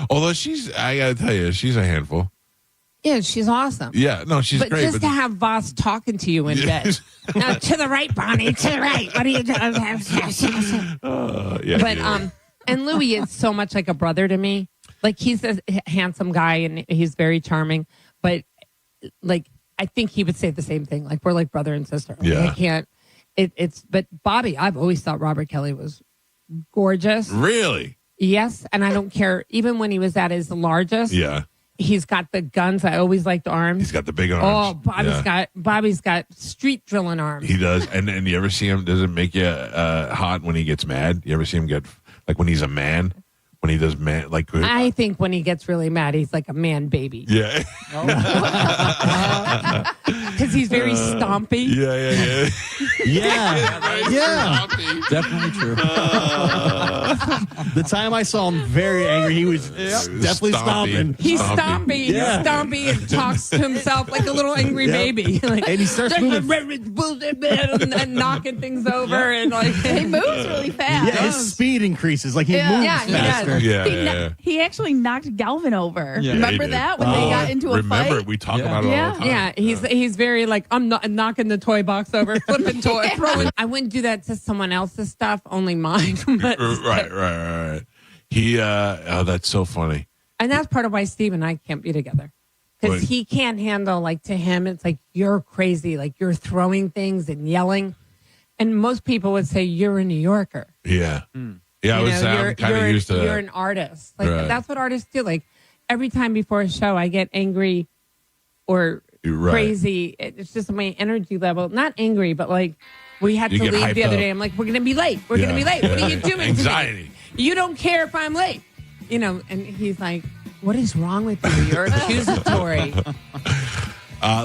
Although I gotta tell you, she's a handful. Yeah, she's awesome. Yeah, no, she's great. Just to have Voss talking to you in bed. Now, to the right, Bonnie, to the right. What are you doing? But and Louis is so much like a brother to me. Like he's a handsome guy and he's very charming, but like I think he would say the same thing. Like we're like brother and sister. Like, yeah, I can't. But Bobby, I've always thought Robert Kelly was gorgeous. Really? Yes, and I don't care. Even when he was at his largest. Yeah. He's got the guns. I always liked arms. He's got the big arms. Oh, Bobby's got street drilling arms. He does. And you ever see him? Does it make you hot when he ggets mad? You ever see him get like when he's a man? When he does man, like I think when he gets really mad, he's like a man baby. Yeah. Because he's very stompy. Yeah. Yeah. Definitely true. The time I saw him very angry, he was definitely stomping. He's stompy. Yeah. He's stompy and talks to himself like a little angry baby. Like, and he starts moving and knocking things over, and like he moves really fast. Yeah, his speed increases. Like he moves faster. He actually knocked Galvin over. Yeah, remember that when they got into a fight? Remember, we talk about it all the time. Yeah, he's very like, I'm not knocking the toy box over, flipping toy, throwing. I wouldn't do that to someone else's stuff, only mine. But, right. He, that's so funny. And that's part of why Steve and I can't be together. Because he can't handle, like, to him, it's like, you're crazy. Like, you're throwing things and yelling. And most people would say, you're a New Yorker. Yeah. Yeah, I'm kind of used to that. You're an artist. Like, right. That's what artists do. Like, every time before a show, I get angry or crazy. It's just my energy level. Not angry, but like, we had to leave the other day. I'm like, we're going to be late. We're going to be late. What are you doing Anxiety. to me? You don't care if I'm late. You know, and he's like, what is wrong with you? You're accusatory.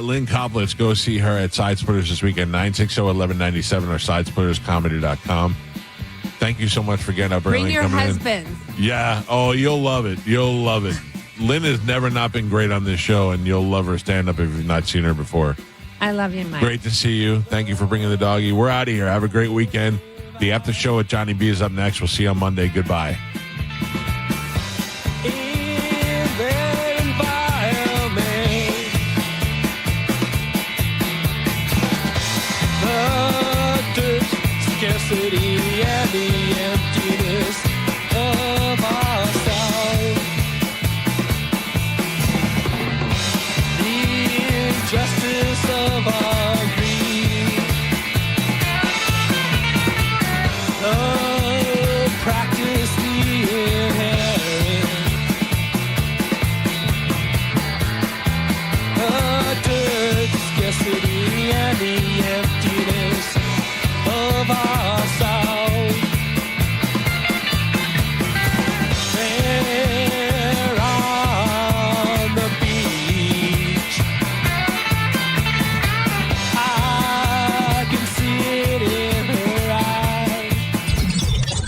Lynn Koplitz, go see her at Side Splitters this weekend, 960-1197 or sidesplitterscomedy.com. Thank Thank you so much for getting up early. Bring your and coming husbands. in. Yeah. Oh, you'll love it. You'll love it. Lynn has never not been great on this show, and you'll love her stand-up if you've not seen her before. I love you, Mike. Great to see you. Thank you for bringing the doggy. We're out of here. Have a great weekend. The after show at Johnny B is up next. We'll see you on Monday. Goodbye. Scarcity and the emptiness of our soul. The injustice of our greed. The practice, the inherent. The dirt, scarcity and the emptiness of our soul. There on the beach, I can see it in her eyes.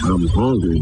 I'm hungry.